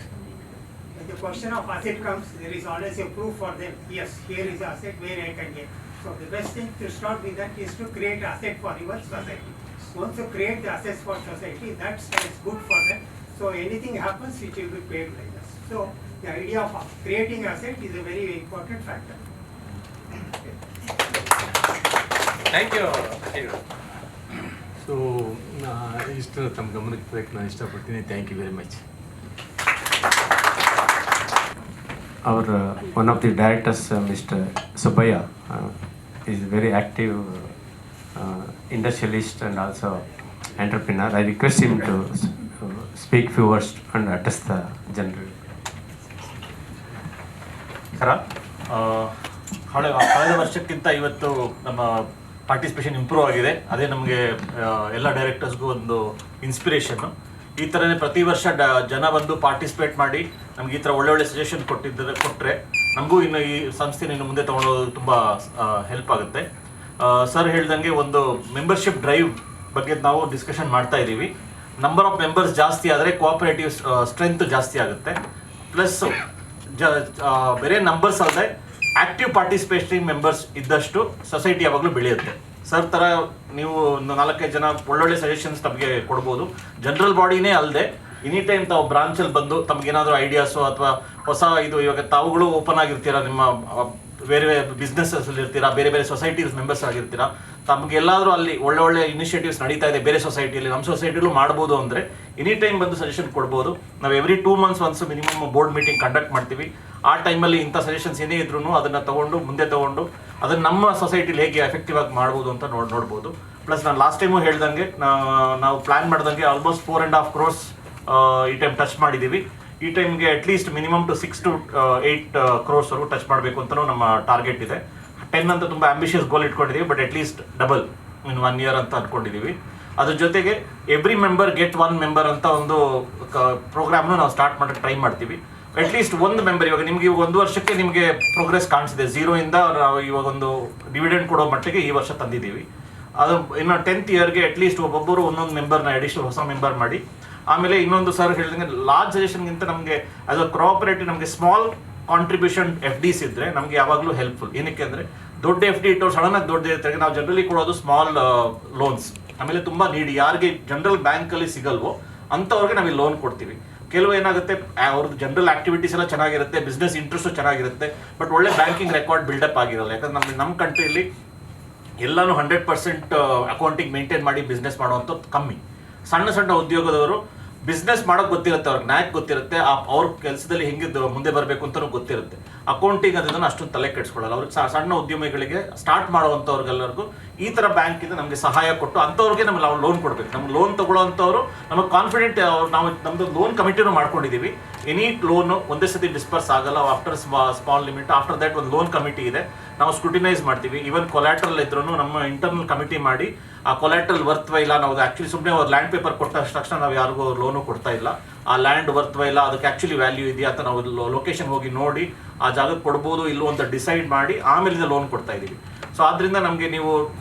When the question of asset comes, there is always a proof for them. Yes, here is asset where I can get. So the best thing to start with that is to create asset for your society. Once you create the assets for society, that's good for them. So anything happens, it will be paid like this. So the idea of creating asset is a very important factor. Thank you. So ಇಷ್ಟು ತಮ್ಮ ಗಮನಕ್ಕೆ ತರಕ್ಕೆ ನಾನು ಇಷ್ಟಪಡ್ತೀನಿ. Thank you very much. Our one of the directors, Mr. Subaya, is very active industrialist and also entrepreneur. I request him to speak few words and address the general. ಕಳೆದ ವರ್ಷಕ್ಕಿಂತ ಇವತ್ತು ನಮ್ಮ ಪಾರ್ಟಿಸಿಪೇಷನ್ ಇಂಪ್ರೂವ್ ಆಗಿದೆ. ಅದೇ ನಮಗೆ ಎಲ್ಲ ಡೈರೆಕ್ಟರ್ಸ್ಗೂ ಒಂದು ಇನ್ಸ್ಪಿರೇಷನ್ನು. ಈ ಥರನೇ ಪ್ರತಿ ವರ್ಷ ಜನ ಬಂದು ಪಾರ್ಟಿಸಿಪೇಟ್ ಮಾಡಿ ನಮ್ಗೆ ಈ ಥರ ಒಳ್ಳೊಳ್ಳೆ ಸಜೆಷನ್ ಕೊಟ್ಟರೆ ನಮಗೂ ಇನ್ನು ಈ ಸಂಸ್ಥೆನ ಇನ್ನು ಮುಂದೆ ತೊಗೊಂಡೋಗೋದು ತುಂಬ ಹೆಲ್ಪ್ ಆಗುತ್ತೆ. ಸರ್ ಹೇಳ್ದಂಗೆ ಒಂದು ಮೆಂಬರ್ಶಿಪ್ ಡ್ರೈವ್ ಬಗ್ಗೆ ನಾವು ಡಿಸ್ಕಷನ್ ಮಾಡ್ತಾ ಇದ್ದೀವಿ. ನಂಬರ್ ಆಫ್ ಮೆಂಬರ್ಸ್ ಜಾಸ್ತಿ ಆದರೆ ಕೋಆಪರೇಟಿವ್ ಸ್ಟ್ರೆಂತ್ ಜಾಸ್ತಿ ಆಗುತ್ತೆ. ಪ್ಲಸ್ ಬೇರೆ ನಂಬರ್ಸ್ ಅಲ್ಲದೆ ಆಕ್ಟಿವ್ ಪಾರ್ಟಿಸಿಪೇಟಿಂಗ್ ಮೆಂಬರ್ಸ್ ಇದ್ದಷ್ಟು ಸೊಸೈಟಿ ಯಾವಾಗಲೂ ಬೆಳೆಯುತ್ತೆ. ಸರ್ ಥರ ನೀವು 4-5 ಜನ ಒಳ್ಳೊಳ್ಳೆ ಸಜೆಷನ್ಸ್ ತಮಗೆ ಕೊಡ್ಬೋದು. ಜನರಲ್ ಬಾಡಿನೇ ಅಲ್ಲದೆ ಎನಿ ಟೈಮ್ ತಾವು ಬ್ರಾಂಚಲ್ಲಿ ಬಂದು ತಮಗೇನಾದರೂ ಐಡಿಯಾಸು ಅಥವಾ ಹೊಸ ಇವಾಗ ತಾವುಗಳು ಓಪನ್ ಆಗಿರ್ತೀರಾ, ನಿಮ್ಮ ಬೇರೆ ಬೇರೆ ಬಿಸ್ನೆಸ್ಸಲ್ಲಿ ಇರ್ತೀರಾ, ಬೇರೆ ಬೇರೆ ಸೊಸೈಟೀಸ್ ಮೆಂಬರ್ಸ್ ಆಗಿರ್ತೀರಾ, ತಮಗೆಲ್ಲಾದರೂ ಅಲ್ಲಿ ಒಳ್ಳೆ ಇನಿಷಿಯೇಟಿವ್ಸ್ ನಡೀತಾ ಇದೆ ಬೇರೆ ಸೊಸೈಟಿಯಲ್ಲಿ, ನಮ್ಮ ಸೊಸೈಟಿಲೂ ಮಾಡ್ಬೋದು ಅಂದರೆ ಎನಿ ಟೈಮ್ ಬಂದು ಸಜೆಷನ್ ಕೊಡ್ಬೋದು. ನಾವು every 2 months once minimum board meeting conduct ಮಾಡ್ತೀವಿ. ಆ ಟೈಮಲ್ಲಿ ಇಂಥ ಸಜೆಷನ್ಸ್ ಏನೇ ಇದ್ರೂ ಅದನ್ನು ಮುಂದೆ ತೊಗೊಂಡು ಅದನ್ನು ನಮ್ಮ ಸೊಸೈಟಿಲಿ ಹೇಗೆ ಎಫೆಕ್ಟಿವ್ ಆಗಿ ಮಾಡ್ಬೋದು ಅಂತ ನೋಡ್ಬೋದು. ಪ್ಲಸ್ ನಾನು ಲಾಸ್ಟ್ ಟೈಮು ಹೇಳ್ದಂಗೆ ನಾವು ಪ್ಲ್ಯಾನ್ ಮಾಡ್ದಂಗೆ ಆಲ್ಮೋಸ್ಟ್ 4.5 crores ಈ ಟೈಮ್ ಟಚ್ ಮಾಡಿದ್ದೀವಿ. ಈ ಟೈಮ್ಗೆ at least minimum to 6 to 8 crores ವರೆಗೂ ಟಚ್ ಮಾಡಬೇಕು ಅಂತಲೂ ನಮ್ಮ ಟಾರ್ಗೆಟ್ ಇದೆ. 10 ಅಂತ ತುಂಬ ಆಂಬಿಷಿಯಸ್ ಗೋಲ್ ಇಟ್ಕೊಂಡಿದ್ದೀವಿ, but at least double in 1 year ಅಂತ ಅಂದ್ಕೊಂಡಿದ್ದೀವಿ. ಅದ್ರ ಜೊತೆಗೆ ಎವ್ರಿ ಮೆಂಬರ್ ಗೆಟ್ 1 member ಅಂತ ಒಂದು ಪ್ರೋಗ್ರಾಮ್ನು ನಾವು ಸ್ಟಾರ್ಟ್ ಮಾಡೋಕ್ಕೆ ಟ್ರೈ ಮಾಡ್ತೀವಿ. ಅಟ್ಲೀಸ್ಟ್ 1 member, ಇವಾಗ ನಿಮಗೆ 1 ವರ್ಷಕ್ಕೆ ನಿಮಗೆ ಪ್ರೋಗ್ರೆಸ್ ಕಾಣಿಸಿದೆ, 0 ಇಂದ ನಾವು ಇವಾಗ ಒಂದು ಡಿವಿಡೆಂಡ್ ಕೊಡೋ ಮಟ್ಟಿಗೆ ಈ ವರ್ಷ ತಂದಿದ್ದೀವಿ. ಅದು ಇನ್ನು 10th yearಗೆ ಅಟ್ಲೀಸ್ಟ್ ಒಬ್ಬೊಬ್ಬರು ಒಂದೊಂದು ಮೆಂಬರ್ನ ಅಡಿಷನಲ್ ಹೊಸ ಮೆಂಬರ್ ಮಾಡಿ ಆಮೇಲೆ ಇನ್ನೊಂದು ಸರ್ ಹೇಳಿದಂಗೆ ಲಾರ್ಜ್ ಸಜೆಷನ್ಗಿಂತ ನಮಗೆ ಆಸ್ ಅ ಕೋಆಪರೇಟಿವ್ ನಮಗೆ ಸ್ಮಾಲ್ ಕಾಂಟ್ರಿಬ್ಯೂಷನ್ FDs ಇದ್ರೆ ನಮಗೆ ಯಾವಾಗಲೂ ಹೆಲ್ಪ್ಫುಲ್. ಏನಕ್ಕೆ ಅಂದರೆ ದೊಡ್ಡ FD ಇಟ್ಟವ್ರು ಸಡನ್ ಆಗಿ ದೊಡ್ಡ ಇರ್ತಾರೆ. ನಾವು ಜನರಲಿ ಕೊಡೋದು ಸ್ಮಾಲ್ ಲೋನ್ಸ್. ಆಮೇಲೆ ತುಂಬ ನೀಡಿ ಯಾರಿಗೆ ಜನರಲ್ ಬ್ಯಾಂಕಲ್ಲಿ ಸಿಗಲ್ವೋ ಅಂಥವ್ರಿಗೆ ನಾವು ಲೋನ್ ಕೊಡ್ತೀವಿ. ಕೆಲವು ಏನಾಗುತ್ತೆ ಅವ್ರದ್ದು ಜನರಲ್ ಆಕ್ಟಿವಿಟೀಸ್ ಎಲ್ಲ ಚೆನ್ನಾಗಿರುತ್ತೆ, ಬಿಸ್ನೆಸ್ ಇಂಟ್ರೆಸ್ಟು ಚೆನ್ನಾಗಿರುತ್ತೆ, ಬಟ್ ಒಳ್ಳೆ ಬ್ಯಾಂಕಿಂಗ್ ರೆಕಾರ್ಡ್ ಬಿಲ್ಡಪ್ ಆಗಿರಲ್ಲ. ಯಾಕಂದ್ರೆ ನಮ್ಮ ಕಂಟ್ರಿಯಲ್ಲಿ ಎಲ್ಲನೂ 100% ಅಕೌಂಟಿಂಗ್ ಮೇಂಟೈನ್ ಮಾಡಿ ಬಿಸ್ನೆಸ್ ಮಾಡುವಂಥದ್ದು ಕಮ್ಮಿ. ಸಣ್ಣ ಸಣ್ಣ ಉದ್ಯೋಗದವರು ಬಿಸ್ನೆಸ್ ಮಾಡೋಕೆ ಗೊತ್ತಿರುತ್ತೆ, ಅವ್ರಿಗೆ ನ್ಯಾಕ್ ಗೊತ್ತಿರುತ್ತೆ, ಅವ್ರ ಕೆಲಸದಲ್ಲಿ ಹೆಂಗೆ ಮುಂದೆ ಬರಬೇಕು ಅಂತಲೂ ಗೊತ್ತಿರುತ್ತೆ. ಅಕೌಂಟಿಂಗ್ ಅದನ್ನು ಅಷ್ಟೊಂದು ತಲೆ ಕೆಡಿಸ್ಕೊಳ್ಳಲ್ಲ. ಅವ್ರಿಗೆ ಸಣ್ಣ ಉದ್ಯಮಿಗಳಿಗೆ ಸ್ಟಾರ್ಟ್ ಮಾಡುವಂಥವ್ರಿಗೆಲ್ಲರಿಗೂ ಈ ಥರ ಬ್ಯಾಂಕಿಂದ ನಮಗೆ ಸಹಾಯ ಕೊಟ್ಟು ಅಂಥವ್ರಿಗೆ ನಮಗೆ ನಾವು ಲೋನ್ ಕೊಡಬೇಕು. ನಮ್ಗೆ ಲೋನ್ ತೊಗೊಳ್ಳೋವಂಥವ್ರು ನಮಗೆ ಕಾನ್ಫಿಡೆಂಟ್, ನಾವು ನಮ್ಮದು ಲೋನ್ ಕಮಿಟಿನೂ ಮಾಡ್ಕೊಂಡಿದ್ದೀವಿ. ಎನಿ ಲೋನು ಒಂದೇ ಸತಿ ಡಿಸ್ಪರ್ಸ್ ಆಗಲ್ಲ. After small limit after that ಒಂದು ಲೋನ್ ಕಮಿಟಿ ಇದೆ, ನಾವು ಸ್ಕ್ರೂಟಿನೈಸ್ ಮಾಡ್ತೀವಿ. ಈವನ್ ಕೊಲ್ಯಾಟ್ರಲ್ ಇದ್ರೂ ನಮ್ಮ ಇಂಟರ್ನಲ್ ಕಮಿಟಿ ಮಾಡಿ ಆ ಕೊಲ್ಯಾಟ್ರಲ್ ವರ್ತ್ವ ಇಲ್ಲ, ನಾವು ಆ್ಯಕ್ಚುಲಿ ಸುಮ್ಮನೆ ಅವ್ರು ಲ್ಯಾಂಡ್ ಪೇಪರ್ ಕೊಟ್ಟ ತಕ್ಷಣ ನಾವು ಯಾರಿಗೂ ಲೋನು ಕೊಡ್ತಾ ಇಲ್ಲ. ಆ ಲ್ಯಾಂಡ್ ವರ್ತ್ವ ಇಲ್ಲ, ಅದಕ್ಕೆ ಆ್ಯಕ್ಚುಲಿ ವ್ಯಾಲ್ಯೂ ಇದೆಯಾ ಅಂತ ನಾವು ಲೊಕೇಶನ್ ಹೋಗಿ ನೋಡಿ ಆ ಜಾಗಕ್ಕೆ ಕೊಡ್ಬೋದು ಇಲ್ಲೋ ಅಂತ ಡಿಸೈಡ್ ಮಾಡಿ ಆಮೇಲಿಂದ ಲೋನ್ ಕೊಡ್ತಾ ಇದ್ದೀವಿ. ಸೊ ಆದ್ದರಿಂದ ನಮಗೆ ನೀವು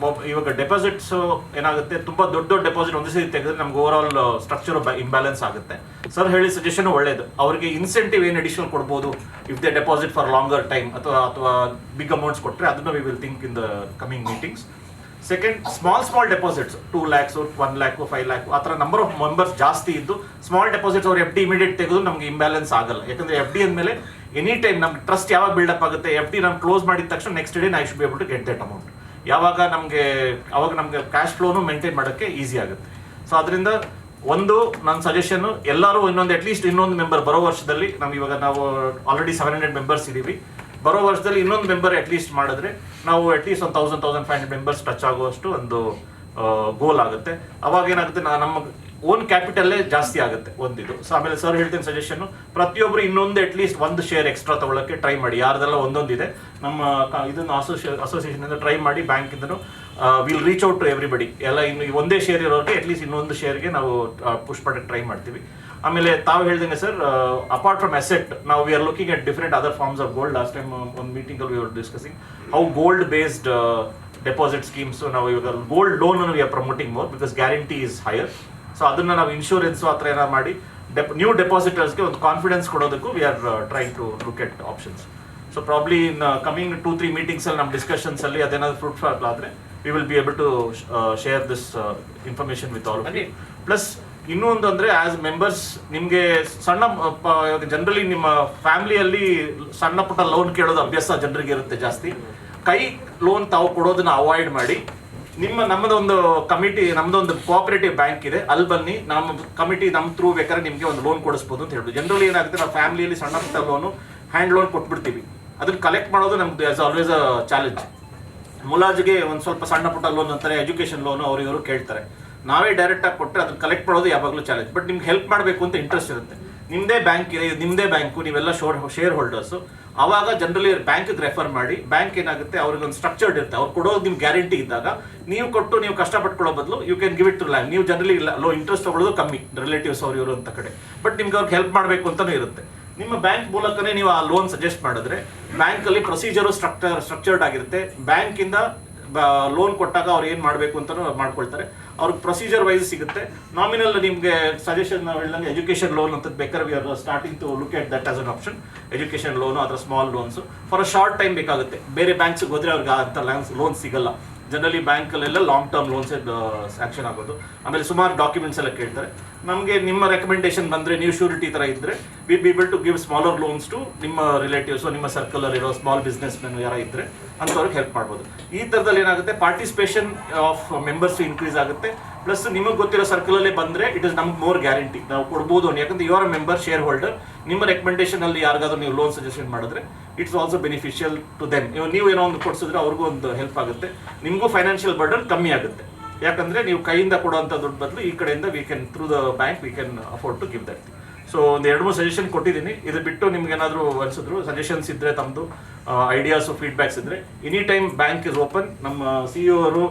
ಇವಾಗ ಡೆಪಾಸಿಟ್ಸ್ ಏನಾಗುತ್ತೆ, ತುಂಬ ದೊಡ್ಡ ಡೆಪಾಸಿಟ್ ಒಂದೇ ಸರಿ ತೆಗೆದ್ರೆ ನಮ್ಗೆ ಓವರ್ ಆಲ್ ಸ್ಟ್ರಕ್ಚರ್ ಇಂಬ್ಯಾಲೆನ್ಸ್ ಆಗುತ್ತೆ. ಸರ್ ಹೇಳಿ ಸಜೆಷನ್ ಒಳ್ಳೇದು. ಅವರಿಗೆ ಇನ್ಸೆಂಟಿವ್ ಏನು ಅಡಿಷನಲ್ ಕೊಡ್ಬೋದು if they deposit for longer time ಅಥವಾ ಬಿಗ್ ಅಮೌಂಟ್ಸ್ ಕೊಟ್ಟರೆ ಅದನ್ನು we will think in the coming meetings. Second, small deposits 2 lakhs 1 lakh 5 lakh ಆ ಥರ ನಂಬರ್ ಆಫ್ ಮೆಂಬರ್ಸ್ ಜಾಸ್ತಿ ಇದ್ದು ಸ್ಮಾಲ್ ಡೆಪಾಸಿಟ್ಸ್ ಅವ್ರು FD ಇಮಿಡಿಯೇಟ್ ತೆಗೆದು ನಮಗೆ ಇಂಬ್ಯಾಲೆನ್ಸ್ ಆಗಲ್ಲ. ಯಾಕಂದರೆ FD ಅಂದಮೇಲೆ ಎನಿ ಟೈಮ್ ನಮ್ಗೆ ಟ್ರಸ್ಟ್ ಯಾವಾಗ ಬಿಲ್ಡಪ್ ಆಗುತ್ತೆ, FD ನಾವು ಕ್ಲೋಸ್ ಮಾಡಿದ ತಕ್ಷಣ next day I should be able to get that amount. ಅವಾಗ ನಮಗೆ ಕ್ಯಾಶ್ ಫ್ಲೋನು ಮೇಂಟೈನ್ ಮಾಡೋಕ್ಕೆ ಈಸಿ ಆಗುತ್ತೆ. ಸೊ ಅದರಿಂದ ಒಂದು ನನ್ನ ಸಜೆಷನ್ನು, ಎಲ್ಲರೂ ಅಟ್ಲೀಸ್ಟ್ ಇನ್ನೊಂದು ಮೆಂಬರ್ ಬರೋ ವರ್ಷದಲ್ಲಿ ನಾವು ಆಲ್ರೆಡಿ 700 ಮೆಂಬರ್ಸ್ ಇದ್ದೀವಿ. ಬರೋ ವರ್ಷದಲ್ಲಿ ಇನ್ನೊಂದು ಮೆಂಬರ್ ಅಟ್ಲೀಸ್ಟ್ ಮಾಡಿದ್ರೆ ನಾವು ಅಟ್ಲೀಸ್ಟ್ 1,500 ಮೆಂಬರ್ಸ್ ಟಚ್ ಆಗುವಷ್ಟು ಒಂದು ಗೋಲ್ ಆಗುತ್ತೆ. ಅವಾಗ ಏನಾಗುತ್ತೆ, ನಮ್ಮ ಓನ್ ಕ್ಯಾಪಿಟಲ್ಲೇ ಜಾಸ್ತಿ ಆಗುತ್ತೆ ಒಂದಿದು. ಸೊ ಆಮೇಲೆ ಸರ್ ಹೇಳ್ತೀನಿ ಸಜೆಷನ್ನು, ಪ್ರತಿಯೊಬ್ಬರು ಇನ್ನೊಂದು ಅಟ್ಲೀಸ್ಟ್ ಒಂದು ಶೇರ್ ಎಕ್ಸ್ಟ್ರಾ ತೊಗೊಳಕ್ಕೆ ಟ್ರೈ ಮಾಡಿ. ಯಾರ್ದೆಲ್ಲ ಒಂದೊಂದಿದೆ ನಮ್ಮ ಇದನ್ನು ಅಸೋಸಿಯೇಷನಿಂದ ಟ್ರೈ ಮಾಡಿ, ಬ್ಯಾಂಕಿಂದನು will reach out to everybody. ಎಲ್ಲ ಇನ್ನು ಒಂದೇ ಶೇರ್ ಇರೋರಿಗೆ ಅಟ್ಲೀಸ್ಟ್ ಇನ್ನೊಂದು ಶೇರ್ಗೆ ನಾವು ಪುಷ್ ಮಾಡೋಕ್ಕೆ ಟ್ರೈ ಮಾಡ್ತೀವಿ. ಆಮೇಲೆ ತಾವು ಹೇಳ್ದಂಗೆ ಸರ್, ಅಪಾರ್ಟ್ ಫ್ರಮ್ ಅಸೆಟ್ ನಾವು we are looking at different other forms of gold. Last time ಒಂದು ಮೀಟಿಂಗಲ್ಲಿ we are discussing how gold based deposit schemes. ನಾವು ಇವಾಗ gold loan we are promoting more because guarantee is higher. So ಅದನ್ನು ನಾವು ಇನ್ಶೂರೆನ್ಸು ಆ ಥರ ಏನಾರು ಮಾಡಿ ನ್ಯೂ ಡೆಪಾಸಿಟರ್ಸ್ಗೆ ಒಂದು ಕಾನ್ಫಿಡೆನ್ಸ್ ಕೊಡೋದಕ್ಕೂ we are trying to look at options. So probably in coming 2-3 ಮೀಟಿಂಗ್ಸಲ್ಲಿ ನಮ್ಮ ಡಿಸ್ಕಷನ್ಸಲ್ಲಿ ಅದೇನಾದ್ರು ಫ್ರೂಟ್ಫುಲ್ ಆದರೆ we will be able to share this information with all. Plus ಇನ್ನೊಂದು ಅಂದರೆ ಆಸ್ ಮೆಂಬರ್ಸ್ ನಿಮಗೆ ಸಣ್ಣ ಜನರಲಿ ನಿಮ್ಮ ಫ್ಯಾಮಿಲಿಯಲ್ಲಿ ಸಣ್ಣ ಪುಟ್ಟ ಲೋನ್ ಕೇಳೋದು ಅಭ್ಯಾಸ ಜನರಿಗೆ ಇರುತ್ತೆ ಜಾಸ್ತಿ. ಕೈ ಲೋನ್ ತಾವು ಕೊಡೋದನ್ನ ಅವಾಯ್ಡ್ ಮಾಡಿ, ನಮ್ಮದೊಂದು ಕಮಿಟಿ, ನಮ್ಮದೊಂದು ಕೋಆಪರೇಟಿವ್ ಬ್ಯಾಂಕ್ ಇದೆ, ಅಲ್ಲಿ ಬನ್ನಿ, ನಮ್ಮ ಕಮಿಟಿ ನಮ್ಮ ಥ್ರೂ ಬೇಕಾದ್ರೆ ನಿಮಗೆ ಒಂದು ಲೋನ್ ಕೊಡಿಸ್ಬೋದು ಅಂತ ಹೇಳ್ಬೋದು. ಜನರಲಿ ಏನಾಗುತ್ತೆ, ನಾವು ಫ್ಯಾಮಿಲಿಯಲ್ಲಿ ಸಣ್ಣ ಪುಟ್ಟ ಲೋನು ಹ್ಯಾಂಡ್ ಲೋನ್ ಕೊಟ್ಬಿಡ್ತೀವಿ. ಅದನ್ನು ಕಲೆಕ್ಟ್ ಮಾಡೋದು ನಮ್ದು ಆಸ್ ಆಲ್ವೇಸ್ ಅ ಚಾಲೆಂಜ್. ಮುಲಾಜಿಗೆ ಒಂದು ಸ್ವಲ್ಪ ಸಣ್ಣ ಪುಟ್ಟ ಲೋನ್ ಅಂತಾರೆ, ಎಜುಕೇಷನ್ ಲೋನು ಅವರು ಕೇಳ್ತಾರೆ. ನಾವೇ ಡೈರೆಕ್ಟಾಗಿ ಕೊಟ್ಟರೆ ಅದನ್ನು ಕಲೆಕ್ಟ್ ಮಾಡೋದು ಯಾವಾಗಲೂ ಚಾಲೆಂಜ್. ಬಟ್ ನಿಮ್ಗೆ ಹೆಲ್ಪ್ ಮಾಡಬೇಕು ಅಂತ ಇಂಟ್ರೆಸ್ಟ್ ಇರುತ್ತೆ, ನಿಮ್ಮದೇ ಬ್ಯಾಂಕ್ ಇದೆ, ನಿಮ್ಮದೇ ಬ್ಯಾಂಕು, ನೀವೆಲ್ಲ ಶೇರ್ ಹೋಲ್ಡರ್ಸು, ಆವಾಗ ಜನರಲಿ ಬ್ಯಾಂಕಿಗೆ ರೆಫರ್ ಮಾಡಿ. ಬ್ಯಾಂಕ್ ಏನಾಗುತ್ತೆ, ಅವ್ರಿಗೆ ಒಂದು ಸ್ಟ್ರಕ್ಚರ್ಡ್ ಇರುತ್ತೆ, ಅವ್ರು ಕೊಡೋದು ನಿಮ್ಗೆ ಗ್ಯಾರಂಟಿ ಇದ್ದಾಗ ನೀವು ಕೊಟ್ಟು ನೀವು ಕಷ್ಟಪಟ್ಕೊಳ್ಳೋ ಬದಲು you can give it to lend. ನೀವು ಜನರಲಿ ಲೋ ಇಂಟ್ರೆಸ್ಟ್ ತೊಗೊಳ್ಳೋದು ಕಮ್ಮಿ, ರಿಲೇಟಿವ್ಸ್ ಇವರು ಅಂತ ಕಡೆ. ಬಟ್ ನಿಮ್ಗೆ ಅವ್ರಿಗೆ ಹೆಲ್ಪ್ ಮಾಡಬೇಕು ಅಂತಲೂ ಇರುತ್ತೆ. ನಿಮ್ಮ ಬ್ಯಾಂಕ್ ಮೂಲಕನೇ ನೀವು ಆ ಲೋನ್ ಸಜೆಸ್ಟ್ ಮಾಡಿದ್ರೆ ಬ್ಯಾಂಕಲ್ಲಿ ಪ್ರೊಸೀಜರು ಸ್ಟ್ರಕ್ಚರ್ಡ್ ಆಗಿರುತ್ತೆ. ಬ್ಯಾಂಕಿಂದ ಲೋನ್ ಕೊಟ್ಟಾಗ ಅವ್ರು ಏನು ಮಾಡಬೇಕು ಅಂತಲೂ ಮಾಡ್ಕೊಳ್ತಾರೆ. ಅವ್ರಿಗೆ ಪ್ರೊಸೀಜರ್ ವೈಸ್ ಸಿಗುತ್ತೆ. ನಾಮಿನಲ್ ನಿಮಗೆ ಸಜೆಷನ್ ನಾವು ಹೇಳಿದಂಗೆ ಎಜುಕೇಷನ್ ಲೋನ್ ಅಂತ ಬೇಕಾದ್ರೆ we are starting to look at that as an option. Education loan ಅಥವಾ small loans for a short time ಬೇಕಾಗುತ್ತೆ. ಬೇರೆ ಬ್ಯಾಂಕ್ಸ್ಗೆ ಹೋದರೆ ಅವ್ರಿಗೆ ಅಂತ ಲೋನ್ ಸಿಗಲ್ಲ. ಜನರಲಿ ಬ್ಯಾಂಕಲ್ಲೆಲ್ಲ ಲಾಂಗ್ ಟರ್ಮ್ ಲೋನ್ಸೇ ಸ್ಯಾಂಕ್ಷನ್ ಆಗೋದು. ಆಮೇಲೆ ಸುಮಾರು ಡಾಕ್ಯುಮೆಂಟ್ಸ್ ಎಲ್ಲ ಕೇಳ್ತಾರೆ. ನಮಗೆ ನಿಮ್ಮ ರೆಕಮೆಂಡೇಶನ್ ಬಂದರೆ, ನೀವು ಶ್ಯೂರಿಟಿ ಥರ ಇದ್ದರೆ we be able to give smaller loans to ನಿಮ್ಮ ರಿಲೇಟಿವ್ಸು, ನಿಮ್ಮ ಸರ್ಕಲಲ್ಲಿರೋ ಸ್ಮಾಲ್ ಬಿಸ್ನೆಸ್ ಮೆನ್ ಯಾರ ಇದ್ದರೆ ಅಂಥವ್ರಿಗೆ ಹೆಲ್ಪ್ ಮಾಡ್ಬೋದು. ಈ ಥರದಲ್ಲಿ ಏನಾಗುತ್ತೆ, ಪಾರ್ಟಿಸಿಪೇಷನ್ ಆಫ್ ಮೆಂಬರ್ಸ್ ಇನ್ಕ್ರೀಸ್ ಆಗುತ್ತೆ. ಪ್ಲಸ್ ನಿಮಗೆ ಗೊತ್ತಿರೋ ಸರ್ಕಲಲ್ಲೇ ಬಂದರೆ ಇಟ್ ಇಸ್ ನಮ್ಗೆ ಮೋರ್ ಗ್ಯಾರಂಟಿ, ನಾವು ಕೊಡ್ಬೋದು. ಯಾಕಂದರೆ ಯುವರ್ ಮೆಂಬರ್ ಶೇರ್ ಹೋಲ್ಡರ್, ನಿಮ್ಮ ರೆಕಮೆಂಡೇಷನಲ್ಲಿ ಯಾರಿಗಾದ್ರೂ ನೀವು ಲೋನ್ ಸಜೆಷನ್ ಮಾಡಿದ್ರೆ it's also beneficial to them. ನೀವು ಏನೋ ಒಂದು ಕೊಡಿಸಿದ್ರೆ ಅವ್ರಿಗೂ ಒಂದು ಹೆಲ್ಪ್ ಆಗುತ್ತೆ, ನಿಮಗೂ ಫೈನಾನ್ಷಿಯಲ್ ಬರ್ಡನ್ ಕಮ್ಮಿ ಆಗುತ್ತೆ. ಯಾಕಂದರೆ ನೀವು ಕೈಯಿಂದ ಕೊಡುವಂಥ ದುಡ್ಡು ಬದಲು ಈ ಕಡೆಯಿಂದ we can through the bank we can afford to give that. So ಒಂದು 2-3 ಸಜೆಷನ್ ಕೊಟ್ಟಿದ್ದೀನಿ. ಇದು ಬಿಟ್ಟು ನಿಮ್ಗೆ ಏನಾದರೂ ಅನಿಸಿದ್ರು ಸಜೆಷನ್ಸ್ ಇದ್ದರೆ, ತಮ್ಮದು ಐಡಿಯಾಸು ಫೀಡ್ಬ್ಯಾಕ್ಸ್ ಇದ್ದರೆ, any time bank is open. ನಮ್ಮ CEO ಅವರು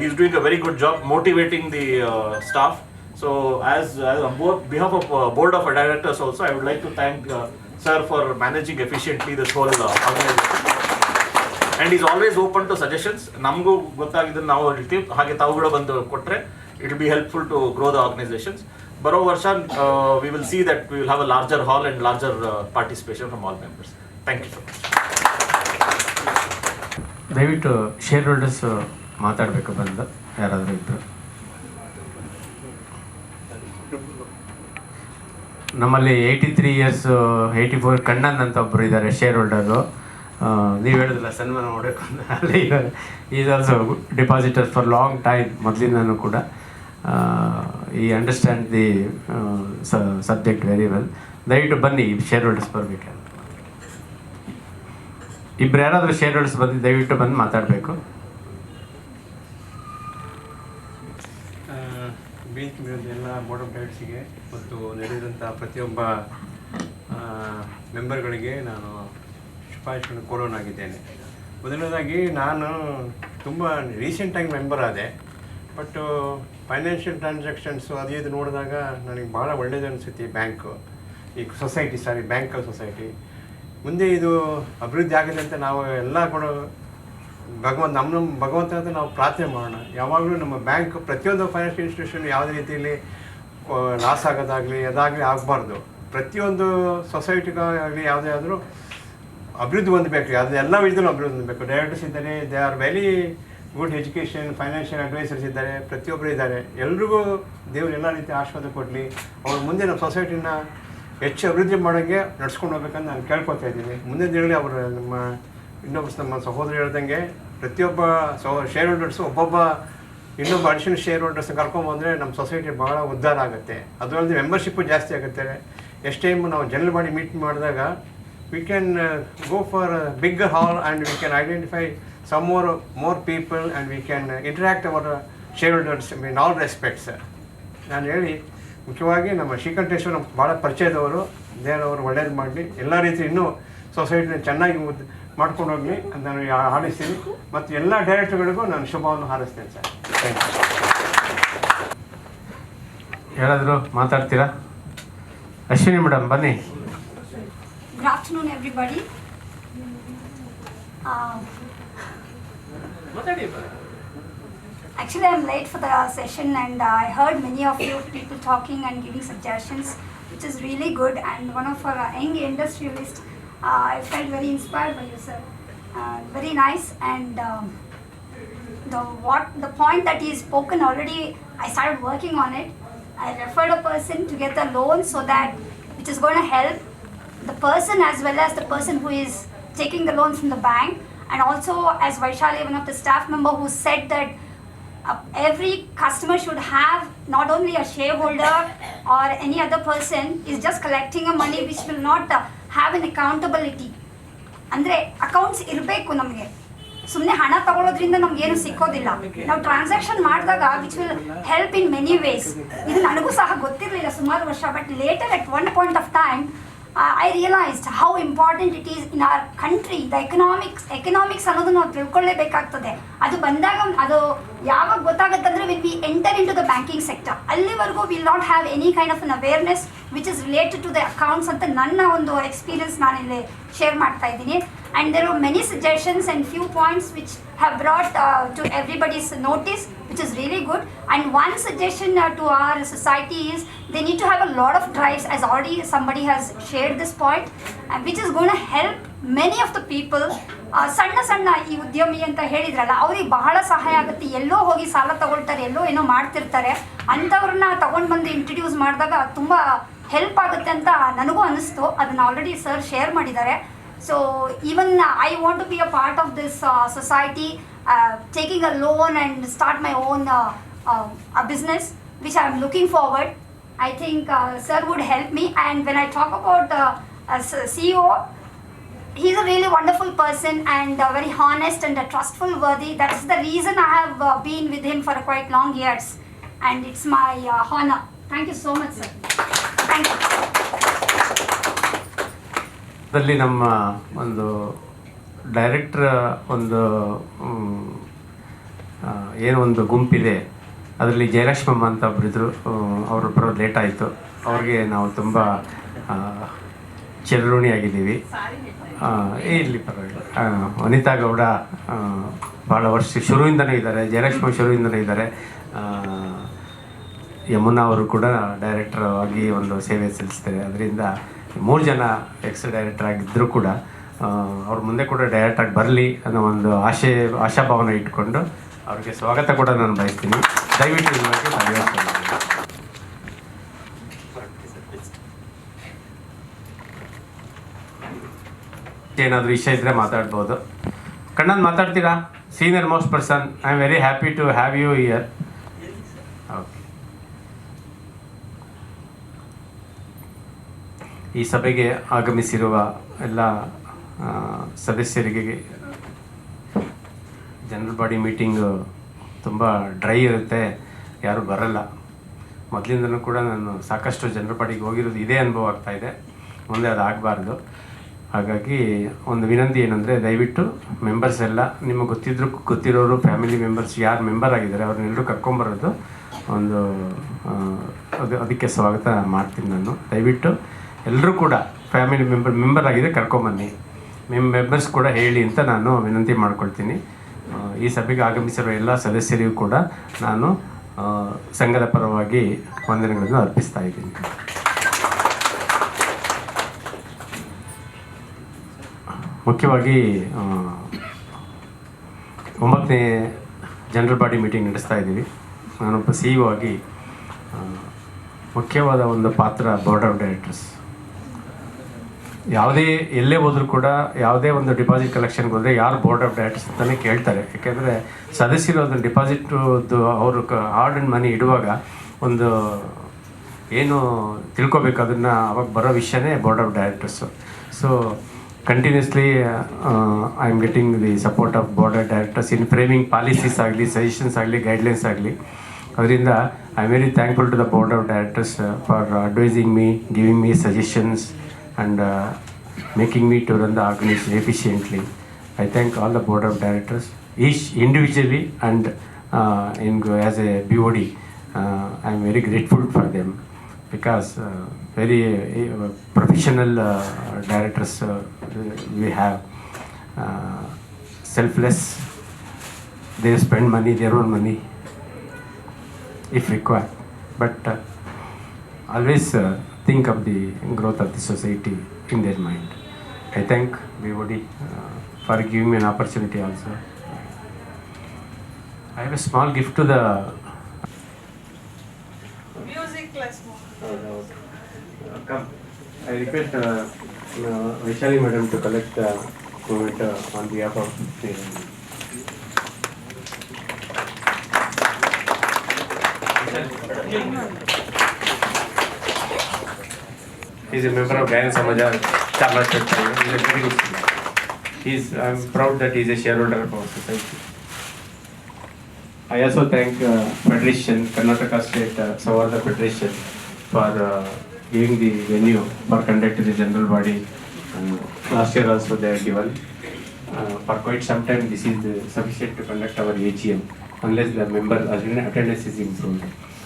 is doing a very good job motivating the staff. So as behalf of board of directors also I would like to thank sir for managing efficiently this whole organization. And is always open to suggestions. ನಮಗೂ ಗೊತ್ತಾಗಿದ್ದನ್ನು ನಾವು ಹೇಳ್ತೀವಿ, ಹಾಗೆ ತಾವುಗಳು ಬಂದು ಕೊಟ್ಟರೆ it will be helpful to grow the organisations. ಬರೋ ವರ್ಷ we will see that we will have a larger hall and larger participation from all members. Thank you so much. ದಯವಿಟ್ಟು ಶೇರ್ ಹೋಲ್ಡರ್ಸ್ ಮಾತಾಡಬೇಕು ಬಂದು ಯಾರಾದರೂ ಇದ್ದರು. ನಮ್ಮಲ್ಲಿ 83 ಇಯರ್ಸ್ 84 ಕಣ್ಣನ್ ಅಂತ ಒಬ್ಬರು ಇದ್ದಾರೆ ಶೇರ್ ಹೋಲ್ಡರು. ನೀವು ಹೇಳಿದ್ರಲ್ಲ ಸನ್ಮಾನ ಮಾಡಬೇಕು ಅಂತ, ಅಲ್ಲಿ is also depositor for long time ಮೊದಲಿಂದನೂ ಕೂಡ. ಈ understand the subject very well. ದಯವಿಟ್ಟು ಬನ್ನಿ ಶೇರ್ ಹೋಲ್ಡರ್ಸ್ ಬರಬೇಕಂತ. ಇಬ್ಬರು ಯಾರಾದರೂ ಶೇರ್ ಹೋಲ್ಡರ್ಸ್ ಬಂದು ದಯವಿಟ್ಟು ಬಂದು ಮಾತಾಡಬೇಕು. ವೇದಿಕೆ ಮೇಲಿದ್ದ ಎಲ್ಲ ಬೋರ್ಡ್ ಆಫ್ ಡೈರೆಕ್ಟರ್ಸಿಗೆ ಮತ್ತು ನಡೆದಂಥ ಪ್ರತಿಯೊಬ್ಬ ಮೆಂಬರ್ಗಳಿಗೆ ನಾನು ಶುಭಾಶಯಗಳನ್ನು ಕೋರೋನಾಗಿದ್ದೇನೆ. ಮೊದಲನೇದಾಗಿ ನಾನು ತುಂಬ ರೀಸೆಂಟಾಗಿ ಮೆಂಬರ್ ಆದೆ, ಬಟ್ ಫೈನಾನ್ಷಿಯಲ್ ಟ್ರಾನ್ಸಾಕ್ಷನ್ಸು ಅದು ಇದು ನೋಡಿದಾಗ ನನಗೆ ಭಾಳ ಒಳ್ಳೆಯದು ಅನಿಸುತ್ತೆ. ಬ್ಯಾಂಕು ಈ ಸೊಸೈಟಿ ಬ್ಯಾಂಕಲ್ ಸೊಸೈಟಿ ಮುಂದೆ ಇದು ಅಭಿವೃದ್ಧಿ ಆಗಲಿ ಅಂತ ನಾವು ಎಲ್ಲ ಕೂಡ ನಮ್ಮ ಭಗವಂತ ಅಂತ ನಾವು ಪ್ರಾರ್ಥನೆ ಮಾಡೋಣ. ಯಾವಾಗಲೂ ನಮ್ಮ ಬ್ಯಾಂಕ್ ಪ್ರತಿಯೊಂದು ಫೈನಾನ್ಷಿಯಲ್ ಇನ್ಸ್ಟಿಟ್ಯೂಷನ್ ಯಾವುದೇ ರೀತಿಯಲ್ಲಿ ಲಾಸ್ ಆಗೋದಾಗಲಿ ಅದಾಗಲಿ ಆಗಬಾರ್ದು. ಪ್ರತಿಯೊಂದು ಸೊಸೈಟಿಗಾಗಲಿ ಯಾವುದೇ ಆದರೂ ಅಭಿವೃದ್ಧಿ ಹೊಂದಬೇಕು. ಅದು ಎಲ್ಲ ವಿಧದಲ್ಲೂ ಅಭಿವೃದ್ಧಿ ಹೊಂದಬೇಕು. ಡೈರೆಕ್ಟರ್ಸ್ ಇದ್ದಾರೆ, they are very good education, financial advisors ಇದ್ದಾರೆ, ಪ್ರತಿಯೊಬ್ಬರು ಇದ್ದಾರೆ. ಎಲ್ರಿಗೂ ದೇವರು ಎಲ್ಲ ರೀತಿ ಆಶೀರ್ವಾದ ಕೊಡಲಿ. ಅವ್ರು ಮುಂದೆ ನಮ್ಮ ಸೊಸೈಟಿನ ಹೆಚ್ಚು ಅಭಿವೃದ್ಧಿ ಮಾಡೋಂಗೆ ನಡ್ಸ್ಕೊಂಡು ಹೋಗ್ಬೇಕಂತ ನಾನು ಕೇಳ್ಕೊತಾ ಇದ್ದೀನಿ. ಮುಂದಿನ ದಿನಗಳಲ್ಲಿ ಅವರು ನಮ್ಮ ಸಹೋದರಿ ಹೇಳ್ದಂಗೆ ಪ್ರತಿಯೊಬ್ಬ ಶೇರ್ ಹೋಲ್ಡರ್ಸು ಒಬ್ಬೊಬ್ಬ ಇನ್ನೊಬ್ಬ ಅಡಿಷನಲ್ ಶೇರ್ ಹೋಲ್ಡರ್ಸ್ ಕರ್ಕೊಂಬಂದರೆ ನಮ್ಮ ಸೊಸೈಟಿ ಭಾಳ ಉದ್ಧಾರ ಆಗುತ್ತೆ. ಅದರಲ್ಲದೆ ಮೆಂಬರ್ಶಿಪ್ಪು ಜಾಸ್ತಿ ಆಗುತ್ತೆ. ಎಷ್ಟು ಟೈಮ್ ನಾವು ಜನರಲ್ ಬಾಡಿ ಮೀಟ್ ಮಾಡಿದಾಗ we can go for bigger hall and we can identify some more people and we can interact our share holders in all respects. ನಾನು ಹೇಳಿ ಮುಖ್ಯವಾಗಿ ನಮ್ಮ ಶ್ರೀಕಂಠೇಶ್ವರ ನಮ್ಮ ಭಾಳ ಪರಿಚಯದವರು, ದೇವರವರು ಒಳ್ಳೇದು ಮಾಡಲಿ, ಎಲ್ಲ ರೀತಿ ಇನ್ನೂ ಸೊಸೈಟಿನ ಚೆನ್ನಾಗಿ ಮಾಡ್ಕೊಂಡು ಹೋಗಲಿ ಅಂತ ನಾನು ಹಾರೈಸ್ತೀನಿ. ಮತ್ತು ಎಲ್ಲ ಡೈರೆಕ್ಟರ್ಗಳಿಗೂ ನಾನು ಶುಭವನ್ನು ಹಾರೈಸ್ತೇನೆ ಸರ್. Thank you. ಯಾರಾದರೂ ಮಾತಾಡ್ತೀರಾ? ಅಶ್ವಿನಿ ಮೇಡಮ್ ಬನ್ನಿ. Good afternoon, everybody. Actually, I'm late for the session, and I heard many of you people talking and giving suggestions, which is really good. And one of our young industrialists, I felt very inspired by you, sir. Very nice. And the point that he's spoken already, I started working on it. I referred a person to get a loan so that, which is going to help the person as well as the person who is taking the loan from the bank. And also, as Vaishali, one of the staff member, who said that every customer should have not only a shareholder or any other person is just collecting a money which will not have an accountability. ಅಂದರೆ ಅಕೌಂಟ್ಸ್ ಇರಬೇಕು. ನಮಗೆ ಸುಮ್ಮನೆ ಹಣ ತಗೊಳ್ಳೋದ್ರಿಂದ ನಮ್ಗೇನು ಸಿಕ್ಕೋದಿಲ್ಲ. ನಾವು ಟ್ರಾನ್ಸಾಕ್ಷನ್ ಮಾಡಿದಾಗ which will help in many ways. ಇದು ನನಗೂ ಸಹ ಗೊತ್ತಿರಲಿಲ್ಲ ಸುಮಾರು ವರ್ಷ, but later at one point of time I realized how important it is in our country. The economics ಅನ್ನೋದು ನಾವು ತಿಳ್ಕೊಳ್ಳೇಬೇಕಾಗ್ತದೆ. ಅದು ಬಂದಾಗ ಅದು ಯಾವಾಗ ಗೊತ್ತಾಗುತ್ತಂದ್ರೆ when we enter into the banking sector, ಅಲ್ಲಿವರೆಗೂ will not have any kind of an awareness which is related to the accounts ಅಂತ ನನ್ನ ಒಂದು ಎಕ್ಸ್ಪೀರಿಯನ್ಸ್ ನಾನಿಲ್ಲಿ ಶೇರ್ ಮಾಡ್ತಾ ಇದ್ದೀನಿ. And there are many suggestions and few points which have brought to everybody's notice, which is really good. And one suggestion to our society is they need to have a lot of drives, as already somebody has shared this point, which is going to help many of the people. ಸಣ್ಣ ಈ ಉದ್ಯಮಿ ಅಂತ ಹೇಳಿದ್ರಲ್ಲ, ಅವ್ರಿಗೆ ಬಹಳ ಸಹಾಯ ಆಗುತ್ತೆ. ಎಲ್ಲೋ ಹೋಗಿ ಸಾಲ ತಗೊಳ್ತಾರೆ, ಎಲ್ಲೋ ಏನೋ ಮಾಡ್ತಿರ್ತಾರೆ, ಅಂಥವ್ರನ್ನ ತಗೊಂಡು ಬಂದು ಇಂಟ್ರಡ್ಯೂಸ್ ಮಾಡಿದಾಗ ತುಂಬ ಹೆಲ್ಪ್ ಆಗುತ್ತೆ ಅಂತ ನನಗೂ ಅನಿಸ್ತು. ಅದನ್ನು ಆಲ್ರೆಡಿ ಸರ್ ಶೇರ್ ಮಾಡಿದ್ದಾರೆ. So even I want to be a part of this society, taking a loan and start my own a business, which I am looking forward. I think sir would help me. And when I talk about CEO, he's a really wonderful person and very honest and trustful worthy. That's the reason I have been with him for quite long years, and it's my honor. Thank you so much, sir. Thank you. ಅದರಲ್ಲಿ ನಮ್ಮ ಒಂದು ಡೈರೆಕ್ಟ್ರ್ ಒಂದು ಏನೋ ಒಂದು ಗುಂಪಿದೆ, ಅದರಲ್ಲಿ ಜಯಲಕ್ಷ್ಮಮ್ಮ ಅಂತ ಒಬ್ಬರಿದ್ದರು. ಅವರು ಬರೋದು ಲೇಟ್ ಆಯಿತು. ಅವ್ರಿಗೆ ನಾವು ತುಂಬ ಚಿರಋಣಿಯಾಗಿದ್ದೀವಿ. ಇಲ್ಲಿ ಪರವಾಗಿಲ್ಲ. ವನಿತಾ ಗೌಡ ಭಾಳ ವರ್ಷ ಶುರುವಿಂದನೂ ಇದ್ದಾರೆ, ಜಯಲಕ್ಷ್ಮಿ ಶುರುವಿಂದನೂ ಇದ್ದಾರೆ. ಯಮುನಾ ಅವರು ಕೂಡ ಡೈರೆಕ್ಟರ್ ಆಗಿ ಒಂದು ಸೇವೆ ಸಲ್ಲಿಸ್ತಾರೆ. ಅದರಿಂದ 3 ಜನ ಎಕ್ಸ್ ಡೈರೆಕ್ಟರ್ ಆಗಿದ್ದರೂ ಕೂಡ ಅವ್ರ ಮುಂದೆ ಕೂಡ ಡೈರೆಕ್ಟಾಗಿ ಬರಲಿ ಅನ್ನೋ ಒಂದು ಆಶಾಭಾವನೆ ಇಟ್ಕೊಂಡು ಅವ್ರಿಗೆ ಸ್ವಾಗತ ಕೂಡ ನಾನು ಬಯಸ್ತೀನಿ. ದಯವಿಟ್ಟು ಇದ್ರ ಬಗ್ಗೆ ಭಾಗವಹಿಸ್ತೀನಿ. ಏನಾದರೂ ವಿಷಯ ಇದ್ದರೆ ಮಾತಾಡ್ಬೋದು. ಕಣ್ಣನ್ ಮಾತಾಡ್ತೀರಾ? Senior most person, I am very happy to have you here. Okay. ಈ ಸಭೆಗೆ ಆಗಮಿಸಿರುವ ಎಲ್ಲ ಸದಸ್ಯರಿಗೆ, ಜನರಲ್ ಬಾಡಿ ಮೀಟಿಂಗು ತುಂಬ ಡ್ರೈ ಇರುತ್ತೆ, ಯಾರೂ ಬರಲ್ಲ. ಮೊದಲಿಂದನೂ ಕೂಡ ನಾನು ಸಾಕಷ್ಟು ಜನರಲ್ ಬಾಡಿಗೆ ಹೋಗಿರೋದು ಇದೇ ಅನುಭವ ಆಗ್ತಾಯಿದೆ, ಮುಂದೆ ಅದು ಆಗಬಾರ್ದು. ಹಾಗಾಗಿ ಒಂದು ವಿನಂತಿ ಏನಂದರೆ, ದಯವಿಟ್ಟು ಮೆಂಬರ್ಸ್ ಎಲ್ಲ ನಿಮಗೆ ಗೊತ್ತಿರೋರು, ಫ್ಯಾಮಿಲಿ ಮೆಂಬರ್ಸ್ ಯಾರು ಮೆಂಬರ್ ಆಗಿದ್ದಾರೆ ಅವ್ರನ್ನೆಲ್ಲರೂ ಕರ್ಕೊಂಬರೋದು ಒಂದು ಅದಕ್ಕೆ ಸ್ವಾಗತ ಮಾಡ್ತೀನಿ ನಾನು. ದಯವಿಟ್ಟು ಎಲ್ಲರೂ ಕೂಡ ಫ್ಯಾಮಿಲಿ ಮೆಂಬರ್ ಆಗಿದೆ ಕರ್ಕೊಂಬನ್ನಿ, ಮೆಂಬರ್ಸ್ ಕೂಡ ಹೇಳಿ ಅಂತ ನಾನು ವಿನಂತಿ ಮಾಡ್ಕೊಳ್ತೀನಿ. ಈ ಸಭೆಗೆ ಆಗಮಿಸಿರುವ ಎಲ್ಲ ಸದಸ್ಯರಿಗೂ ಕೂಡ ನಾನು ಸಂಘದ ಪರವಾಗಿ ವಂದನೆಗಳನ್ನು ಅರ್ಪಿಸ್ತಾ ಇದ್ದೀನಿ. ಮುಖ್ಯವಾಗಿ 9ನೇ ಜನರಲ್ ಬಾಡಿ ಮೀಟಿಂಗ್ ನಡೆಸ್ತಾ ಇದ್ದೀವಿ. ನಾನೊಬ್ಬ CEO ಆಗಿ ಮುಖ್ಯವಾದ ಒಂದು ಪಾತ್ರ ಬೋರ್ಡ್ ಆಫ್ ಡೈರೆಕ್ಟರ್ಸ್. ಯಾವುದೇ ಎಲ್ಲೇ ಹೋದರೂ ಕೂಡ ಯಾವುದೇ ಒಂದು ಡಿಪಾಸಿಟ್ ಕಲೆಕ್ಷನ್ಗೆ ಹೋದರೆ ಯಾರು ಬೋರ್ಡ್ ಆಫ್ ಡೈರೆಕ್ಟರ್ಸ್ ಅಂತಲೇ ಕೇಳ್ತಾರೆ. ಯಾಕೆಂದರೆ ಸದಸ್ಯರು ಅದನ್ನು ಡಿಪಾಸಿಟು ಅವರು ಹಾರ್ಡ್ ಆ್ಯಂಡ್ ಮನಿ ಇಡುವಾಗ ಒಂದು ಏನು ತಿಳ್ಕೊಬೇಕು, ಅದನ್ನು ಅವಾಗ ಬರೋ ವಿಷಯನೇ board of directors. So continuously I am getting the support of board of directors in framing policies ಆಗಲಿ, ಸಜೆಷನ್ಸ್ ಆಗಲಿ, ಗೈಡ್ಲೈನ್ಸ್ ಆಗಲಿ. ಅದರಿಂದ I am very thankful to the board of directors for advising me, giving me suggestions and making me to run the organization efficiently. I thank all the board of directors, each individually and as a BOD. I am very grateful for them because very professional directors we have, selfless. They spend money, their own money if required, but always think of the growth of the society in their mind. I thank everybody for giving me an opportunity also. I have a small gift to the Music class. Come. I request Vaishali madam to collect the moment on behalf of the He is a member of Gayan Samaja, Charleston. He is a very good student. I am proud that he is a shareholder of our society. I also thank Federation, Karnataka State Savarda Federation for giving the venue for conducting the general body. Last year also they have given. For quite some time this is sufficient to conduct our AGM unless the member attendance is improved.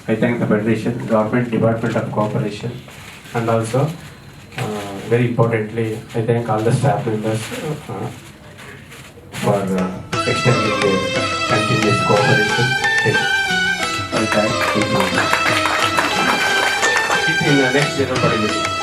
I thank the Federation, Government Department of Cooperation, and also very importantly I thank all the staff members for extending their continuous cooperation. I thank you. In the next general body meeting.